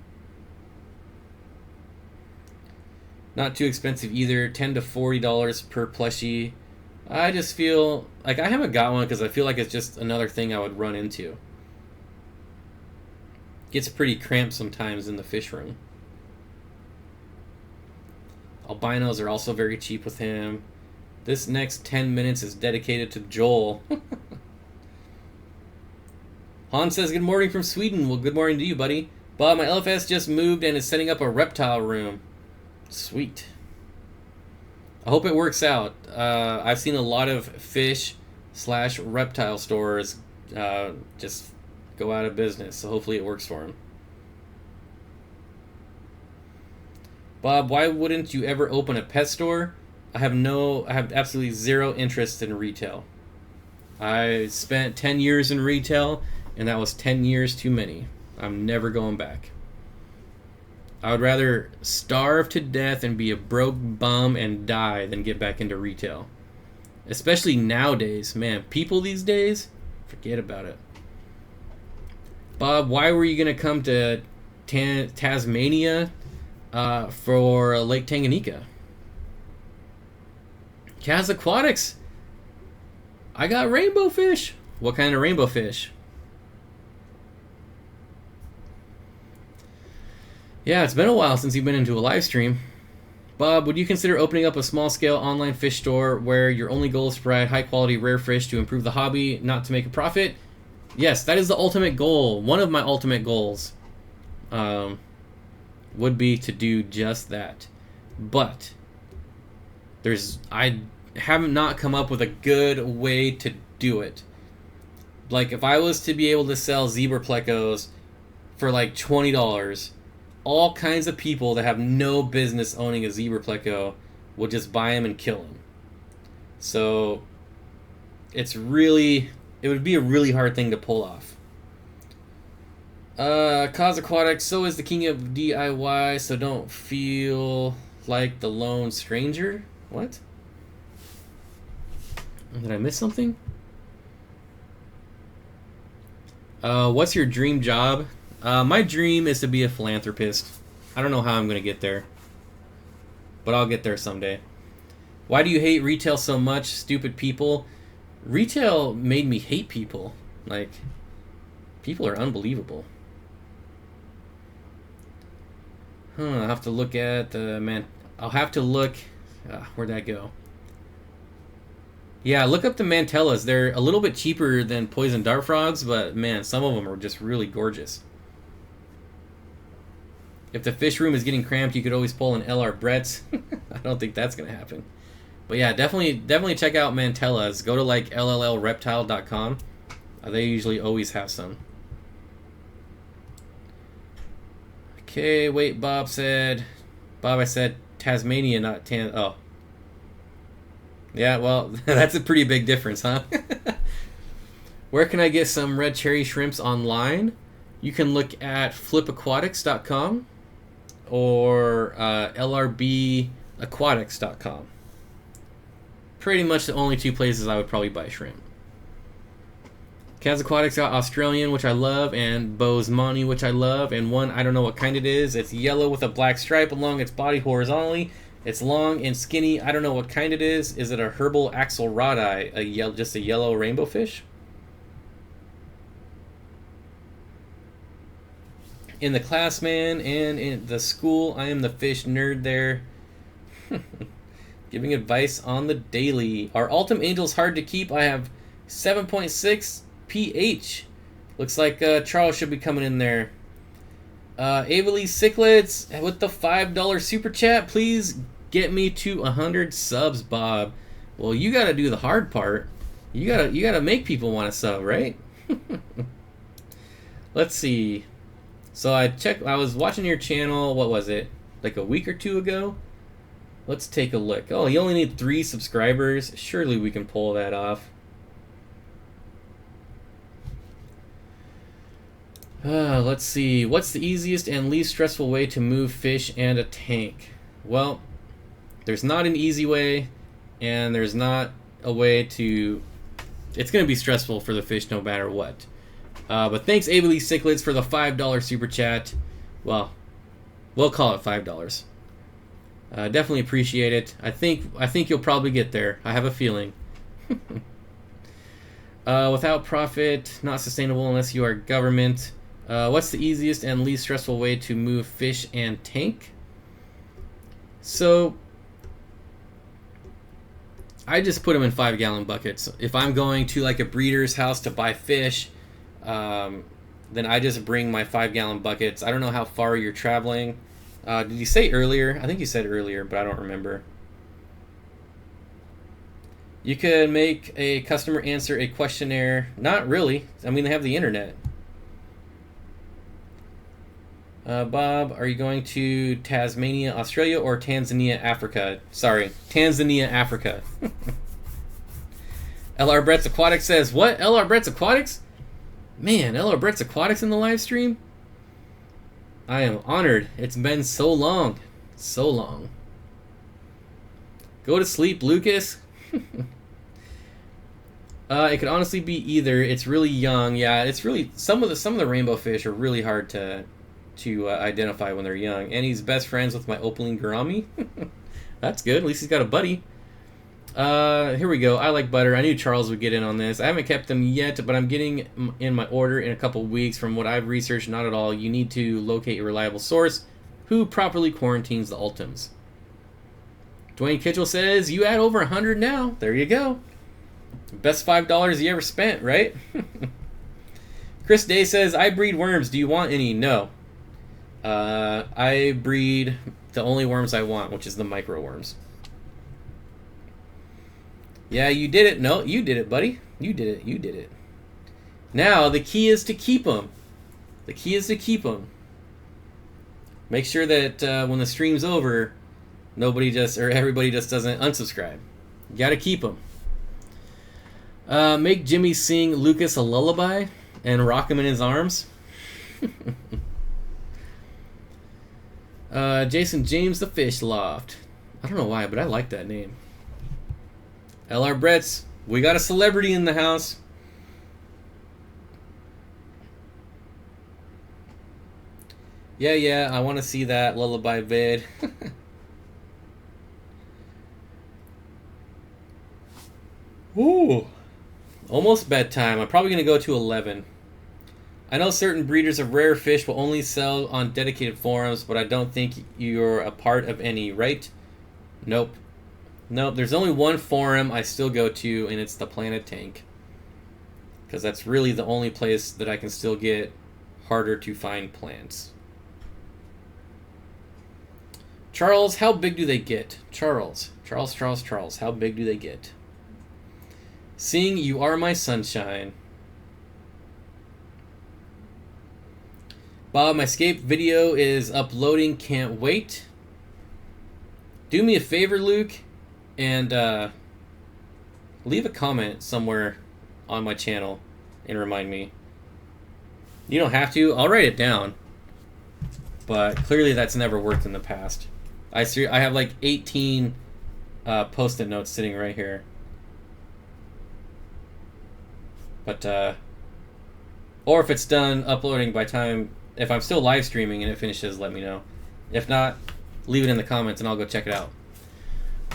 Not too expensive either. $10 to $40 per plushie. I just feel like I haven't got one because I feel like it's just another thing I would run into. Gets pretty cramped sometimes in the fish room. Albinos are also very cheap with him. This next 10 minutes is dedicated to Joel. Han says, good morning from Sweden. Well, good morning to you, buddy. Bob, my LFS just moved and is setting up a reptile room. Sweet. I hope it works out. I've seen a lot of fish/reptile stores just go out of business, so hopefully it works for them. Bob, why wouldn't you ever open a pet store? I have absolutely zero interest in retail. I spent 10 years in retail, and that was 10 years too many. I'm never going back. I would rather starve to death and be a broke bum and die than get back into retail. Especially nowadays. Man, people these days, forget about it. Bob, why were you going to come to Tasmania for Lake Tanganyika? Kaz Aquatics. I got rainbowfish. What kind of rainbowfish? Yeah, it's been a while since you've been into a live stream. Bob, would you consider opening up a small-scale online fish store where your only goal is to provide high-quality rare fish to improve the hobby, not to make a profit? Yes, that is the ultimate goal. One of my ultimate goals would be to do just that. But I have not come up with a good way to do it. Like, if I was to be able to sell zebra plecos for like $20, all kinds of people that have no business owning a zebra pleco will just buy them and kill them. So it would be a really hard thing to pull off. Cause Aquatics, so is the king of DIY, so don't feel like the lone stranger. What? Did I miss something? What's your dream job? My dream is to be a philanthropist. I don't know how I'm going to get there, but I'll get there someday. Why do you hate retail so much? Stupid people. Retail made me hate people. Like, people are unbelievable. I'll have to look at the I'll have to look. Where'd that go? Yeah, look up the mantellas. They're a little bit cheaper than poison dart frogs, but man, some of them are just really gorgeous. If the fish room is getting cramped, you could always pull an LR Brett's. I don't think that's gonna happen. But yeah, definitely check out mantellas. Go to like llreptile.com. They usually always have some. Okay, wait, Bob, I said Tasmania, not Oh. Yeah, well, that's a pretty big difference, huh? Where can I get some red cherry shrimps online? You can look at flipaquatics.com or lrbaquatics.com. Pretty much the only two places I would probably buy shrimp. Kaz Aquatics got Australian, which I love, and Bosemani, which I love, and one, I don't know what kind it is. It's yellow with a black stripe along its body horizontally. It's long and skinny. I don't know what kind it is. Is it a herbal axelrodi, just a yellow rainbow fish? In the class, man, and in the school, I am the fish nerd there. Giving advice on the daily. Are Ultim Angels hard to keep? I have 7.6 pH. Looks like Charles should be coming in there. Avaley Cichlids with the $5 super chat. Please get me to 100 subs, Bob. Well, you gotta do the hard part. You gotta make people want to sub, right? Let's see. So I was watching your channel, what was it? Like a week or two ago? Let's take a look. Oh, you only need 3 subscribers. Surely we can pull that off. Let's see. What's the easiest and least stressful way to move fish and a tank? Well, there's not an easy way, and there's not a way to... It's going to be stressful for the fish no matter what. But thanks, Avaley Cichlids, for the $5 super chat. Well, we'll call it $5. Definitely appreciate it. I think you'll probably get there. I have a feeling. Without profit, not sustainable unless you are government. What's the easiest and least stressful way to move fish and tank? So, I just put them in 5-gallon buckets. If I'm going to like a breeder's house to buy fish, then I just bring my 5-gallon buckets. I don't know how far you're traveling. Did you say earlier? I think you said earlier, but I don't remember. You could make a customer answer a questionnaire. Not really. I mean, they have the internet. Bob, are you going to Tasmania, Australia, or Tanzania, Africa? Sorry, Tanzania, Africa. LR Brett's Aquatics says, what? LR Brett's Aquatics? Man, LR Brett's Aquatics in the live stream? I am honored. It's been so long. So long. Go to sleep, Lucas. It could honestly be either. It's really young. Yeah, it's really... Some of the rainbow fish are really hard to identify when they're young. And he's best friends with my opaline gourami. That's good. At least he's got a buddy. Here we go. I like butter. I knew Charles would get in on this. I haven't kept them yet, but I'm getting in my order in a couple weeks. From what I've researched, not at all. You need to locate a reliable source who properly quarantines the ultims. Dwayne Kitchell says, you add over 100 now. There you go. Best $5 you ever spent, right? Chris Day says, I breed worms. Do you want any? No. I breed the only worms I want, which is the micro worms. Yeah, you did it. No, you did it, buddy. You did it. You did it. Now, the key is to keep them. The key is to keep them. Make sure that when the stream's over, everybody just doesn't unsubscribe. You gotta keep them. Make Jimmy sing Lucas a lullaby and rock him in his arms. Jason James the Fish Loft. I don't know why, but I like that name. LR Bretts, we got a celebrity in the house. Yeah, I want to see that lullaby vid. Ooh, almost bedtime. I'm probably going to go to 11. I know certain breeders of rare fish will only sell on dedicated forums, but I don't think you're a part of any, right? Nope. There's only one forum I still go to, and it's the Planet Tank. Because that's really the only place that I can still get harder to find plants. Charles, how big do they get? Charles, how big do they get? Sing, you are my sunshine. Bob, my escape video is uploading, can't wait. Do me a favor, Luke, and leave a comment somewhere on my channel and remind me. You don't have to. I'll write it down. But clearly that's never worked in the past. I have like 18 post-it notes sitting right here. But, or if it's done uploading by time, if I'm still live streaming and it finishes, let me know. If not, leave it in the comments and I'll go check it out.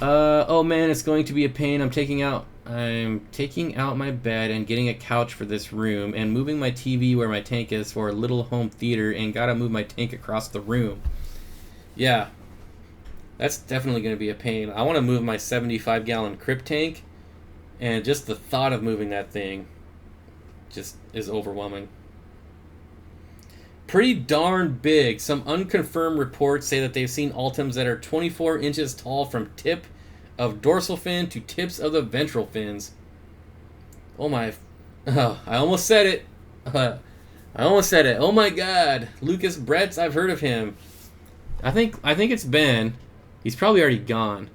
Oh man, it's going to be a pain. I'm taking out my bed and getting a couch for this room and moving my TV where my tank is for a little home theater and gotta move my tank across the room. Yeah, that's definitely going to be a pain. I want to move my 75-gallon crypt tank, and just the thought of moving that thing just is overwhelming. Pretty darn big. Some unconfirmed reports say that they've seen ultims that are 24 inches tall from tip of dorsal fin to tips of the ventral fins. Oh my... Oh, I almost said it. Oh my god. Lucas Bretts, I've heard of him. I think it's been... He's probably already gone.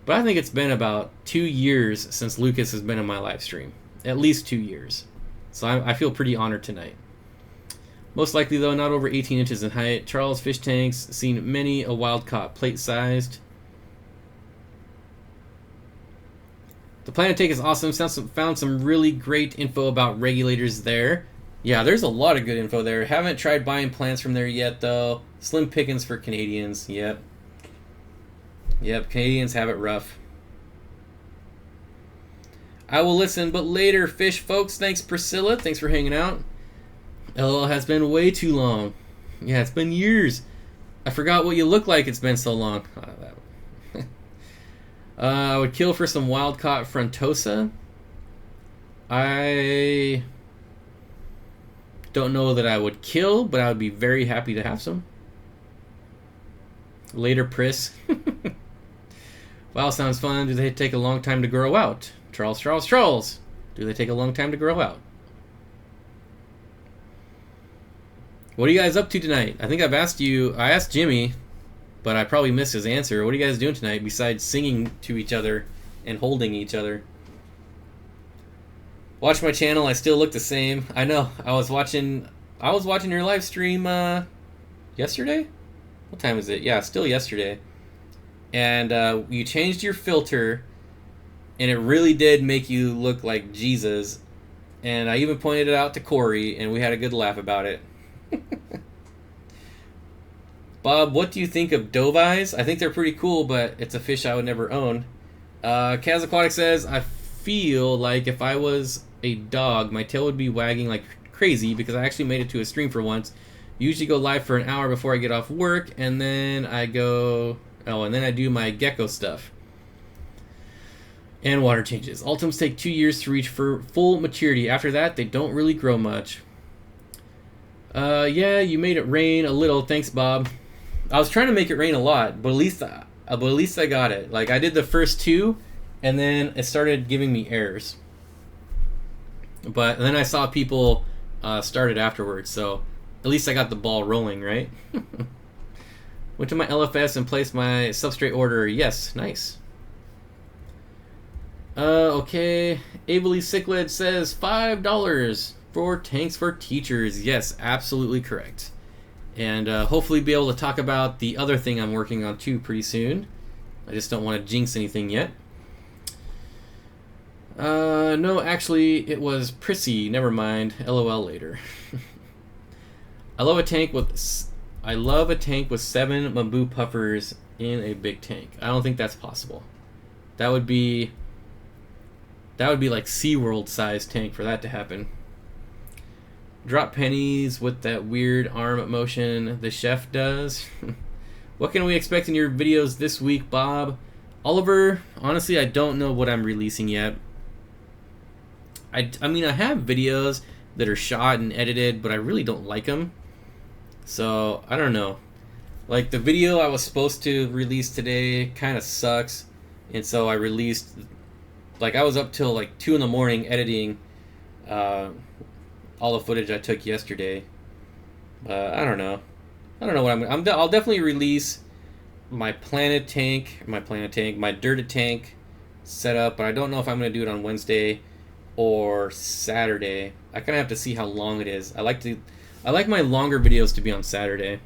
But I think it's been about 2 years since Lucas has been in my live stream. At least 2 years. So I feel pretty honored tonight. Most likely, though, not over 18 inches in height. Charles Fish Tanks, seen many a wild-caught plate-sized. The Planet Tank is awesome. Found some really great info about regulators there. Yeah, there's a lot of good info there. Haven't tried buying plants from there yet, though. Slim pickings for Canadians. Yep, Canadians have it rough. I will listen, but later, fish folks. Thanks, Priscilla. Thanks for hanging out. LOL has been way too long. Yeah, it's been years. I forgot what you look like. It's been so long. I would kill for some wild-caught frontosa. I don't know that I would kill, but I would be very happy to have some. Later, Pris. Wow, sounds fun. Do they take a long time to grow out? Charles. Do they take a long time to grow out? What are you guys up to tonight? I think I've asked you. I asked Jimmy, but I probably missed his answer. What are you guys doing tonight besides singing to each other and holding each other? Watch my channel. I still look the same. I know. I was watching your live stream yesterday. What time is it? Yeah, still yesterday. And you changed your filter, and it really did make you look like Jesus. And I even pointed it out to Corey, and we had a good laugh about it. Bob, what do you think of dove eyes? I think they're pretty cool, but it's a fish I would never own. Kaz Aquatics says, I feel like if I was a dog, my tail would be wagging like crazy because I actually made it to a stream for once. Usually go live for an hour before I get off work, and then I go... Oh, and then I do my gecko stuff. And water changes. Ultims take 2 years to reach for full maturity. After that, they don't really grow much. Yeah, you made it rain a little. Thanks, Bob. I was trying to make it rain a lot, but at least I got it. Like, I did the first 2, and then it started giving me errors. But then I saw people started afterwards, so at least I got the ball rolling, right? Went to my LFS and placed my substrate order. Yes, nice. Okay. Ably Cichlids says $5 for tanks for teachers. Yes, absolutely correct. And hopefully be able to talk about the other thing I'm working on too pretty soon. I just don't want to jinx anything yet. No, actually, it was Prissy. Never mind. LOL later. I love a tank with 7 Maboo puffers in a big tank. I don't think that's possible. That would be like SeaWorld size tank for that to happen. Drop pennies with that weird arm motion the chef does. What can we expect in your videos this week, Bob? Oliver, honestly, I don't know what I'm releasing yet. I mean, I have videos that are shot and edited, but I really don't like them. So, I don't know. Like, the video I was supposed to release today kind of sucks. And so I released... Like, I was up till like 2 in the morning editing all the footage I took yesterday. I don't know. I don't know what I'll definitely release my dirted tank setup, but I don't know if I'm going to do it on Wednesday or Saturday. I kind of have to see how long it is. I like my longer videos to be on Saturday.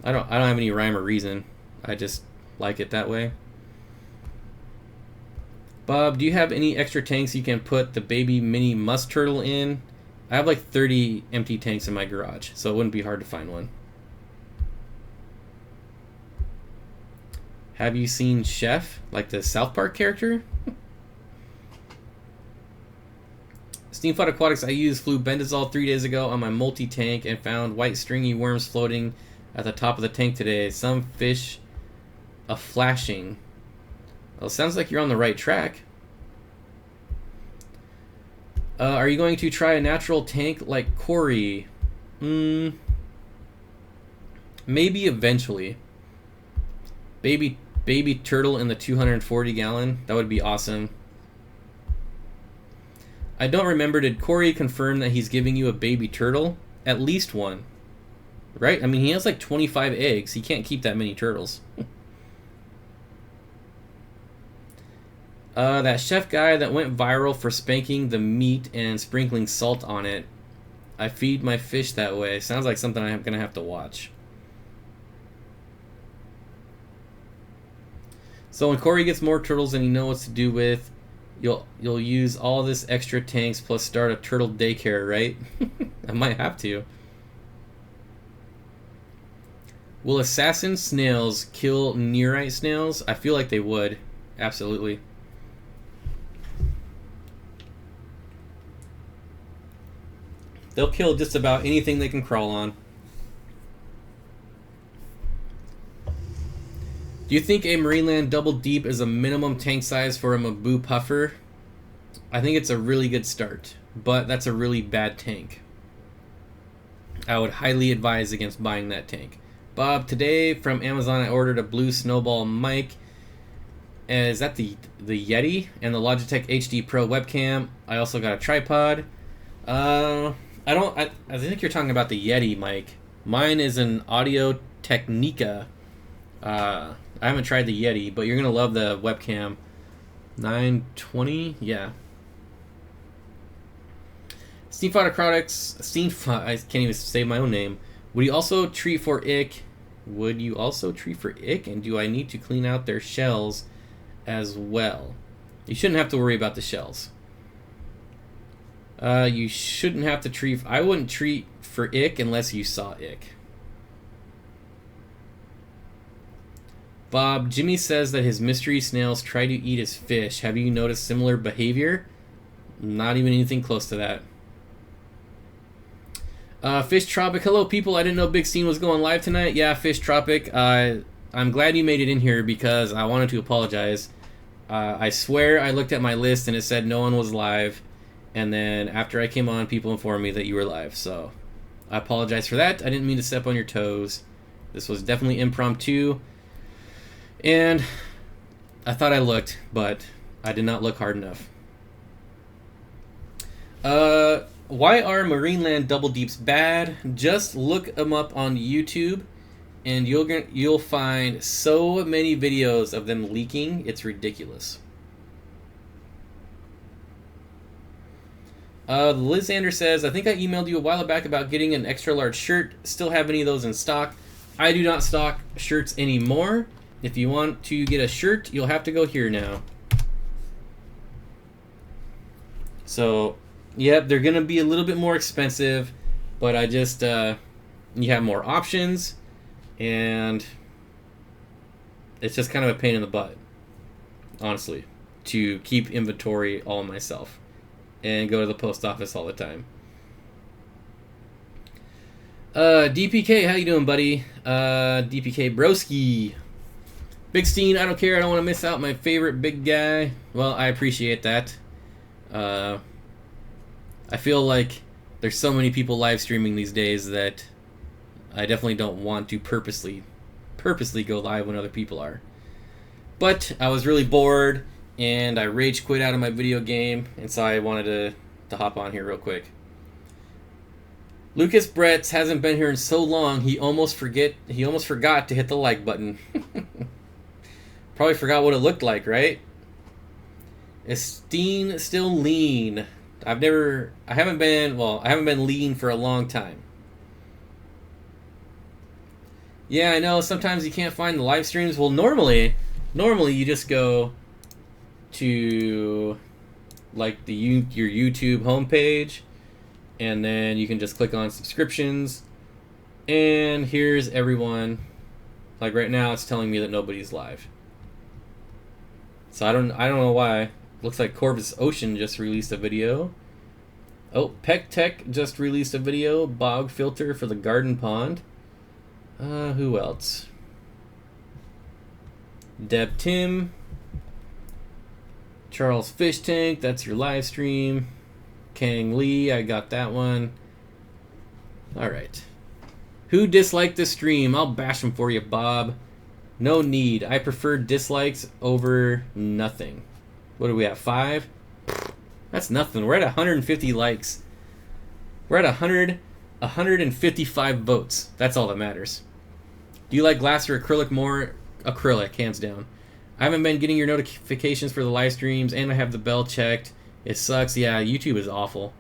I don't have any rhyme or reason. I just like it that way. Bob, do you have any extra tanks you can put the baby mini musk turtle in? I have like 30 empty tanks in my garage, so it wouldn't be hard to find one. Have you seen Chef, like the South Park character? Steenfott Aquatics, I used flubendazole 3 days ago on my multi-tank and found white stringy worms floating at the top of the tank today. Some fish flashing. Well, sounds like you're on the right track. Are you going to try a natural tank like Corey? Maybe eventually. Baby turtle in the 240 gallon. That would be awesome. I don't remember, did Corey confirm that he's giving you a baby turtle? At least one. Right? I mean, he has like 25 eggs. He can't keep that many turtles. That chef guy that went viral for spanking the meat and sprinkling salt on it. I feed my fish that way. Sounds like something I'm gonna have to watch. So when Corey gets more turtles than he knows what to do with, you'll use all this extra tanks plus start a turtle daycare, right? I might have to. Will assassin snails kill nearite snails? I feel like they would. Absolutely. They'll kill just about anything they can crawl on. Do you think a Marineland double deep is a minimum tank size for a Maboo puffer? I think it's a really good start, but that's a really bad tank. I would highly advise against buying that tank. Bob, today from Amazon I ordered a blue snowball mic. Is that the Yeti and the Logitech HD Pro webcam? I also got a tripod. I think you're talking about the Yeti mic. Mine is an Audio Technica. I haven't tried the Yeti, but you're gonna love the webcam. 920, yeah. Steenfott Aquatics, I can't even say my own name. Would you also treat for ick? And do I need to clean out their shells as well? You shouldn't have to worry about the shells. You shouldn't have to treat... I wouldn't treat for ick unless you saw ick. Bob, Jimmy says that his mystery snails try to eat his fish. Have you noticed similar behavior? Not even anything close to that. Fish Tropic. Hello, people. I didn't know Big Steen was going live tonight. Yeah, Fish Tropic. I'm glad you made it in here because I wanted to apologize. I swear I looked at my list and it said no one was live. And then after I came on, people informed me that you were live. So I apologize for that. I didn't mean to step on your toes. This was definitely impromptu. And I thought I looked, but I did not look hard enough. Why are Marineland double deeps bad? Just look them up on YouTube, and you'll find so many videos of them leaking. It's ridiculous. Lizander says, I think I emailed you a while back about getting an extra large shirt. Still have any of those in stock? I do not stock shirts anymore. If you want to get a shirt, you'll have to go here now. So, yep, they're going to be a little bit more expensive, but I just, you have more options, and it's just kind of a pain in the butt, honestly, to keep inventory all myself and go to the post office all the time. DPK, how you doing, buddy? DPK Broski. Big Steen, I don't care. I don't want to miss out my favorite big guy. Well, I appreciate that. I feel like there's so many people live streaming these days that I definitely don't want to purposely go live when other people are. But I was really bored, and I rage quit out of my video game, and so I wanted to hop on here real quick. Lucas Bretz hasn't been here in so long, he almost forgot to hit the like button. Probably forgot what it looked like, right? Is Steen still lean? I haven't been lean for a long time. Yeah, I know, sometimes you can't find the live streams. Well, normally you just go to like your YouTube homepage, and then you can just click on subscriptions, and here's everyone. Like right now it's telling me that nobody's live. So I don't know why. Looks like Corvus Ocean just released a video. Oh, Peck Tech just released a video. Bog filter for the garden pond. Who else? Deb Tim. Charles Fish Tank, that's your live stream. Kang Lee, I got that one. Alright. Who disliked the stream? I'll bash them for you, Bob. No need. I prefer dislikes over nothing. What do we have? 5? That's nothing. We're at 150 likes. We're at 155 votes. That's all that matters. Do you like glass or acrylic more? Acrylic, hands down. I haven't been getting your notifications for the live streams, and I have the bell checked. It sucks. Yeah, YouTube is awful.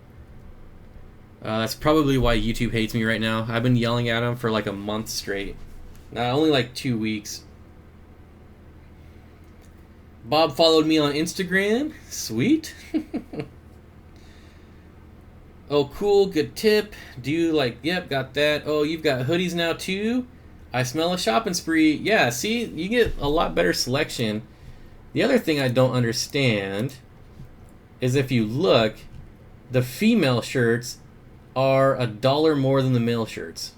That's probably why YouTube hates me right now. I've been yelling at them for like a month straight. Only like 2 weeks. Bob followed me on Instagram. Sweet. Oh, cool. Good tip. Do you like... Yep, got that. Oh, you've got hoodies now, too? I smell a shopping spree. Yeah, see? You get a lot better selection. The other thing I don't understand is if you look, the female shirts are $1 more than the male shirts.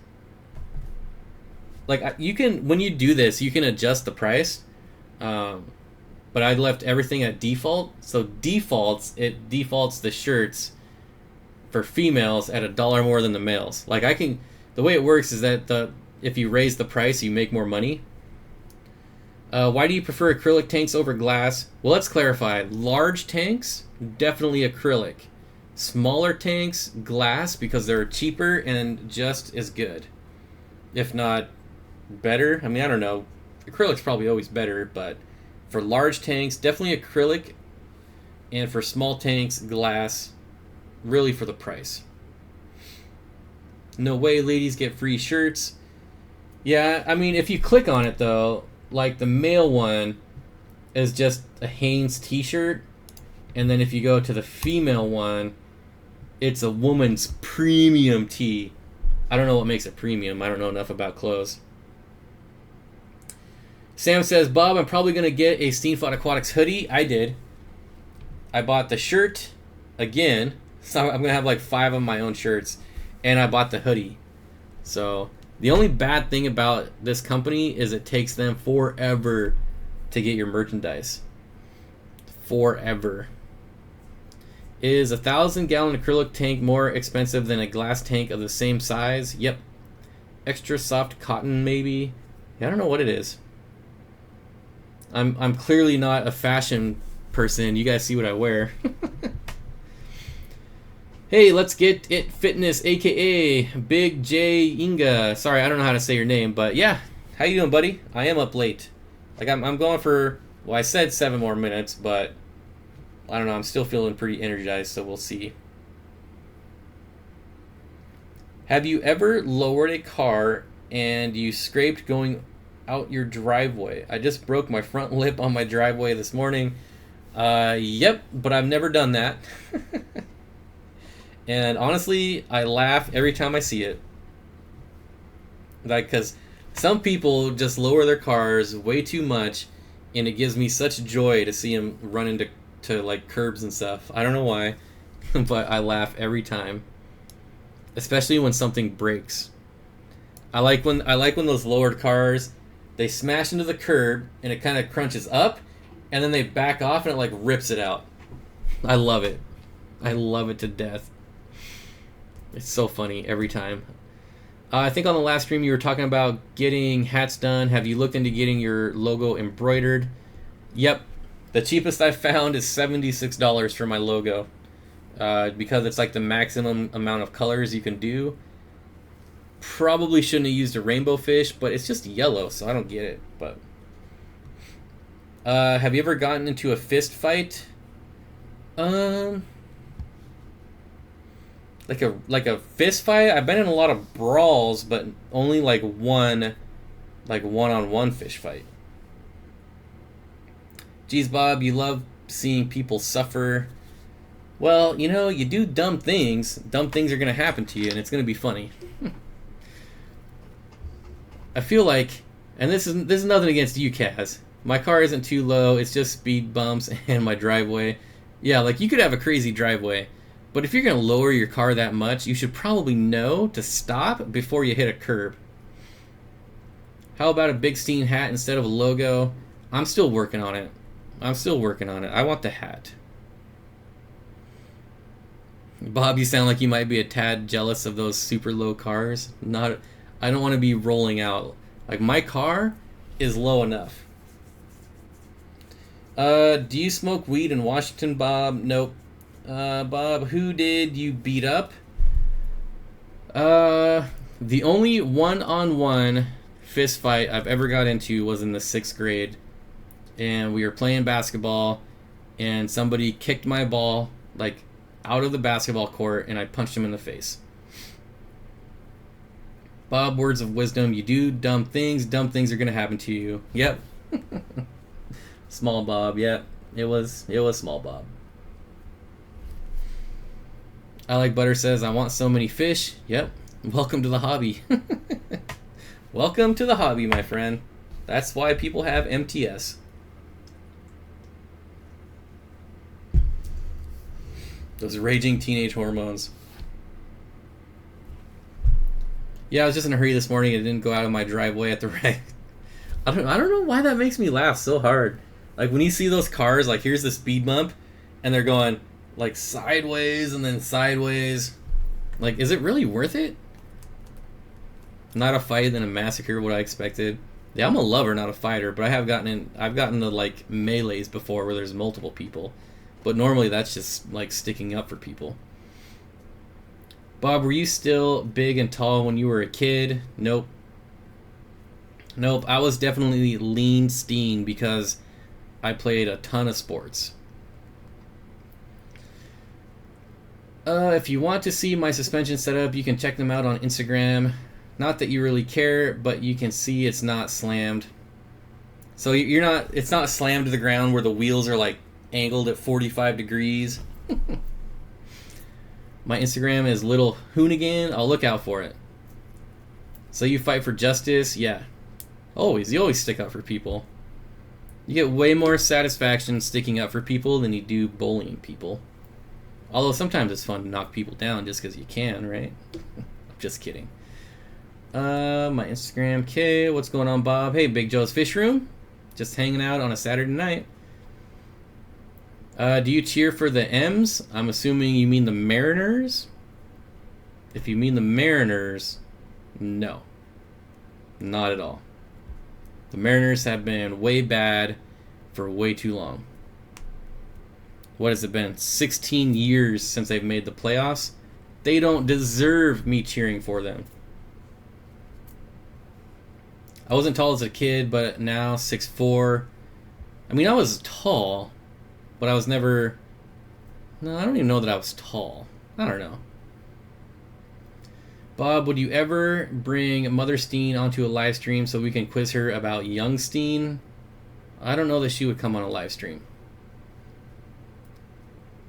Like, you can... When you do this, you can adjust the price. But I left everything at default. So it defaults the shirts for females at $1 more than the males. Like the way it works is that if you raise the price, you make more money. Why do you prefer acrylic tanks over glass? Well, let's clarify. Large tanks, definitely acrylic. Smaller tanks, glass, because they're cheaper and just as good, if not better. I mean, I don't know. Acrylic's probably always better, but for large tanks, definitely acrylic, and for small tanks, glass, really for the price. No way ladies get free shirts. Yeah, I mean, if you click on it, though, like the male one is just a Hanes t-shirt, and then if you go to the female one, it's a woman's premium tee. I don't know what makes it premium. I don't know enough about clothes. Sam says, Bob, I'm probably going to get a Steenfott Aquatics hoodie. I did. I bought the shirt again. So I'm going to have like 5 of my own shirts. And I bought the hoodie. So the only bad thing about this company is it takes them forever to get your merchandise. Forever. Is a 1,000-gallon acrylic tank more expensive than a glass tank of the same size? Yep. Extra soft cotton, maybe. Yeah, I don't know what it is. I'm clearly not a fashion person. You guys see what I wear. Hey, let's get it fitness, aka Big J Inga. Sorry, I don't know how to say your name, but yeah. How you doing, buddy? I am up late. Like I'm going for, well, I said 7 more minutes, but I don't know, I'm still feeling pretty energized, so we'll see. Have you ever lowered a car and you scraped going out your driveway? I just broke my front lip on my driveway this morning. Yep, but I've never done that. And honestly, I laugh every time I see it. Like, because some people just lower their cars way too much, and it gives me such joy to see them run into like curbs and stuff. I don't know why, but I laugh every time. Especially when something breaks. I like when those lowered cars, they smash into the curb and it kind of crunches up, and then they back off and it like rips it out. I love it. I love it to death. It's so funny every time. I think on the last stream you were talking about getting hats done. Have you looked into getting your logo embroidered? Yep. The cheapest I've found is $76 for my logo. Because it's like the maximum amount of colors you can do. Probably shouldn't have used a Rainbowfish, but it's just yellow, so I don't get it. But have you ever gotten into a fist fight? Like a fist fight? I've been in a lot of brawls, but only like one-on-one fish fight. Geez, Bob, you love seeing people suffer. Well, you know, you do dumb things are going to happen to you, and it's going to be funny. I feel like, and this is nothing against you, Kaz. My car isn't too low. It's just speed bumps and my driveway. Yeah, like you could have a crazy driveway, but if you're going to lower your car that much, you should probably know to stop before you hit a curb. How about a big Steen hat instead of a logo? I'm still working on it. I want the hat. Bob, you sound like you might be a tad jealous of those super low cars. I don't want to be rolling out. Like, my car is low enough. Do you smoke weed in Washington, Bob? Nope. Bob, who did you beat up? The only one-on-one fist fight I've ever got into was in the 6th grade. And we were playing basketball, and somebody kicked my ball, like, out of the basketball court, and I punched him in the face. Bob, words of wisdom, you do dumb things are going to happen to you. Yep. Small Bob, yep. It was Small Bob. I Like Butter says, I want so many fish. Yep. Welcome to the hobby. Welcome to the hobby, my friend. That's why people have MTS. Those raging teenage hormones. Yeah, I was just in a hurry this morning and didn't go out of my driveway at the right. I don't know why that makes me laugh so hard. Like when you see those cars, like here's the speed bump, and they're going like sideways and then sideways. Like, is it really worth it? Not a fight, then a massacre. What I expected. Yeah, I'm a lover, not a fighter, but I've gotten to like melees before where there's multiple people. But normally that's just like sticking up for people. Bob, were you still big and tall when you were a kid? Nope. I was definitely lean Steen because I played a ton of sports. If you want to see my suspension setup, you can check them out on Instagram. Not that you really care, but you can see it's not slammed. So it's not slammed to the ground where the wheels are like angled at 45 degrees. My Instagram is Little Hoonigan. I'll look out for it. So you fight for justice? Yeah. Always. You always stick up for people. You get way more satisfaction sticking up for people than you do bullying people. Although sometimes it's fun to knock people down just because you can, right? Just kidding. My Instagram. Okay, what's going on, Bob? Hey, Big Joe's Fish Room. Just hanging out on a Saturday night. Do you cheer for the M's? I'm assuming you mean the Mariners. If you mean the Mariners, no. Not at all. The Mariners have been way bad for way too long. What has it been? 16 years since they've made the playoffs. They don't deserve me cheering for them. I wasn't tall as a kid, but now 6'4". I mean, I was tall, but I was never... No, I don't even know that I was tall. I don't know. Bob, would you ever bring Mother Steen onto a live stream so we can quiz her about young Steen? I don't know that she would come on a live stream.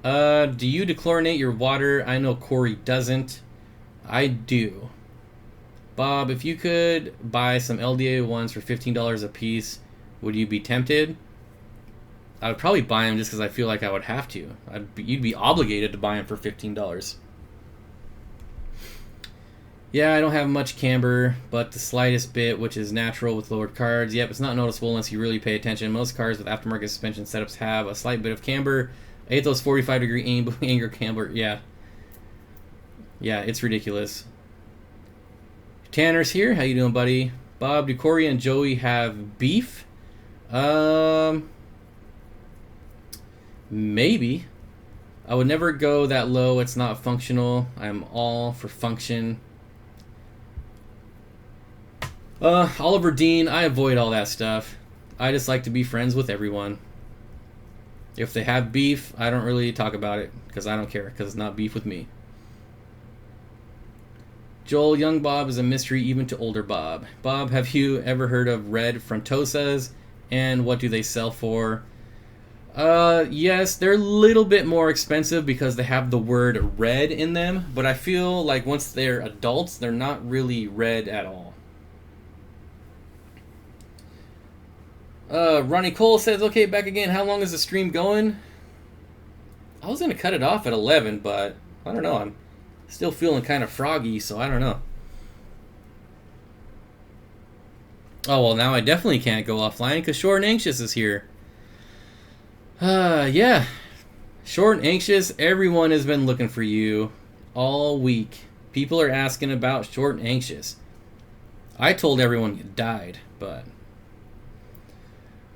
Do you dechlorinate your water? I know Corey doesn't. I do. Bob, if you could buy some LDA ones for $15 a piece, would you be tempted? I would probably buy them just because I feel like I would have to. You'd be obligated to buy them for $15. Yeah, I don't have much camber, but the slightest bit, which is natural with lowered cards. Yep, it's not noticeable unless you really pay attention. Most cars with aftermarket suspension setups have a slight bit of camber. I hate those 45-degree angle camber. Yeah. Yeah, it's ridiculous. Tanner's here. How you doing, buddy? Bob, do Corey and Joey have beef? Maybe. I would never go that low. It's not functional. I'm all for function. Oliver Dean, I avoid all that stuff. I just like to be friends with everyone. If they have beef, I don't really talk about it because I don't care because it's not beef with me. Joel, young Bob is a mystery even to older Bob. Bob, have you ever heard of red frontosas and what do they sell for? Yes, they're a little bit more expensive because they have the word red in them, but I feel like once they're adults, they're not really red at all. Ronnie Cole says, okay, back again. How long is the stream going? I was going to cut it off at 11, but I don't know. I'm still feeling kind of froggy, so I don't know. Oh, well, now I definitely can't go offline because Short and Anxious is here. Yeah. Short and Anxious, everyone has been looking for you all week. People are asking about Short and Anxious. I told everyone you died, but...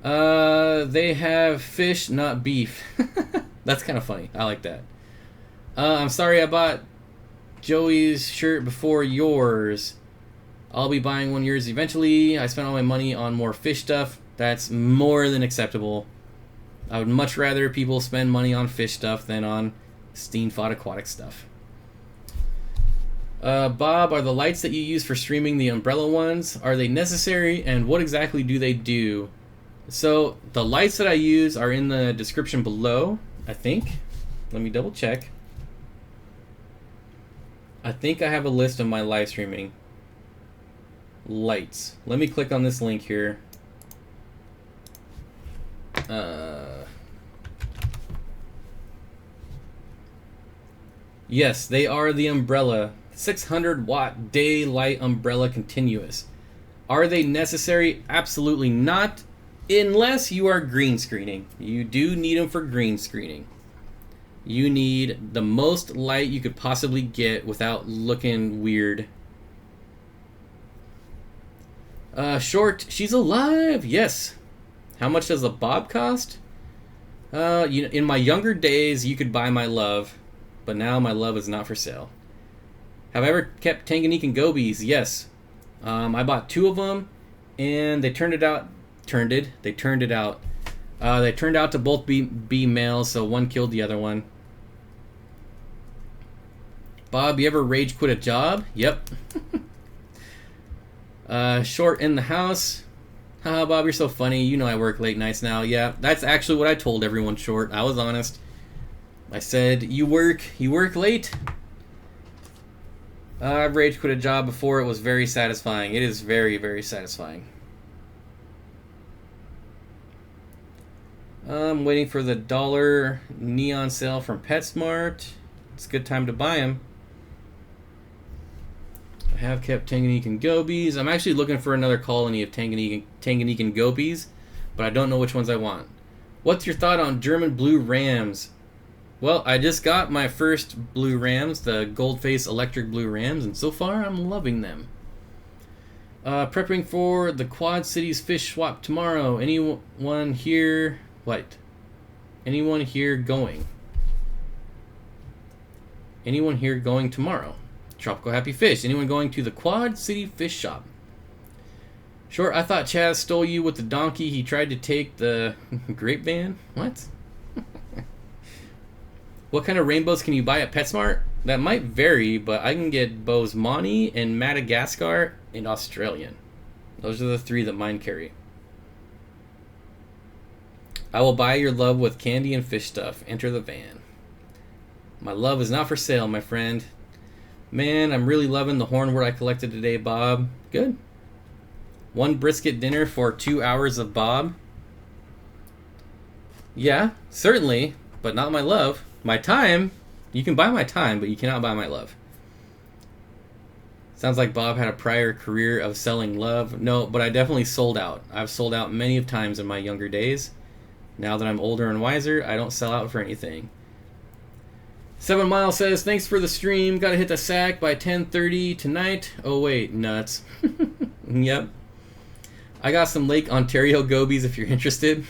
they have fish, not beef. That's kind of funny. I like that. I'm sorry I bought Joey's shirt before yours. I'll be buying one of yours eventually. I spent all my money on more fish stuff. That's more than acceptable. I would much rather people spend money on fish stuff than on Steenfott aquatic stuff. Bob, are the lights that you use for streaming the umbrella ones, are they necessary, and what exactly do they do? So, the lights that I use are in the description below, I think. Let me double check. I think I have a list of my live streaming lights. Let me click on this link here. Yes, they are the umbrella. 600 watt daylight umbrella continuous. Are they necessary? Absolutely not. Unless you are green screening. You do need them for green screening. You need the most light you could possibly get without looking weird. Short, she's alive. Yes. How much does a bob cost? In my younger days, you could buy my love, but now my love is not for sale. Have I ever kept Tanganique and gobies? Yes. I bought 2 of them, and they turned out to both be males, so one killed the other one. Bob, you ever rage quit a job? Yep. Short in the house. Haha, Bob, you're so funny. You know I work late nights now. Yeah, that's actually what I told everyone, Short. I was honest. I said, you work late? I've rage quit a job before. It was very satisfying. It is very, very satisfying. I'm waiting for the $1 neon sale from PetSmart. It's a good time to buy them. I have kept Tanganyikan gobies. I'm actually looking for another colony of Tanganyikan gobies, but I don't know which ones I want. What's your thought on German blue rams? Well, I just got my first blue rams, the Goldface electric blue rams, and so far I'm loving them. Prepping for the Quad Cities fish swap tomorrow. Anyone here? What? Anyone here going? Anyone here going tomorrow? Tropical Happy Fish. Anyone going to the Quad City Fish Shop? Sure, I thought Chaz stole you with the donkey. He tried to take the grape van. What? What kind of rainbows can you buy at PetSmart? That might vary, but I can get Bosemani and Madagascar and Australian. Those are the 3 that mine carry. I will buy your love with candy and fish stuff. Enter the van. My love is not for sale, my friend. Man, I'm really loving the hornwort I collected today, Bob. Good. 1 brisket dinner for 2 hours of Bob. Yeah, certainly, but not my love. My time, you can buy my time, but you cannot buy my love. Sounds like Bob had a prior career of selling love. No, but I definitely sold out. I've sold out many of times in my younger days. Now that I'm older and wiser, I don't sell out for anything. 7 Mile says, thanks for the stream. Gotta hit the sack by 10:30 tonight. Oh wait, nuts. Yep. I got some Lake Ontario gobies if you're interested.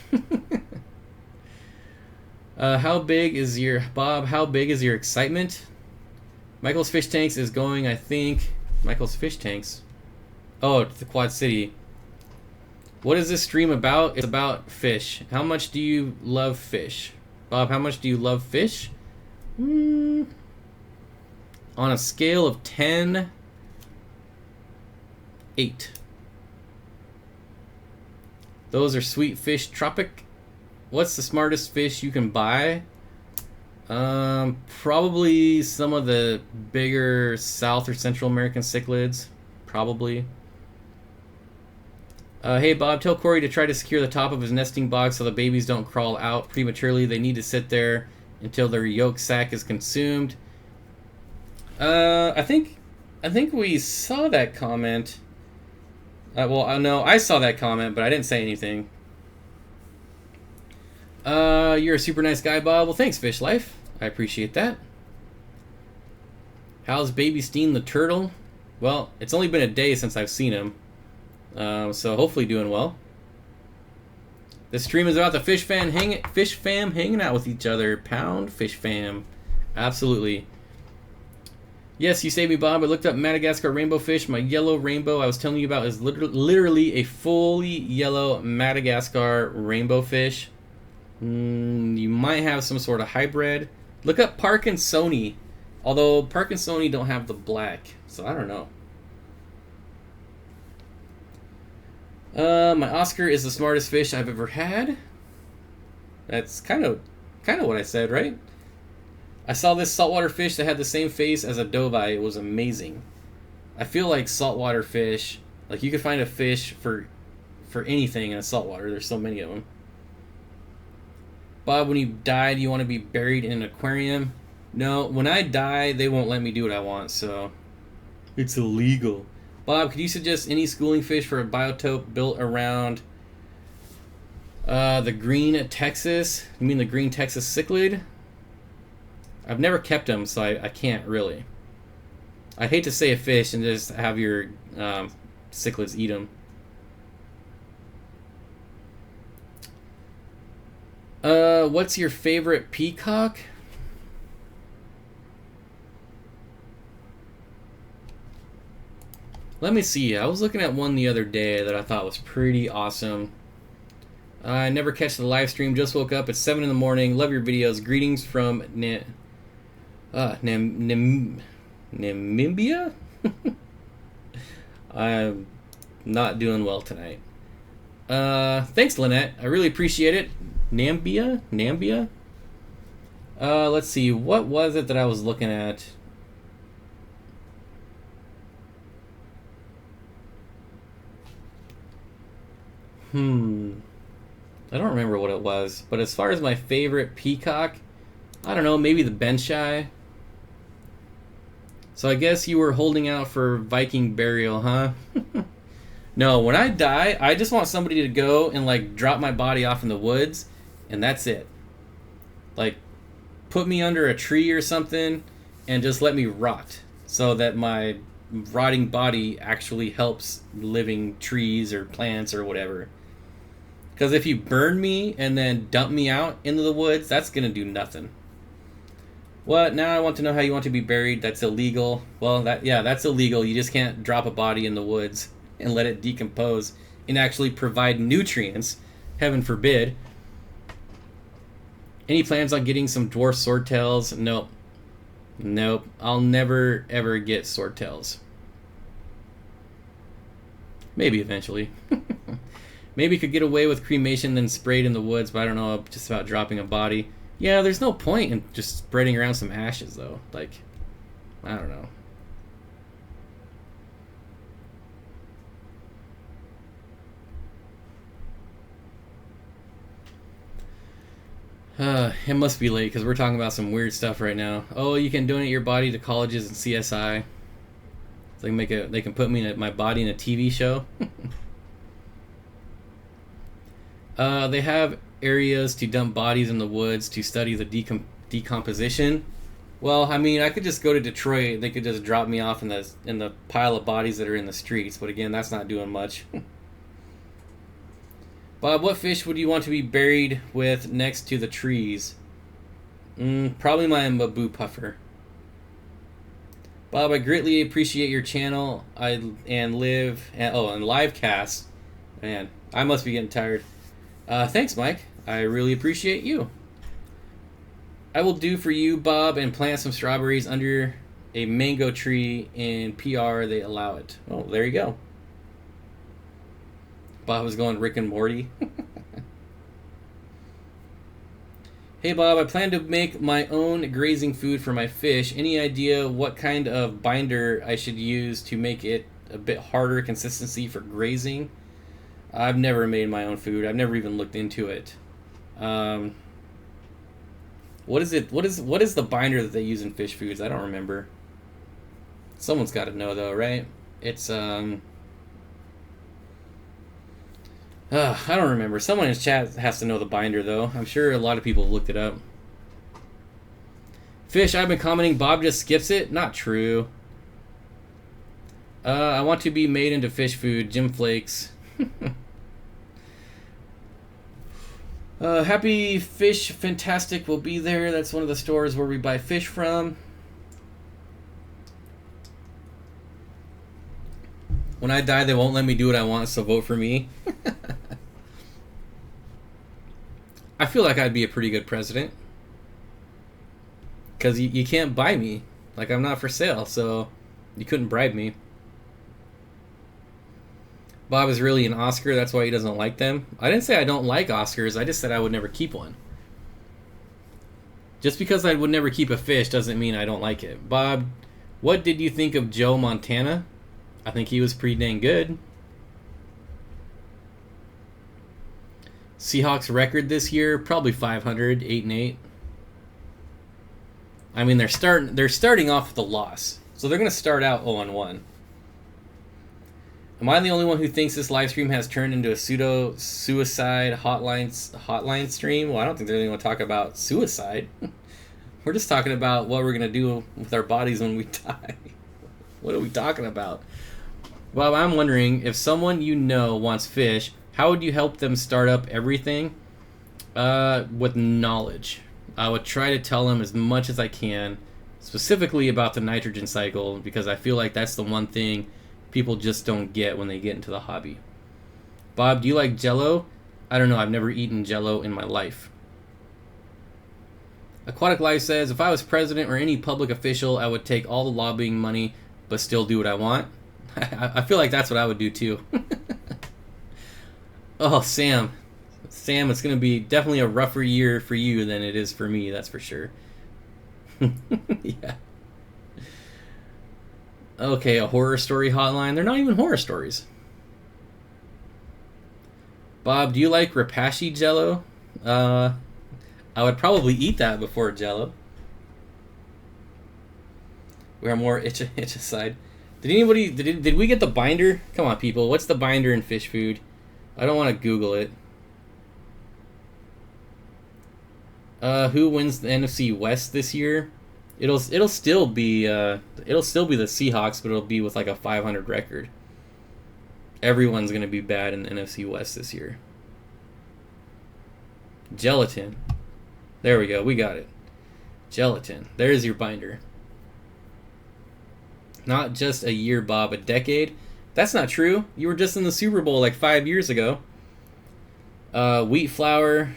How big is your excitement? Michael's Fish Tanks is going, I think. Michael's Fish Tanks. Oh, it's the Quad City. What is this stream about? It's about fish. How much do you love fish? Bob, how much do you love fish? On a scale of 10, 8. Those are sweet fish tropic. What's the smartest fish you can buy? Probably some of the bigger South or Central American cichlids. Probably. Hey Bob, tell Corey to try to secure the top of his nesting box so the babies don't crawl out prematurely. They need to sit there until their yolk sac is consumed. I think we saw that comment. Well, no, I saw that comment, but I didn't say anything. You're a super nice guy, Bob. Well, thanks, Fish Life. I appreciate that. How's baby Steen the turtle? Well, it's only been a day since I've seen him. So hopefully doing well. This stream is about the fish fam hanging out with each other. Pound fish fam. Absolutely. Yes, you saved me, Bob. I looked up Madagascar rainbowfish. My yellow rainbow I was telling you about is literally a fully yellow Madagascar rainbowfish. You might have some sort of hybrid. Look up Park and Sony. Although Park and Sony don't have the black, so I don't know. My Oscar is the smartest fish I've ever had. That's kind of what I said, right? I saw this saltwater fish that had the same face as a doveye. It was amazing. I feel like saltwater fish, like you could find a fish for anything in a saltwater. There's so many of them. Bob, when you die, do you want to be buried in an aquarium? No, when I die, they won't let me do what I want, so it's illegal. Bob, could you suggest any schooling fish for a biotope built around the green Texas? You mean the green Texas cichlid? I've never kept them, so I can't really. I'd hate to say a fish and just have your cichlids eat them. What's your favorite peacock? Let me see. I was looking at one the other day that I thought was pretty awesome. I never catch the live stream. Just woke up. It's 7 in the morning. Love your videos. Greetings from Namibia? I'm not doing well tonight. Thanks, Lynette. I really appreciate it. Nambia? Let's see. What was it that I was looking at? I don't remember what it was, but as far as my favorite peacock, I don't know, maybe the bencheye. So I guess you were holding out for Viking burial, huh? No, when I die, I just want somebody to go and like drop my body off in the woods, and that's it. Like, put me under a tree or something, and just let me rot, so that my rotting body actually helps living trees or plants or whatever. Because if you burn me and then dump me out into the woods, that's gonna do nothing. What? Now I want to know how you want to be buried. That's illegal. Well, that's illegal. You just can't drop a body in the woods and let it decompose and actually provide nutrients. Heaven forbid. Any plans on getting some dwarf swordtails? Nope. Nope. I'll never ever get swordtails. Maybe eventually. Maybe could get away with cremation then sprayed in the woods, but I don't know just about dropping a body. Yeah, there's no point in just spreading around some ashes, though. Like, I don't know. It must be late because we're talking about some weird stuff right now. Oh, you can donate your body to colleges and CSI. So they can put my body in a TV show. They have areas to dump bodies in the woods to study the decomposition. Well, I mean, I could just go to Detroit. They could just drop me off in the pile of bodies that are in the streets. But again, that's not doing much. Bob, what fish would you want to be buried with next to the trees? Probably my Mabu puffer. Bob, I greatly appreciate your channel and live cast. Man, I must be getting tired. Thanks, Mike. I really appreciate you. I will do for you, Bob, and plant some strawberries under a mango tree in PR. They allow it. Oh, there you go. Bob was going Rick and Morty. Hey, Bob, I plan to make my own grazing food for my fish. Any idea what kind of binder I should use to make it a bit harder consistency for grazing? I've never made my own food. I've never even looked into it. What is it? What is the binder that they use in fish foods? I don't remember. Someone's got to know though, right? It's I don't remember. Someone in chat has to know the binder though. I'm sure a lot of people have looked it up. Fish, I've been commenting. Bob just skips it. Not true. I want to be made into fish food. Jim Flakes. Happy Fish Fantastic will be there. That's one of the stores where we buy fish from. When I die, they won't let me do what I want, so vote for me. I feel like I'd be a pretty good president. Because you can't buy me. Like, I'm not for sale, so you couldn't bribe me. Bob is really an Oscar, that's why he doesn't like them. I didn't say I don't like Oscars, I just said I would never keep one. Just because I would never keep a fish doesn't mean I don't like it. Bob, what did you think of Joe Montana? I think he was pretty dang good. Seahawks record this year, probably 500, 8-8. I mean, they're starting off with a loss. So they're going to start out 0-1. Am I the only one who thinks this live stream has turned into a pseudo-suicide hotline stream? Well, I don't think they're going to talk about suicide. We're just talking about what we're going to do with our bodies when we die. What are we talking about? Well, I'm wondering, if someone you know wants fish, how would you help them start up everything? With knowledge. I would try to tell them as much as I can, specifically about the nitrogen cycle, because I feel like that's the one thing people just don't get when they get into the hobby. Bob, do you like Jell-O? I don't know. I've never eaten Jell-O in my life. Aquatic Life says, if I was president or any public official, I would take all the lobbying money, but still do what I want. I feel like that's what I would do too. Oh, Sam, it's going to be definitely a rougher year for you than it is for me, that's for sure. Yeah. Okay, a horror story hotline. They're not even horror stories. Bob, do you like Repashy Jello? I would probably eat that before Jello. We are more itch aside. Did we get the binder? Come on, people. What's the binder in fish food? I don't want to Google it. Who wins the NFC West this year? It'll still be the Seahawks, but it'll be with like a 500 record. Everyone's gonna be bad in the NFC West this year. Gelatin. There we go. We got it. Gelatin. There's your binder. Not just a year, Bob. A decade. That's not true. You were just in the Super Bowl like 5 years ago. Wheat flour.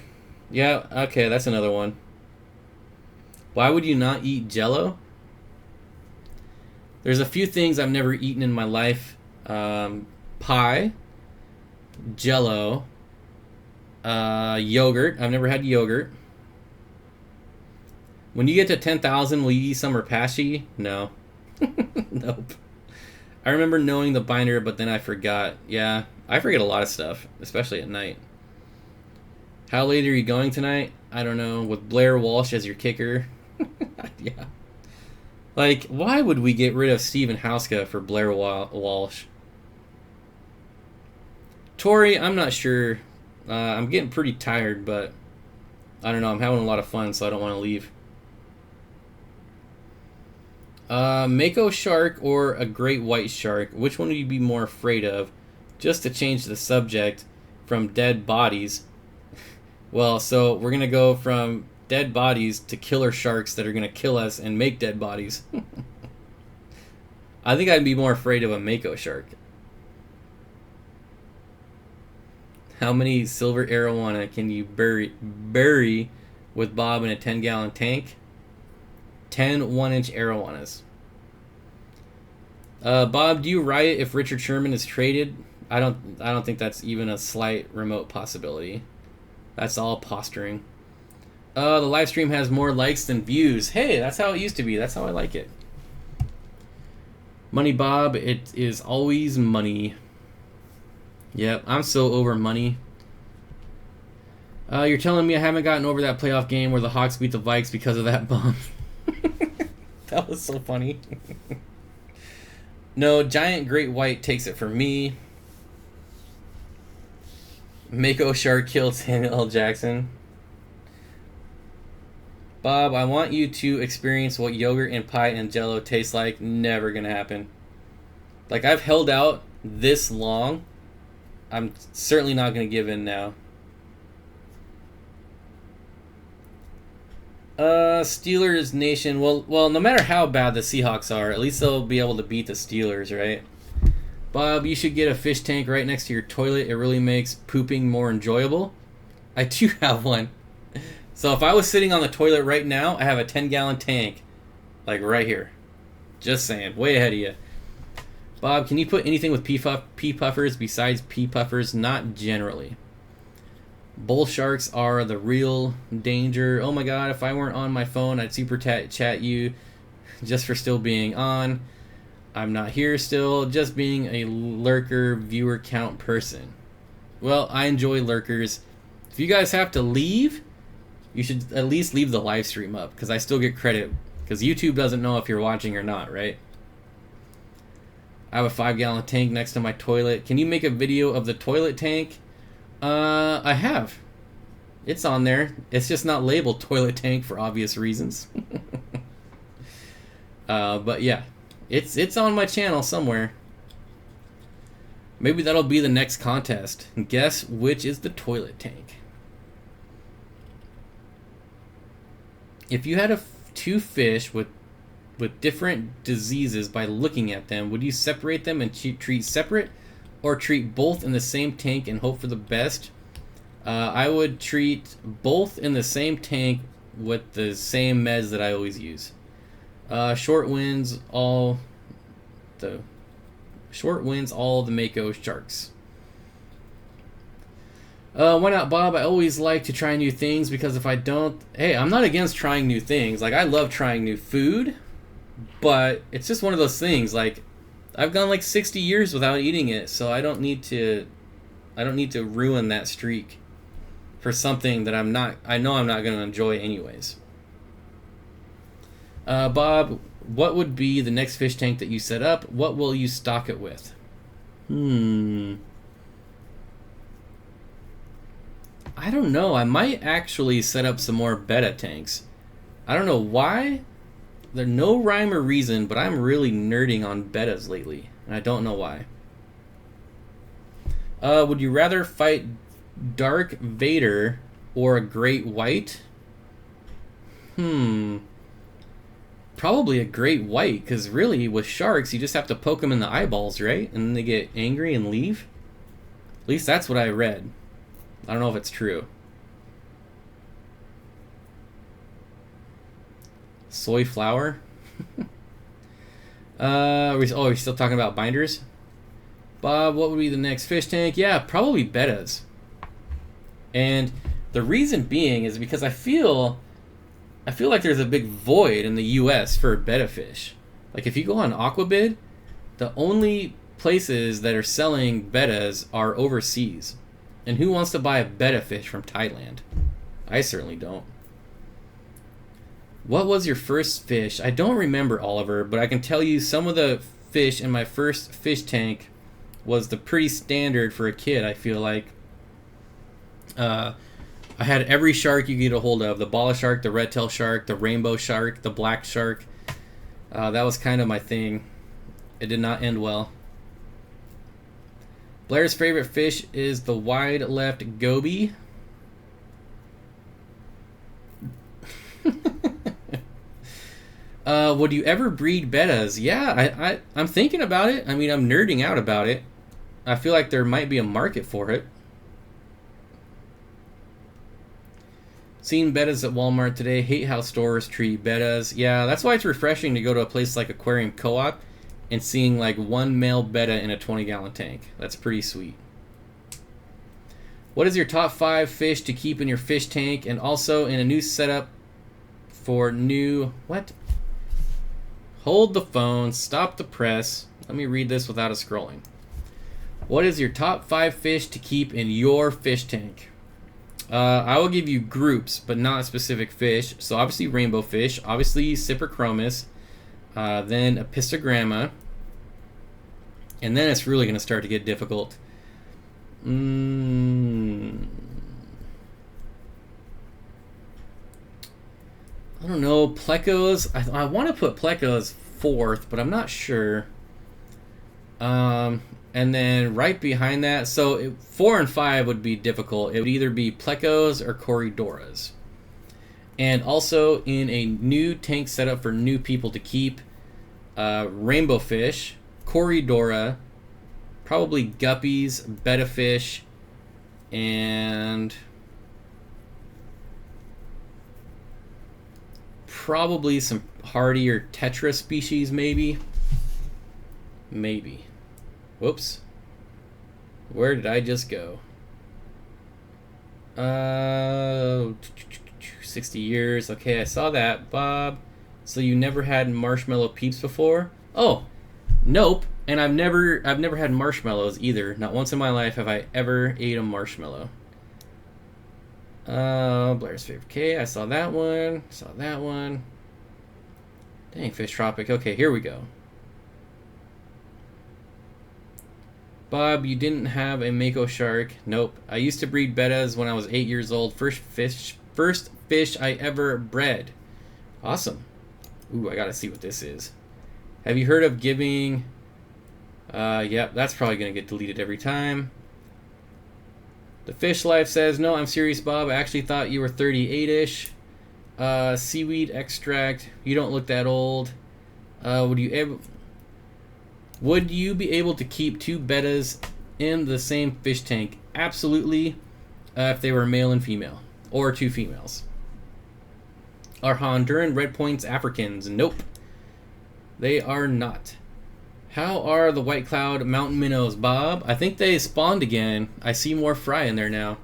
Yeah, okay, that's another one. Why would you not eat Jello? There's a few things I've never eaten in my life. Pie. Jello. Yogurt. I've never had yogurt. When you get to 10,000, will you eat some Repashy? No. Nope. I remember knowing the binder, but then I forgot. Yeah, I forget a lot of stuff, especially at night. How late are you going tonight? I don't know. With Blair Walsh as your kicker. Yeah. Like, why would we get rid of Steven Hauska for Blair Walsh? Tori, I'm not sure. I'm getting pretty tired, but I don't know. I'm having a lot of fun, so I don't want to leave. Mako shark or a great white shark? Which one would you be more afraid of? Just to change the subject from dead bodies. Well, so we're going to go from dead bodies to killer sharks that are going to kill us and make dead bodies. I think I'd be more afraid of a Mako shark. How many silver arowana can you bury with Bob in a 10-gallon tank? 10 1-inch arowanas. Bob, do you riot if Richard Sherman is traded? I don't think that's even a slight remote possibility. That's all posturing. The live stream has more likes than views. Hey, that's how it used to be. That's how I like it. Money Bob, it is always money. Yep, I'm so over money. You're telling me I haven't gotten over that playoff game where the Hawks beat the Vikes because of that bump. That was so funny. No, giant great white takes it for me. Mako shark killed Samuel L. Jackson. Bob, I want you to experience what yogurt and pie and Jello taste like. Never gonna happen. Like, I've held out this long. I'm certainly not gonna give in now. Steelers Nation. Well, no matter how bad the Seahawks are, at least they'll be able to beat the Steelers, right? Bob, you should get a fish tank right next to your toilet. It really makes pooping more enjoyable. I do have one. So if I was sitting on the toilet right now, I have a 10-gallon tank. Like right here. Just saying. Way ahead of you. Bob, can you put anything with pea puffers besides pea puffers? Not generally. Bull sharks are the real danger. Oh my god, if I weren't on my phone, I'd super chat you just for still being on. I'm not here still, just being a lurker viewer count person. Well, I enjoy lurkers. If you guys have to leave, you should at least leave the live stream up, because I still get credit, because YouTube doesn't know if you're watching or not, right? I have a 5-gallon tank next to my toilet. Can you make a video of the toilet tank? I have. It's on there. It's just not labeled toilet tank for obvious reasons. But yeah, it's on my channel somewhere. Maybe that'll be the next contest. Guess which is the toilet tank. If you had two fish with different diseases by looking at them, would you separate them and treat separate? Or treat both in the same tank and hope for the best? I would treat both in the same tank with the same meds that I always use. Short wins all the Mako sharks. Why not, Bob? I always like to try new things, because if I don't... Hey, I'm not against trying new things. Like, I love trying new food, but it's just one of those things, like, I've gone like 60 years without eating it, so I don't need to I don't need to ruin that streak for something that I know I'm not going to enjoy anyways. Bob, what would be the next fish tank that you set up? What will you stock it with? I don't know. I might actually set up some more betta tanks. I don't know why. There's no rhyme or reason, but I'm really nerding on bettas lately, and I don't know why. Would you rather fight Dark Vader or a Great White? Probably a Great White, because really, with sharks, you just have to poke them in the eyeballs, right? And then they get angry and leave? At least that's what I read. I don't know if it's true. Soy flour? We're still talking about binders? Bob, what would be the next fish tank? Yeah, probably bettas. And the reason being is because I feel like there's a big void in the US for betta fish. Like if you go on Aquabid, the only places that are selling bettas are overseas. And who wants to buy a betta fish from Thailand? I certainly don't. What was your first fish? I don't remember, Oliver, but I can tell you some of the fish in my first fish tank was the pretty standard for a kid, I feel like. I had every shark you could get a hold of. The bala shark, the red tail shark, the rainbow shark, the black shark. That was kind of my thing. It did not end well. Blair's favorite fish is the wide left goby. Would you ever breed bettas? Yeah, I'm thinking about it. I mean, I'm nerding out about it. I feel like there might be a market for it. Seen bettas at Walmart today. Hate how stores treat bettas. Yeah, that's why it's refreshing to go to a place like Aquarium Co-op and seeing like one male betta in a 20-gallon tank. That's pretty sweet. What is your top 5 fish to keep in your fish tank and also in a new setup for new... What? Hold the phone. Stop the press. Let me read this without it scrolling. What is your top 5 fish to keep in your fish tank? I will give you groups, but not specific fish. So obviously rainbowfish, obviously Cyprechromis, then Apistogramma, and then it's really going to start to get difficult. I don't know, plecos. I want to put plecos 4th, but I'm not sure. And then right behind that, so 4 and 5 would be difficult. It would either be plecos or Corydoras. And also in a new tank setup for new people to keep, rainbowfish, Corydora, probably guppies, betta fish, and probably some hardier tetra species, maybe. Maybe. Whoops. Where did I just go? 60 years. Okay, I saw that, Bob. So you never had marshmallow peeps before? Oh, nope. And I've never had marshmallows either. Not once in my life have I ever ate a marshmallow. Blair's favorite. Okay, I saw that one. Saw that one. Dang, Fish Tropic. Okay, here we go. Bob, you didn't have a mako shark. Nope. I used to breed bettas when I was 8 years old. First fish I ever bred. Awesome. Ooh, I gotta see what this is. Have you heard of giving... Yep, that's probably gonna get deleted every time. The Fish Life says, no, I'm serious, Bob. I actually thought you were 38-ish. Seaweed extract. You don't look that old. Would you be able to keep 2 bettas in the same fish tank? Absolutely, if they were male and female, or 2 females. Are Honduran red points Africans? Nope, they are not. How are the white cloud mountain minnows, Bob? I think they spawned again. I see more fry in there now.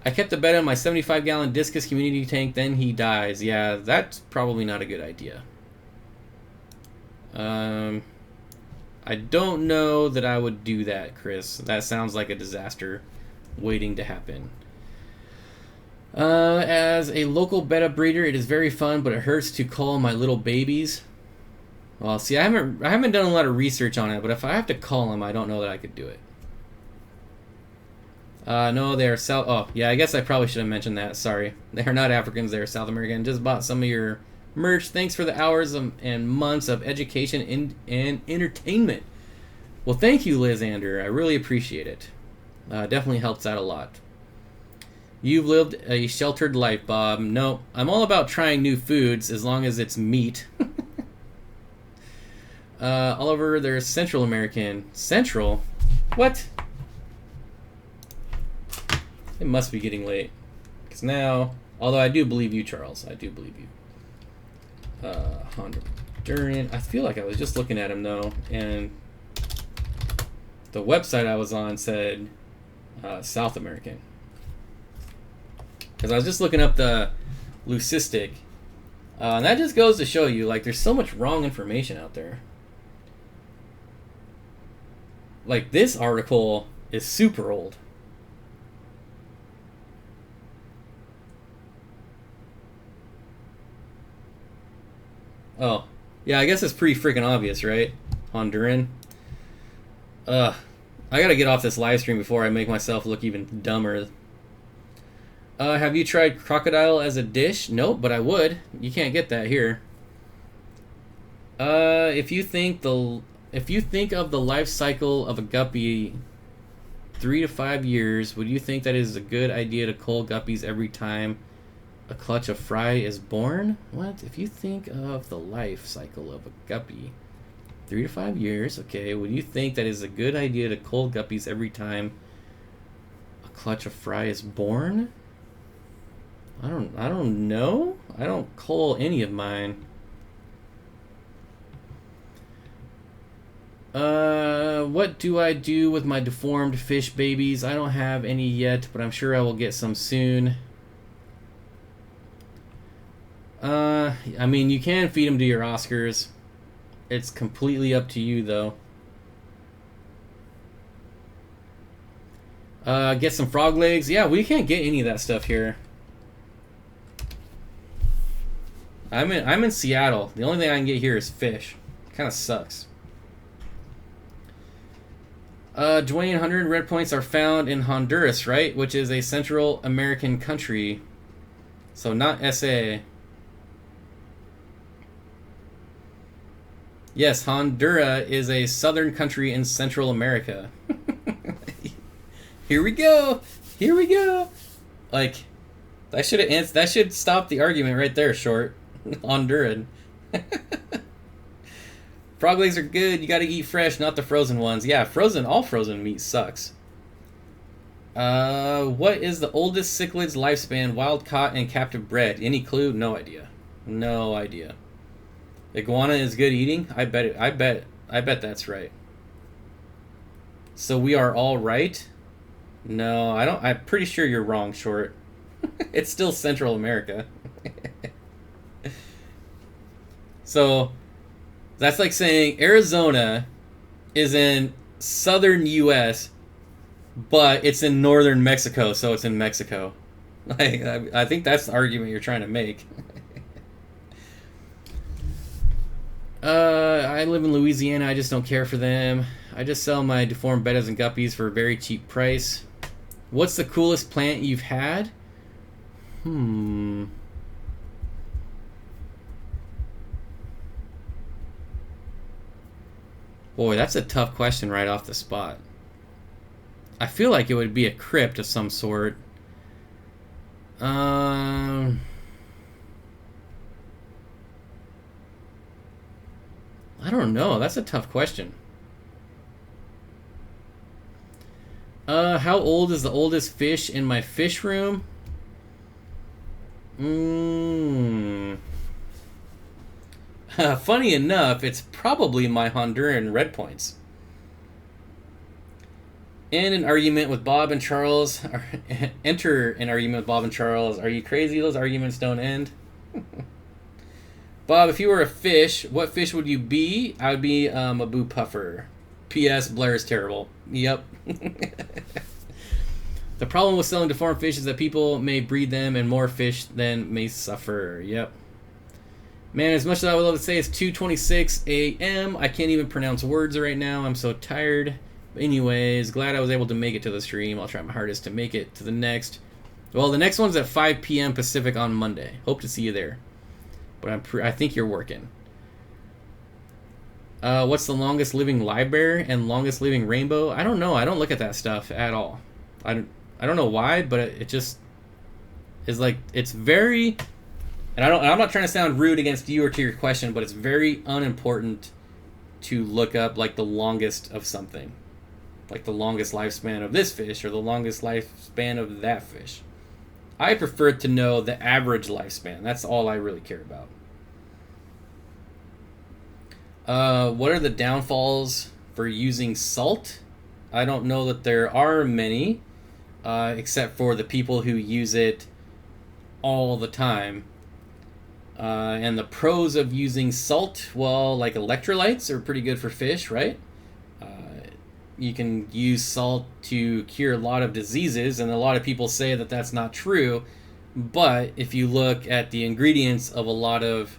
I kept the betta in my 75-gallon discus community tank, then he dies. Yeah, that's probably not a good idea. I don't know that I would do that, Chris. That sounds like a disaster waiting to happen. As a local betta breeder, it is very fun, but it hurts to cull my little babies. Well, see, I haven't done a lot of research on it, but if I have to cull them, I don't know that I could do it. No, they're South. Oh, yeah, I guess I probably should have mentioned that. Sorry, they're not Africans. They're South American. Just bought some of your merch. Thanks for the hours and months of education and entertainment. Well, thank you, Lizander. I really appreciate it. Definitely helps out a lot. You've lived a sheltered life, Bob. No, I'm all about trying new foods as long as it's meat. Oliver, they're Central American. Central? What? It must be getting late. Because now, although I do believe you, Charles. I do believe you. Honduran. I feel like I was just looking at him, though, and the website I was on said South American. Because I was just looking up the leucistic. And that just goes to show you, like, there's so much wrong information out there. Like, this article is super old. Oh, yeah, I guess it's pretty freaking obvious, right? Honduran. I gotta get off this live stream before I make myself look even dumber. Have you tried crocodile as a dish? Nope, but I would. You can't get that here. If you think of the life cycle of a guppy, 3 to 5 years, would you think that is a good idea to cull guppies every time a clutch of fry is born? What? If you think of the life cycle of a guppy, 3 to 5 years, okay, would you think that is a good idea to cull guppies every time a clutch of fry is born? I don't know. I don't cull any of mine. What do I do with my deformed fish babies? I don't have any yet, but I'm sure I will get some soon. I mean, you can feed them to your Oscars. It's completely up to you, though. Get some frog legs. Yeah, we can't get any of that stuff here. I'm in Seattle. The only thing I can get here is fish. Kind of sucks. Dwayne, 100 red points are found in Honduras, right? Which is a Central American country. So not SA. Yes, Honduras is a southern country in Central America. Here we go. Here we go. Like, that should stop the argument right there, Short. Honduran. Frog legs are good. You gotta eat fresh, not the frozen ones. Yeah, all frozen meat sucks. What is the oldest cichlid's lifespan, wild caught and captive bred? Any clue? No idea. No idea. Iguana is good eating? I bet that's right. So we are all right? No, I don't. I'm pretty sure you're wrong, Short. It's still Central America. So that's like saying Arizona is in southern U.S., but it's in northern Mexico, so it's in Mexico. Like, I think that's the argument you're trying to make. I live in Louisiana. I just don't care for them. I just sell my deformed bettas and guppies for a very cheap price. What's the coolest plant you've had? Boy, that's a tough question right off the spot. I feel like it would be a crypt of some sort. I don't know. That's a tough question. How old is the oldest fish in my fish room? Funny enough, it's probably my Honduran red points. In an argument with Bob and Charles, enter an argument with Bob and Charles. Are you crazy? Those arguments don't end. Bob, if you were a fish, what fish would you be? I would be a boo puffer. P.S. Blair is terrible. Yep. The problem with selling deformed fish is that people may breed them and more fish then may suffer. Yep. Man, as much as I would love to say it's 2:26 a.m., I can't even pronounce words right now. I'm so tired. But anyways, glad I was able to make it to the stream. I'll try my hardest to make it to the next. Well, the next one's at 5 p.m. Pacific on Monday. Hope to see you there. But I think you're working. What's the longest living live bear and longest living rainbow? I don't know. I don't look at that stuff at all. I don't know why, but it just is like, it's very, and I'm not trying to sound rude against you or to your question, but it's very unimportant to look up like the longest of something. Like the longest lifespan of this fish or the longest lifespan of that fish. I prefer to know the average lifespan. That's all I really care about. What are the downfalls for using salt? I don't know that there are many, except for the people who use it all the time. And the pros of using salt, well, like electrolytes are pretty good for fish, right? You can use salt to cure a lot of diseases, and a lot of people say that that's not true. But if you look at the ingredients of a lot of,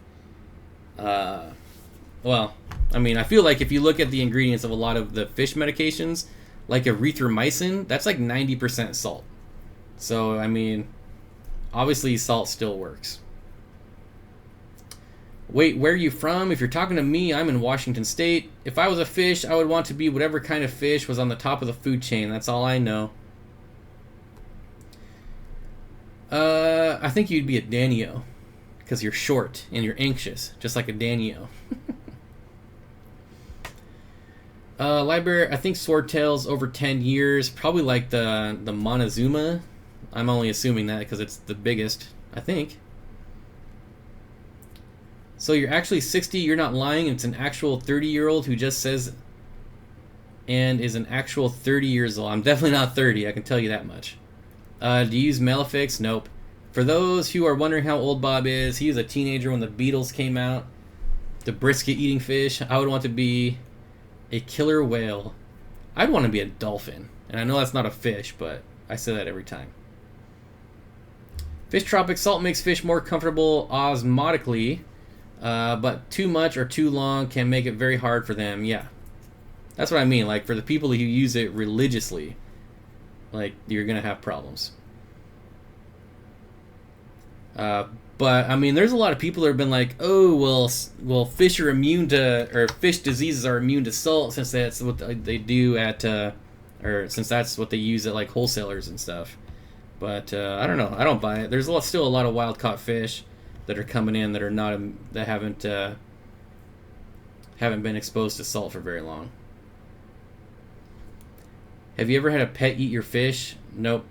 well, I mean, I feel like if you look at the ingredients of a lot of the fish medications, like erythromycin, that's like 90% salt. So, I mean, obviously salt still works. Wait, where are you from? If you're talking to me, I'm in Washington State. If I was a fish, I would want to be whatever kind of fish was on the top of the food chain. That's all I know. I think you'd be a Danio. Because you're short and you're anxious. Just like a Danio. Library, I think swordtails over 10 years. Probably like the Montezuma. I'm only assuming that because it's the biggest, I think. So you're actually 60, you're not lying, it's an actual 30-year-old who just says and is an actual 30 years old. I'm definitely not 30, I can tell you that much. Do you use Malefics? Nope. For those who are wondering how old Bob is, he was a teenager when the Beatles came out. The brisket-eating fish. I would want to be a killer whale. I'd want to be a dolphin. And I know that's not a fish, but I say that every time. Fish tropic salt makes fish more comfortable osmotically. But too much or too long can make it very hard for them. Yeah, that's what I mean. Like for the people who use it religiously, like you're gonna have problems. But I mean, there's a lot of people that have been like, oh well, fish are immune to, or fish diseases are immune to salt since that's what they do at, or since that's what they use at like wholesalers and stuff. But I don't know. I don't buy it. There's still a lot of wild caught fish that are coming in that are not that haven't been exposed to salt for very long. Have you ever had a pet eat your fish? Nope,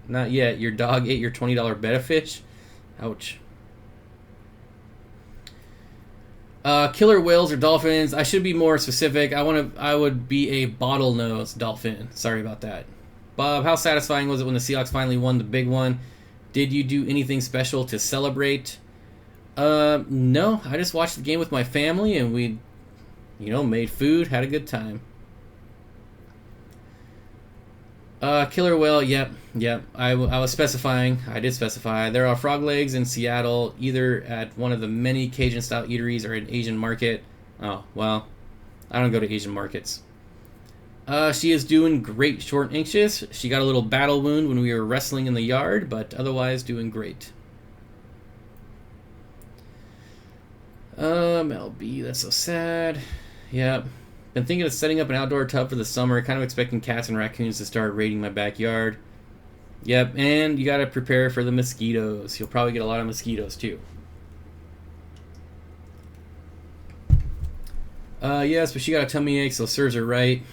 not yet. Your dog ate your $20 betta fish? Ouch. Killer whales or dolphins? I should be more specific. I would be a bottlenose dolphin. Sorry about that. Bob, how satisfying was it when the Seahawks finally won the big one? Did you do anything special to celebrate? No. I just watched the game with my family and we, made food, had a good time. Killer whale, yep. I was specifying. I did specify. There are frog legs in Seattle, either at one of the many Cajun-style eateries or an Asian market. Oh, well, I don't go to Asian markets. She is doing great, short and anxious. She got a little battle wound when we were wrestling in the yard, but otherwise doing great. LB, that's so sad. Yeah. Been thinking of setting up an outdoor tub for the summer, kind of expecting cats and raccoons to start raiding my backyard. Yep, and you gotta prepare for the mosquitoes. You'll probably get a lot of mosquitoes too. Yes, but she got a tummy ache, so serves her right.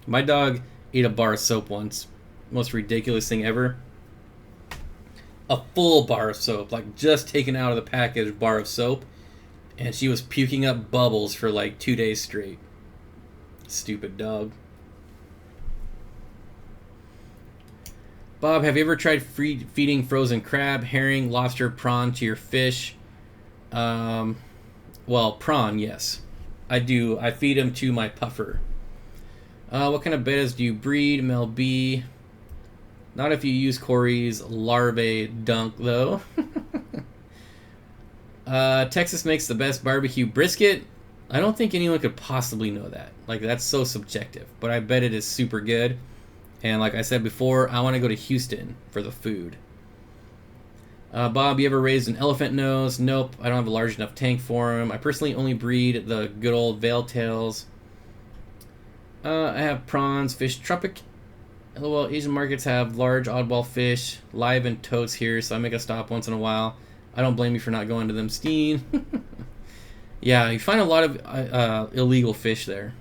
My dog ate a bar of soap once. Most ridiculous thing ever. A full bar of soap, like just taken out of the package bar of soap. And she was puking up bubbles for like 2 days straight. Stupid dog. Bob, have you ever tried feeding frozen crab, herring, lobster, prawn to your fish? Well, prawn, yes. I do. I feed them to my puffer. What kind of bettas do you breed? MLB. Not if you use Corey's larvae dunk, though. Texas makes the best barbecue brisket. I don't think anyone could possibly know that. Like, that's so subjective. But I bet it is super good. And like I said before, I want to go to Houston for the food. Bob, you ever raised an elephant nose? Nope, I don't have a large enough tank for them. I personally only breed the good old veil tails. I have prawns, fish tropic. Well, Asian markets have large oddball fish, live and totes here, so I make a stop once in a while. I don't blame you for not going to them, Steen. Yeah, you find a lot of illegal fish there.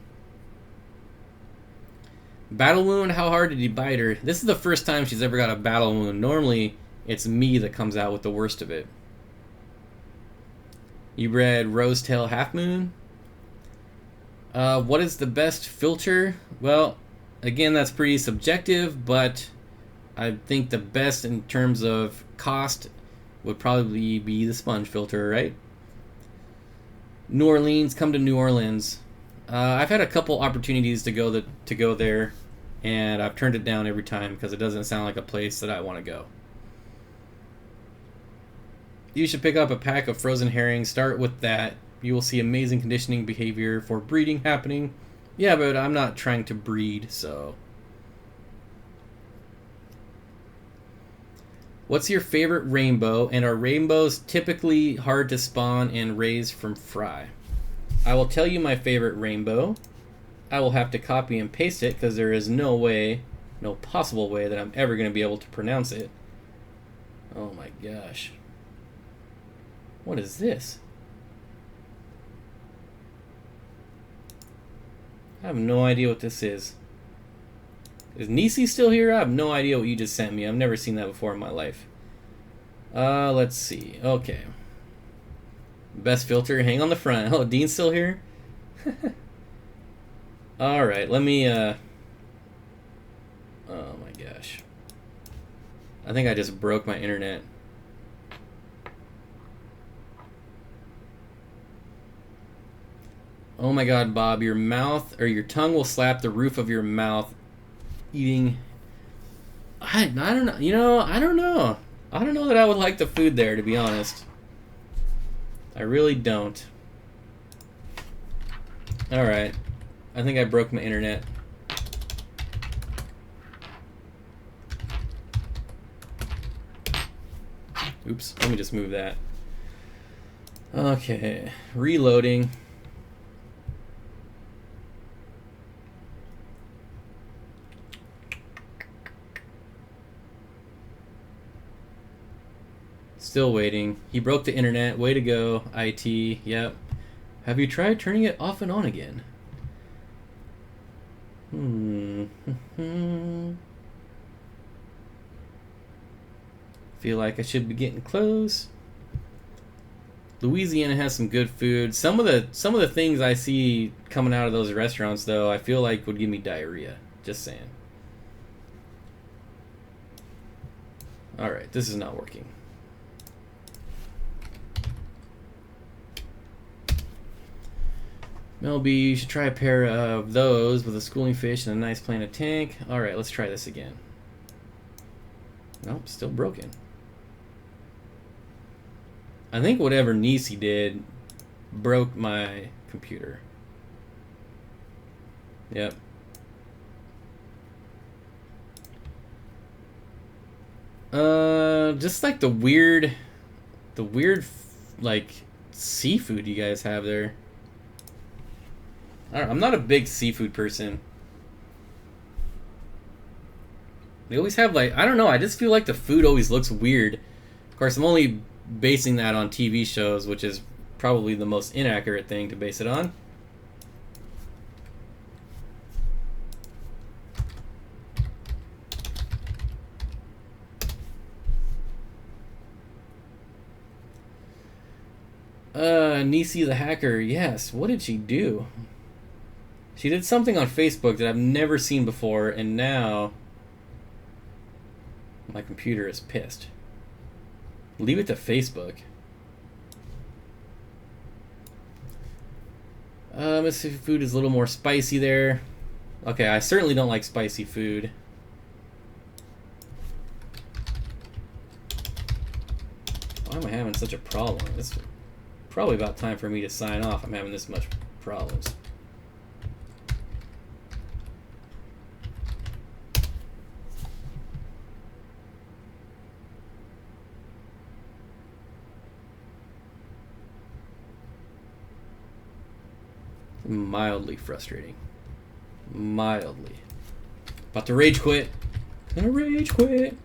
Battle wound, how hard did you bite her? This is the first time she's ever got a battle wound. Normally, it's me that comes out with the worst of it. You bred rose-tail half moon? What is the best filter? Well, again, that's pretty subjective, but I think the best in terms of cost would probably be the sponge filter, right? New Orleans, come to New Orleans. I've had a couple opportunities to go there, and I've turned it down every time because it doesn't sound like a place that I want to go. You should pick up a pack of frozen herring. Start with that. You will see amazing conditioning behavior for breeding happening. Yeah, but I'm not trying to breed, so. What's your favorite rainbow? And are rainbows typically hard to spawn and raise from fry? I will tell you my favorite rainbow. I will have to copy and paste it because there is no way, no possible way that I'm ever going to be able to pronounce it. Oh my gosh. What is this? I have no idea what this is. Is Nisi still here? I have no idea what you just sent me. I've never seen that before in my life. Let's see. Okay. Best filter, hang on the front. Oh, Dean's still here? Alright, let me, oh my gosh. I think I just broke my internet. Oh my god, Bob, your mouth, or your tongue will slap the roof of your mouth eating. I don't know. You know, I don't know. I don't know that I would like the food there, to be honest. I really don't. Alright. I think I broke my internet. Oops, let me just move that. Okay, reloading. Still waiting. He broke the internet. Way to go, IT. Yep. Have you tried turning it off and on again? Feel like I should be getting close. Louisiana has some good food. Some of the things I see coming out of those restaurants, though, I feel like would give me diarrhea. Just saying. All right, this is not working. Melby, you should try a pair of those with a schooling fish and a nice planted tank. Alright, let's try this again. Nope, still broken. I think whatever Nisi did broke my computer. Yep. Just like the weird like seafood you guys have there. I'm not a big seafood person. They always have, like, I don't know, I just feel like the food always looks weird. Of course, I'm only basing that on TV shows, which is probably the most inaccurate thing to base it on. Nisi the hacker, yes. What did she do? She did something on Facebook that I've never seen before, and now my computer is pissed. Leave it to Facebook. Mississippi food is a little more spicy there. Okay, I certainly don't like spicy food. Why am I having such a problem? It's probably about time for me to sign off. I'm having this much problems. Mildly frustrating. Mildly. About to rage quit. Gonna rage quit.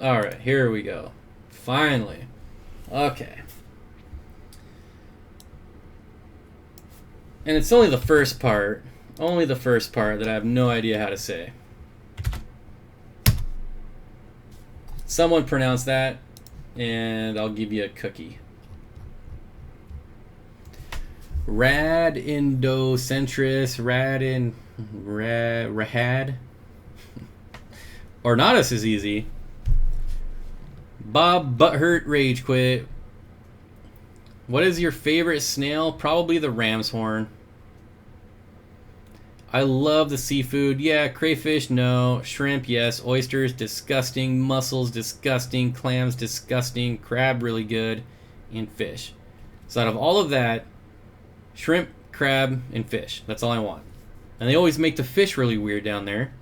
Alright, here we go. Finally. Okay. And it's only the first part. Only the first part that I have no idea how to say. Someone pronounce that, and I'll give you a cookie. Radindocentris, Rahad. Ornatus is easy. Bob Butthurt Rage Quit. What is your favorite snail? Probably the ram's horn. I love the seafood. Yeah, crayfish, no. Shrimp, yes. Oysters, disgusting. Mussels, disgusting. Clams, disgusting. Crab, really good. And fish. So out of all of that, shrimp, crab, and fish. That's all I want. And they always make the fish really weird down there.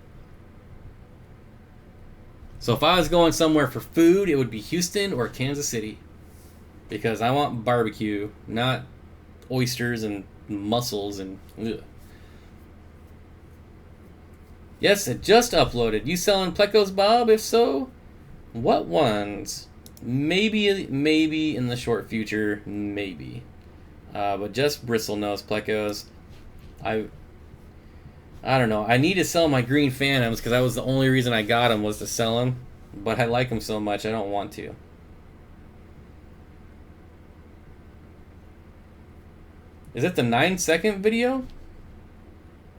So if I was going somewhere for food, it would be Houston or Kansas City. Because I want barbecue, not oysters and mussels and... Ugh. Yes, it just uploaded. You selling plecos, Bob? If so, what ones? Maybe in the short future, maybe. But just bristlenose plecos. I don't know. I need to sell my green phantoms because that was the only reason I got them was to sell them. But I like them so much, I don't want to. Is it the 9-second video?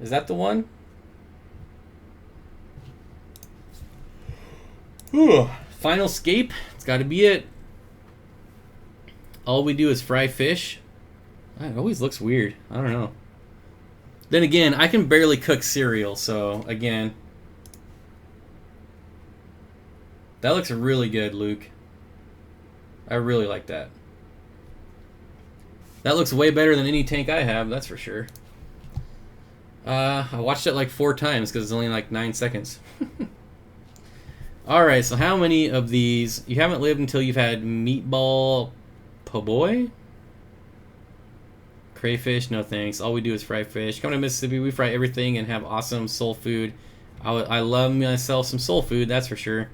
Is that the one? Whew. Final scape. It's got to be it. All we do is fry fish. It always looks weird. I don't know. Then again, I can barely cook cereal, so again. That looks really good, Luke. I really like that. That looks way better than any tank I have, that's for sure. I watched it like 4 times because it's only like 9 seconds. Alright, so how many of these... You haven't lived until you've had meatball po' boy? Crayfish, no thanks. All we do is fry fish. Come to Mississippi, we fry everything and have awesome soul food. I love myself some soul food, that's for sure.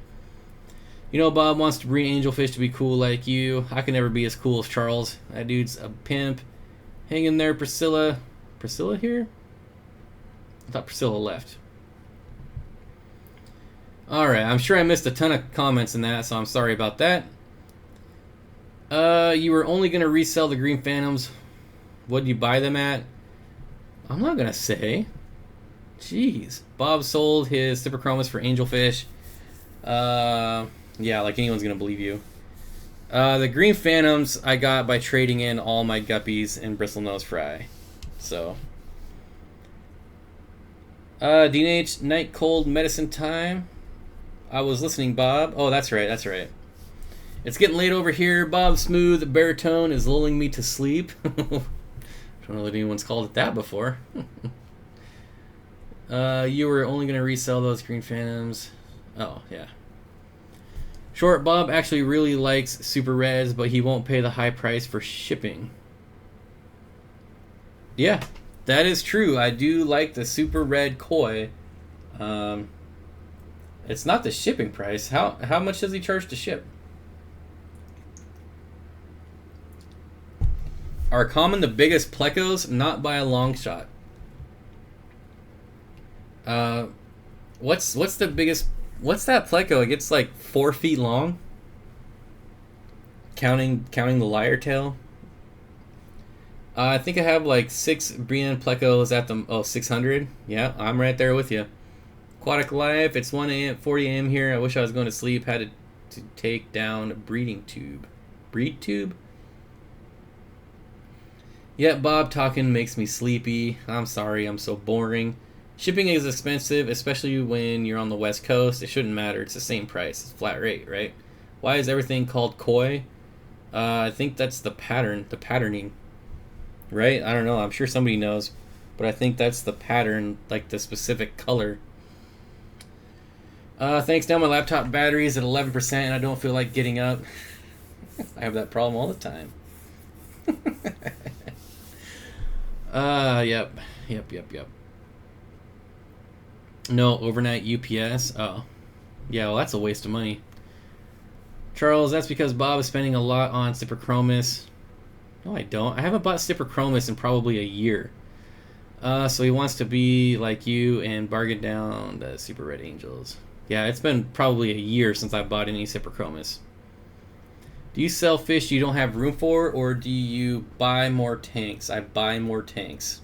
You know, Bob wants to breed angelfish to be cool like you. I can never be as cool as Charles. That dude's a pimp. Hang in there, Priscilla. Priscilla here? I thought Priscilla left. Alright, I'm sure I missed a ton of comments in that, so I'm sorry about that. You were only going to resell the green phantoms. What did you buy them at? I'm not going to say. Jeez. Bob sold his Cyprichromis for angelfish. Yeah, like anyone's going to believe you. The green phantoms I got by trading in all my guppies and bristlenose fry. So. Dean H, night cold medicine time. I was listening, Bob. Oh, that's right, that's right. It's getting late over here. Bob Smooth baritone is lulling me to sleep. Don't know if anyone's called it that before. You were only going to resell those green phantoms. Oh, yeah. Short Bob actually really likes super reds, but he won't pay the high price for shipping. Yeah, that is true. I do like the super red koi. It's not the shipping price. How much does he charge to ship? Are common the biggest plecos? Not by a long shot. What's the biggest? What's that pleco? It gets like 4 feet long. Counting the lyre tail. I think I have like 6 Brienne plecos at the 600. Yeah, I'm right there with you. Aquatic Life. It's 1 a.m. 40 a.m. here. I wish I was going to sleep. Had to take down a breeding tube. Breed tube? Yeah, Bob talking makes me sleepy. I'm sorry, I'm so boring. Shipping is expensive, especially when you're on the West Coast. It shouldn't matter. It's the same price. It's flat rate, right? Why is everything called koi? I think that's the pattern, the patterning, right? I don't know. I'm sure somebody knows, but I think that's the pattern, like the specific color. Thanks. Now my laptop battery is at 11%, and I don't feel like getting up. I have that problem all the time. Yep. No, overnight UPS. Oh. Yeah, well, that's a waste of money. Charles, that's because Bob is spending a lot on Cyprichromis. No, I don't. I haven't bought Cyprichromis in probably a year. So he wants to be like you and bargain down the Super Red Angels. Yeah, it's been probably a year since I bought any Cyprichromis. Do you sell fish you don't have room for, or do you buy more tanks? I buy more tanks.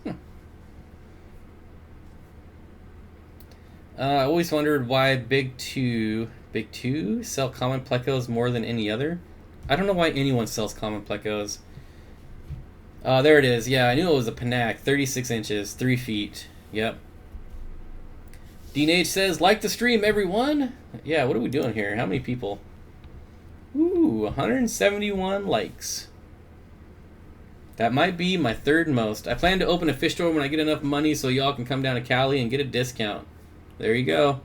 I always wondered why Big Two sell common plecos more than any other. I don't know why anyone sells common plecos. There it is. Yeah, I knew it was a Panac. 36 inches, 3 feet. Yep. Dean H says, like the stream, everyone. Yeah, what are we doing here? How many people? Ooh, 171 likes. That might be my third most. I plan to open a fish store when I get enough money so y'all can come down to Cali and get a discount. There you go.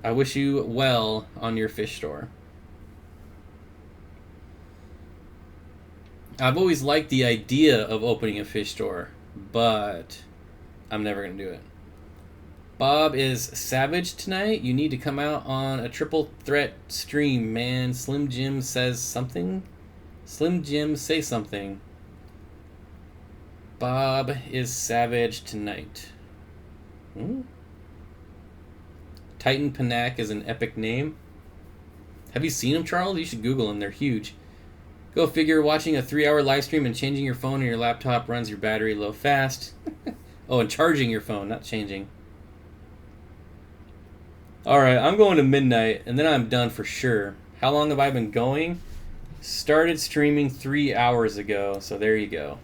I wish you well on your fish store. I've always liked the idea of opening a fish store, but I'm never going to do it. Bob is savage tonight. You need to come out on a triple threat stream, man. Slim Jim says something. Slim Jim, say something. Bob is savage tonight. Titan Panac is an epic name. Have you seen them, Charles? You should Google them. They're huge. Go figure, watching a 3-hour live stream and changing your phone or your laptop runs your battery low fast. Oh, and charging your phone, not changing. Alright, I'm going to midnight, and then I'm done for sure. How long have I been going? Started streaming 3 hours ago, so there you go.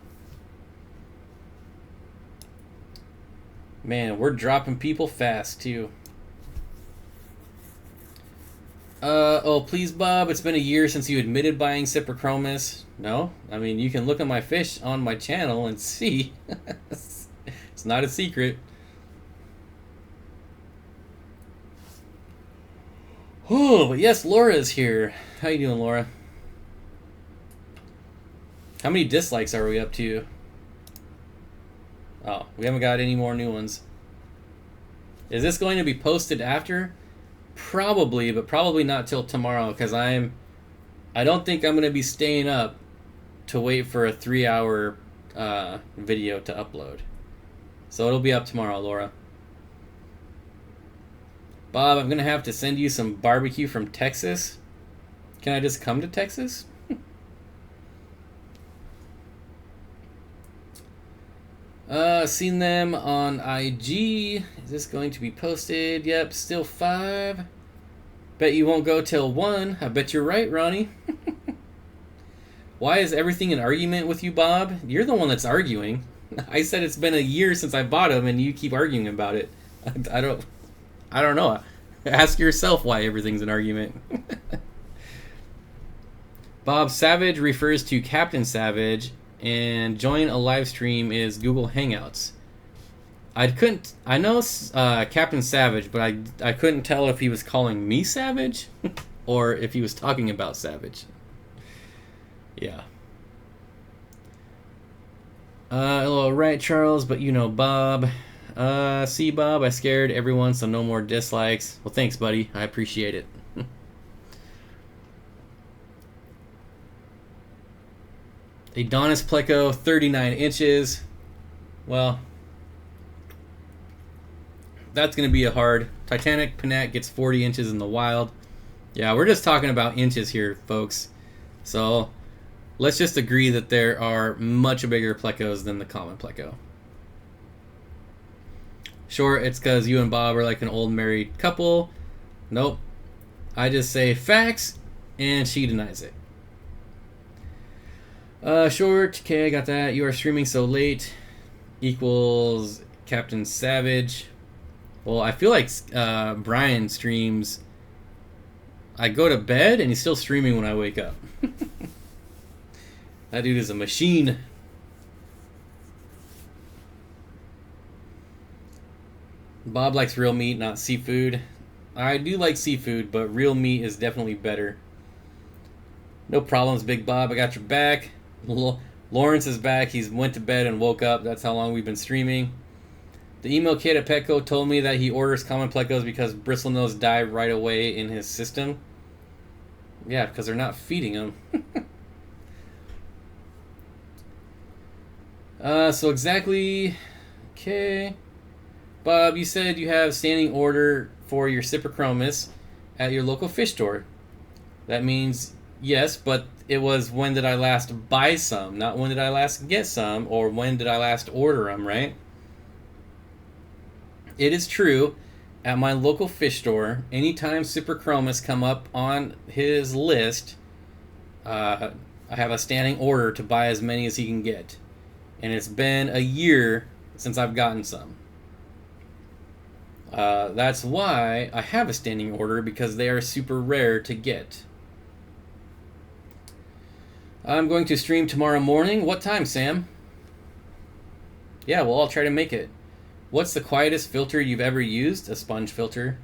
Man, we're dropping people fast, too. Oh, please, Bob, it's been a year since you admitted buying Cyprichromis. No? I mean, you can look at my fish on my channel and see. It's not a secret. Oh, but yes, Laura is here. How you doing, Laura? How many dislikes are we up to? Oh, we haven't got any more new ones. Is this going to be posted after? Probably, but probably not till tomorrow, because I don't think I'm going to be staying up to wait for a 3-hour video to upload. So it'll be up tomorrow, Laura. Bob, I'm going to have to send you some barbecue from Texas. Can I just come to Texas? Seen them on IG. Is this going to be posted? Yep, still 5. Bet you won't go till 1. I bet you're right, Ronnie. Why is everything an argument with you, Bob? You're the one that's arguing. I said it's been a year since I bought them, and you keep arguing about it. I don't know. Ask yourself why everything's an argument. Bob Savage refers to Captain Savage, and join a live stream is Google Hangouts. I know Captain Savage, but I couldn't tell if he was calling me Savage or if he was talking about Savage. Yeah. Hello, right, Charles, but you know Bob. See, Bob, I scared everyone, so no more dislikes. Well, thanks, buddy. I appreciate it. Adonis Pleco, 39 inches. Well, that's going to be a hard. Titanic Panac gets 40 inches in the wild. Yeah, we're just talking about inches here, folks. So let's just agree that there are much bigger plecos than the common pleco. Sure, it's because you and Bob are like an old married couple. Nope. I just say facts, and she denies it. Short. Okay, I got that. You are streaming so late. Equals Captain Savage. Well, I feel like Brian streams. I go to bed, and he's still streaming when I wake up. That dude is a machine. Bob likes real meat, not seafood. I do like seafood, but real meat is definitely better. No problems, Big Bob. I got your back. Lawrence is back. He's went to bed and woke up. That's how long we've been streaming. The email kid at Petco told me that he orders common plecos because bristlenose die right away in his system. Yeah, because they're not feeding them. So exactly... Okay... Bob, you said you have standing order for your Cyprichromis at your local fish store. That means yes, but it was when did I last buy some, not when did I last get some, or when did I last order them, right? It is true, at my local fish store, anytime Cyprichromis come up on his list, I have a standing order to buy as many as he can get. And it's been a year since I've gotten some. That's why I have a standing order, because they are super rare to get. I'm going to stream tomorrow morning. What time, Sam? Yeah, well, I'll try to make it. What's the quietest filter you've ever used? A sponge filter.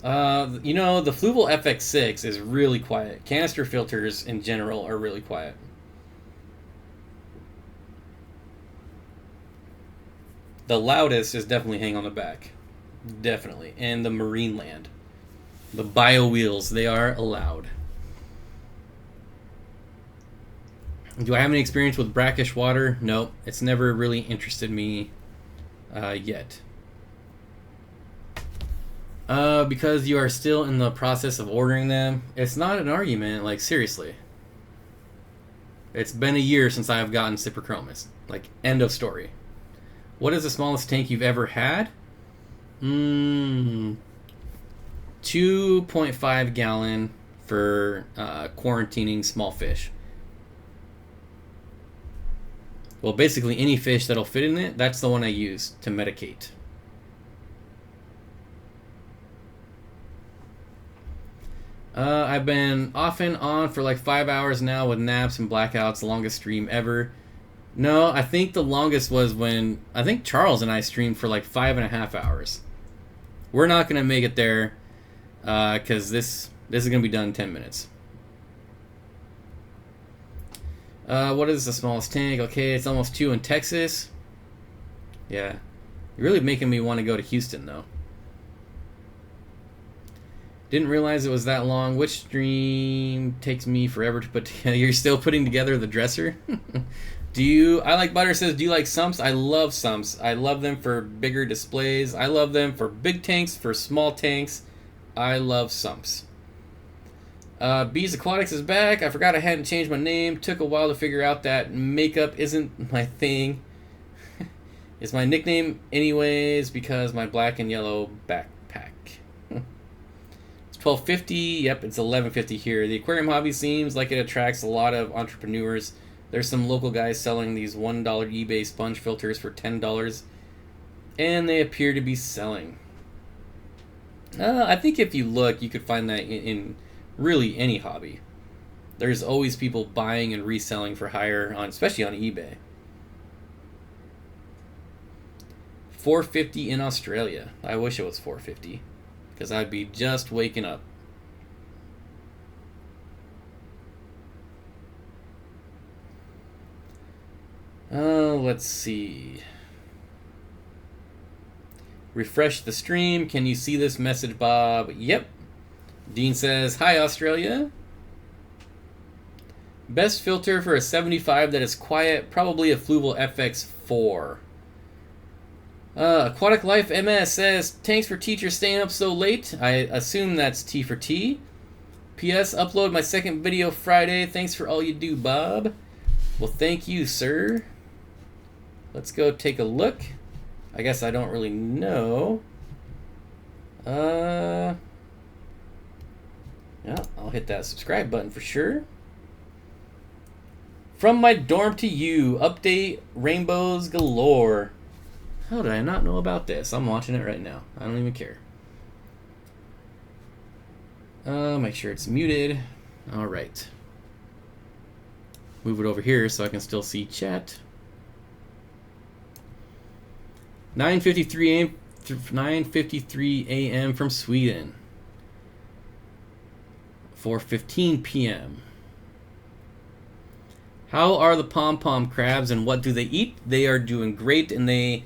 You know, the Fluval FX6 is really quiet. Canister filters in general are really quiet. The loudest is definitely Hang on the Back. Definitely. And the Marine Land. The bio wheels, they are allowed. Do I have any experience with brackish water? No, it's never really interested me yet. Because you are still in the process of ordering them. It's not an argument, like seriously. It's been a year since I have gotten Cyprichromis. Like, end of story. What is the smallest tank you've ever had? 2.5 gallon for quarantining small fish. Well, basically any fish that'll fit in it, that's the one I use to medicate. I've been off and on for like 5 hours now with naps and blackouts, the longest stream ever. No, I think the longest was when, I think Charles and I streamed for like 5.5 hours. We're not going to make it there, because this is going to be done in 10 minutes. What is the smallest tank? Okay, it's almost 2 in Texas. Yeah. You're really making me want to go to Houston, though. Didn't realize it was that long. Which stream takes me forever to put together? You're still putting together the dresser? I like butter says, do you like sumps? I love sumps. I love them for bigger displays. I love them for big tanks, for small tanks. I love sumps. Bees Aquatics is back. I forgot I hadn't changed my name. Took a while to figure out that makeup isn't my thing. It's my nickname anyways because my black and yellow backpack. It's $12.50. Yep, it's $11.50 here. The aquarium hobby seems like it attracts a lot of entrepreneurs. There's some local guys selling these $1 eBay sponge filters for $10, and they appear to be selling. I think if you look, you could find that in really any hobby. There's always people buying and reselling for hire, especially on eBay. $4.50 in Australia. I wish it was $4.50, because I'd be just waking up. Let's see. Refresh the stream. Can you see this message, Bob? Yep. Dean says, hi, Australia. Best filter for a 75 that is quiet, probably a Fluval FX4. Aquatic Life MS says, thanks for teacher staying up so late. I assume that's T for T. P.S. Upload my second video Friday. Thanks for all you do, Bob. Well, thank you, sir. let's go take a look. I guess I don't really know. Yeah, I'll hit that subscribe button for sure. From my dorm to you, update rainbows galore. How did I not know about this? I'm watching it right now. I don't even care. Make sure it's muted. All right. Move it over here so I can still see chat. 9:53 a.m. from Sweden. 4:15 p.m. How are the pom-pom crabs and what do they eat? They are doing great, and they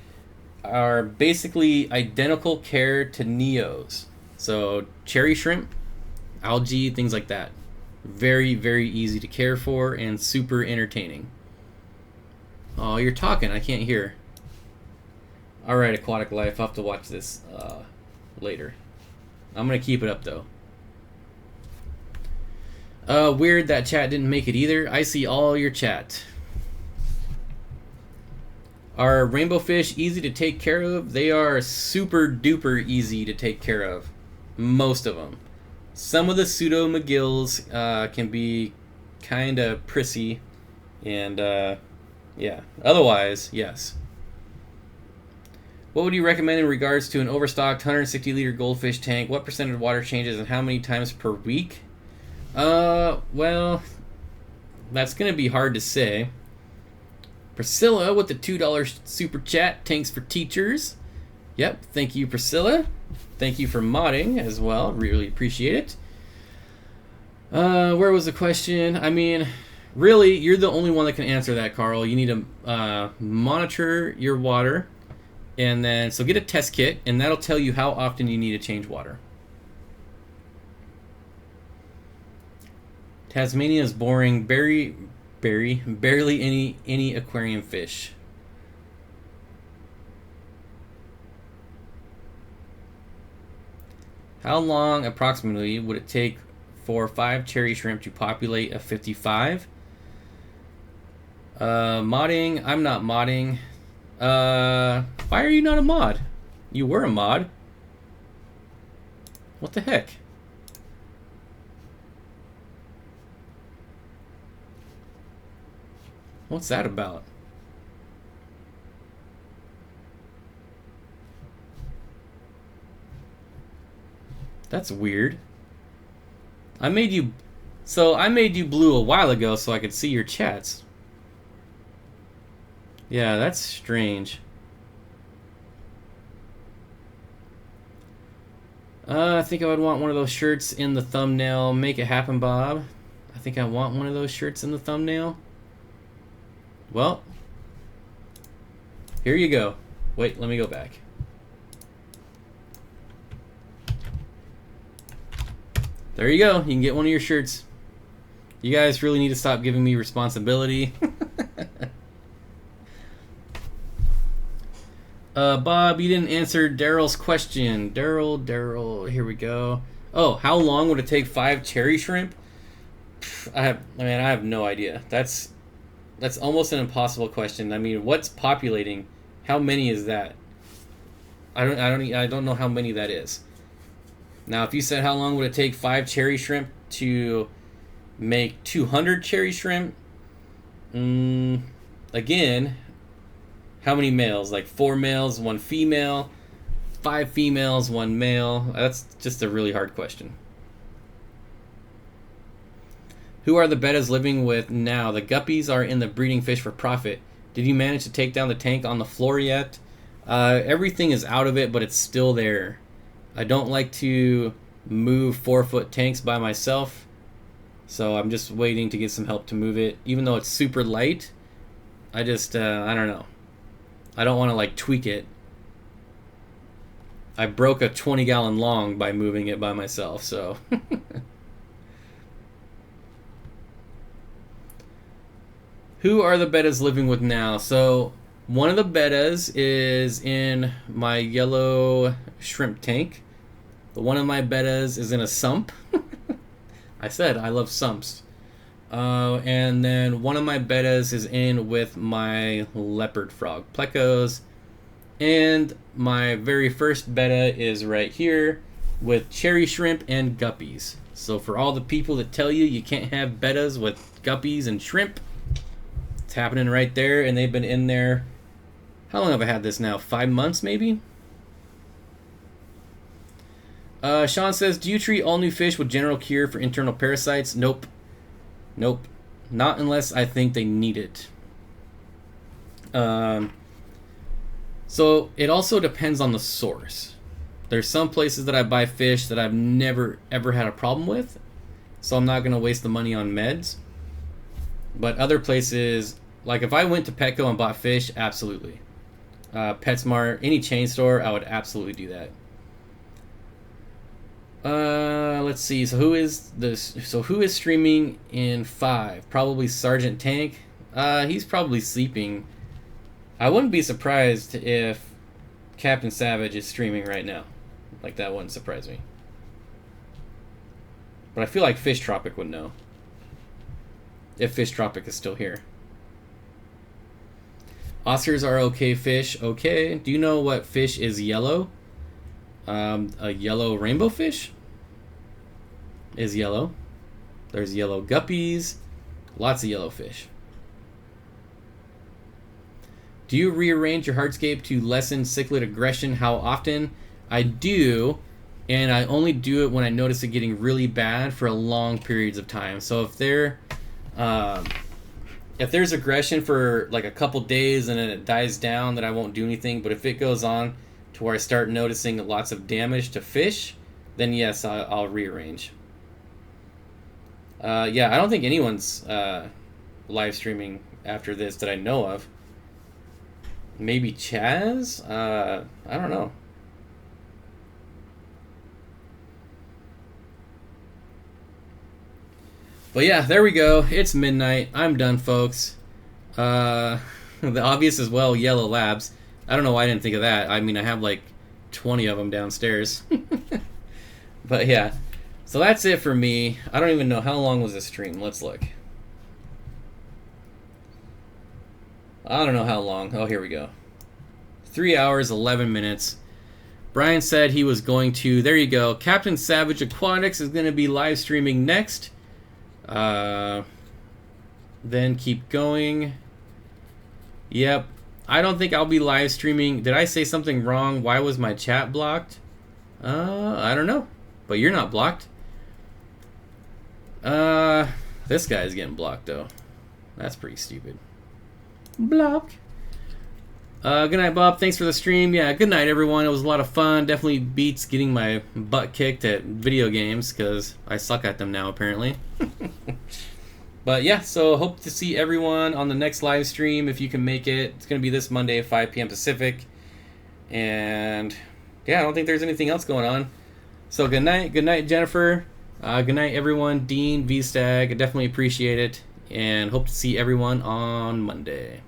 are basically identical care to Neos. So cherry shrimp, algae, things like that. Very, very easy to care for and super entertaining. Oh, you're talking. I can't hear. All right, Aquatic Life. I'll have to watch this later. I'm going to keep it up, though. Weird that chat didn't make it either. I see all your chat. Are rainbowfish easy to take care of? They are super duper easy to take care of. Most of them. Some of the pseudo McGills can be kind of prissy. And yeah. Otherwise, yes. What would you recommend in regards to an overstocked 160-liter goldfish tank? What percentage of water changes and how many times per week? Well, that's going to be hard to say. Priscilla with the $2 super chat. Tanks for teachers. Yep, thank you, Priscilla. Thank you for modding as well. Really appreciate it. Where was the question? I mean, really, you're the only one that can answer that, Carl. You need to monitor your water. And then, so get a test kit, and that'll tell you how often you need to change water. Tasmania is boring. Barely any aquarium fish. How long approximately would it take for 5 cherry shrimp to populate a 55? Modding. I'm not modding. Why are you not a mod? You were a mod. What the heck? What's that about? That's weird. I made you blue a while ago so I could see your chats. Yeah, that's strange. I think I would want one of those shirts in the thumbnail. Make it happen, Bob. I think I want one of those shirts in the thumbnail. Well, here you go. Wait, let me go back. There you go. You can get one of your shirts. You guys really need to stop giving me responsibility. Bob, you didn't answer Daryl's question. Daryl, here we go. Oh, how long would it take 5 cherry shrimp? I have no idea. That's almost an impossible question. I mean, what's populating? How many is that? I don't know how many that is. Now, if you said how long would it take 5 cherry shrimp to make 200 cherry shrimp? Again, how many males? Like 4 males, 1 female, 5 females, 1 male. That's just a really hard question. Who are the bettas living with now? The guppies are in the breeding fish for profit. Did you manage to take down the tank on the floor yet? Everything is out of it, but it's still there. I don't like to move 4-foot tanks by myself, so I'm just waiting to get some help to move it. Even though it's super light, I just, I don't know. I don't want to, like, tweak it. I broke a 20-gallon long by moving it by myself, so... Who are the bettas living with now? So, one of the bettas is in my yellow shrimp tank. One of my bettas is in a sump. I said I love sumps. And then one of my bettas is in with my leopard frog plecos. And my very first betta is right here with cherry shrimp and guppies. So for all the people that tell you can't have bettas with guppies and shrimp, it's happening right there. And they've been in there. How long have I had this now? 5 months maybe? Sean says, do you treat all new fish with general cure for internal parasites? Nope. Nope. Not unless I think they need it. So it also depends on the source. There's some places that I buy fish that I've never ever had a problem with, so I'm not going to waste the money on meds. But other places, like if I went to Petco and bought fish, absolutely. PetSmart, any chain store, I would absolutely do that. Let's see. So who is this? So who is streaming in 5? Probably Sergeant Tank. He's probably sleeping. I wouldn't be surprised if Captain Savage is streaming right now. Like, that wouldn't surprise me. But I feel like Fish Tropic would know. If Fish Tropic is still here. Oscars are okay fish. Okay. Do you know what fish is yellow? A yellow rainbow fish is yellow. There's yellow guppies. Lots of yellow fish. Do you rearrange your hardscape to lessen cichlid aggression? How often? I do, and I only do it when I notice it getting really bad for long periods of time. So if there's aggression for like a couple days and then it dies down, then I won't do anything. But if it goes on to where I start noticing lots of damage to fish, then yes, I'll rearrange. Yeah, I don't think anyone's live streaming after this that I know of. Maybe Chaz? I don't know. But yeah, there we go. It's midnight. I'm done, folks. The obvious as well, yellow labs. I don't know why I didn't think of that. I mean, I have like 20 of them downstairs. But yeah, so that's it for me. I don't even know how long was this stream. Let's look. I don't know how long. Oh, here we go. 3 hours, 11 minutes. Brian said he was going to... There you go. Captain Savage Aquatics is going to be live streaming next. Then keep going. Yep. I don't think I'll be live streaming. Did I say something wrong? Why was my chat blocked? I don't know. But you're not blocked. This guy's getting blocked, though. That's pretty stupid. Block. Good night, Bob. Thanks for the stream. Yeah, good night, everyone. It was a lot of fun. Definitely beats getting my butt kicked at video games, because I suck at them now, apparently. But yeah, so hope to see everyone on the next live stream if you can make it. It's going to be this Monday at 5 p.m. Pacific. And yeah, I don't think there's anything else going on. So good night. Good night, Jennifer. Good night, everyone. Dean, V-Stag. I definitely appreciate it. And hope to see everyone on Monday.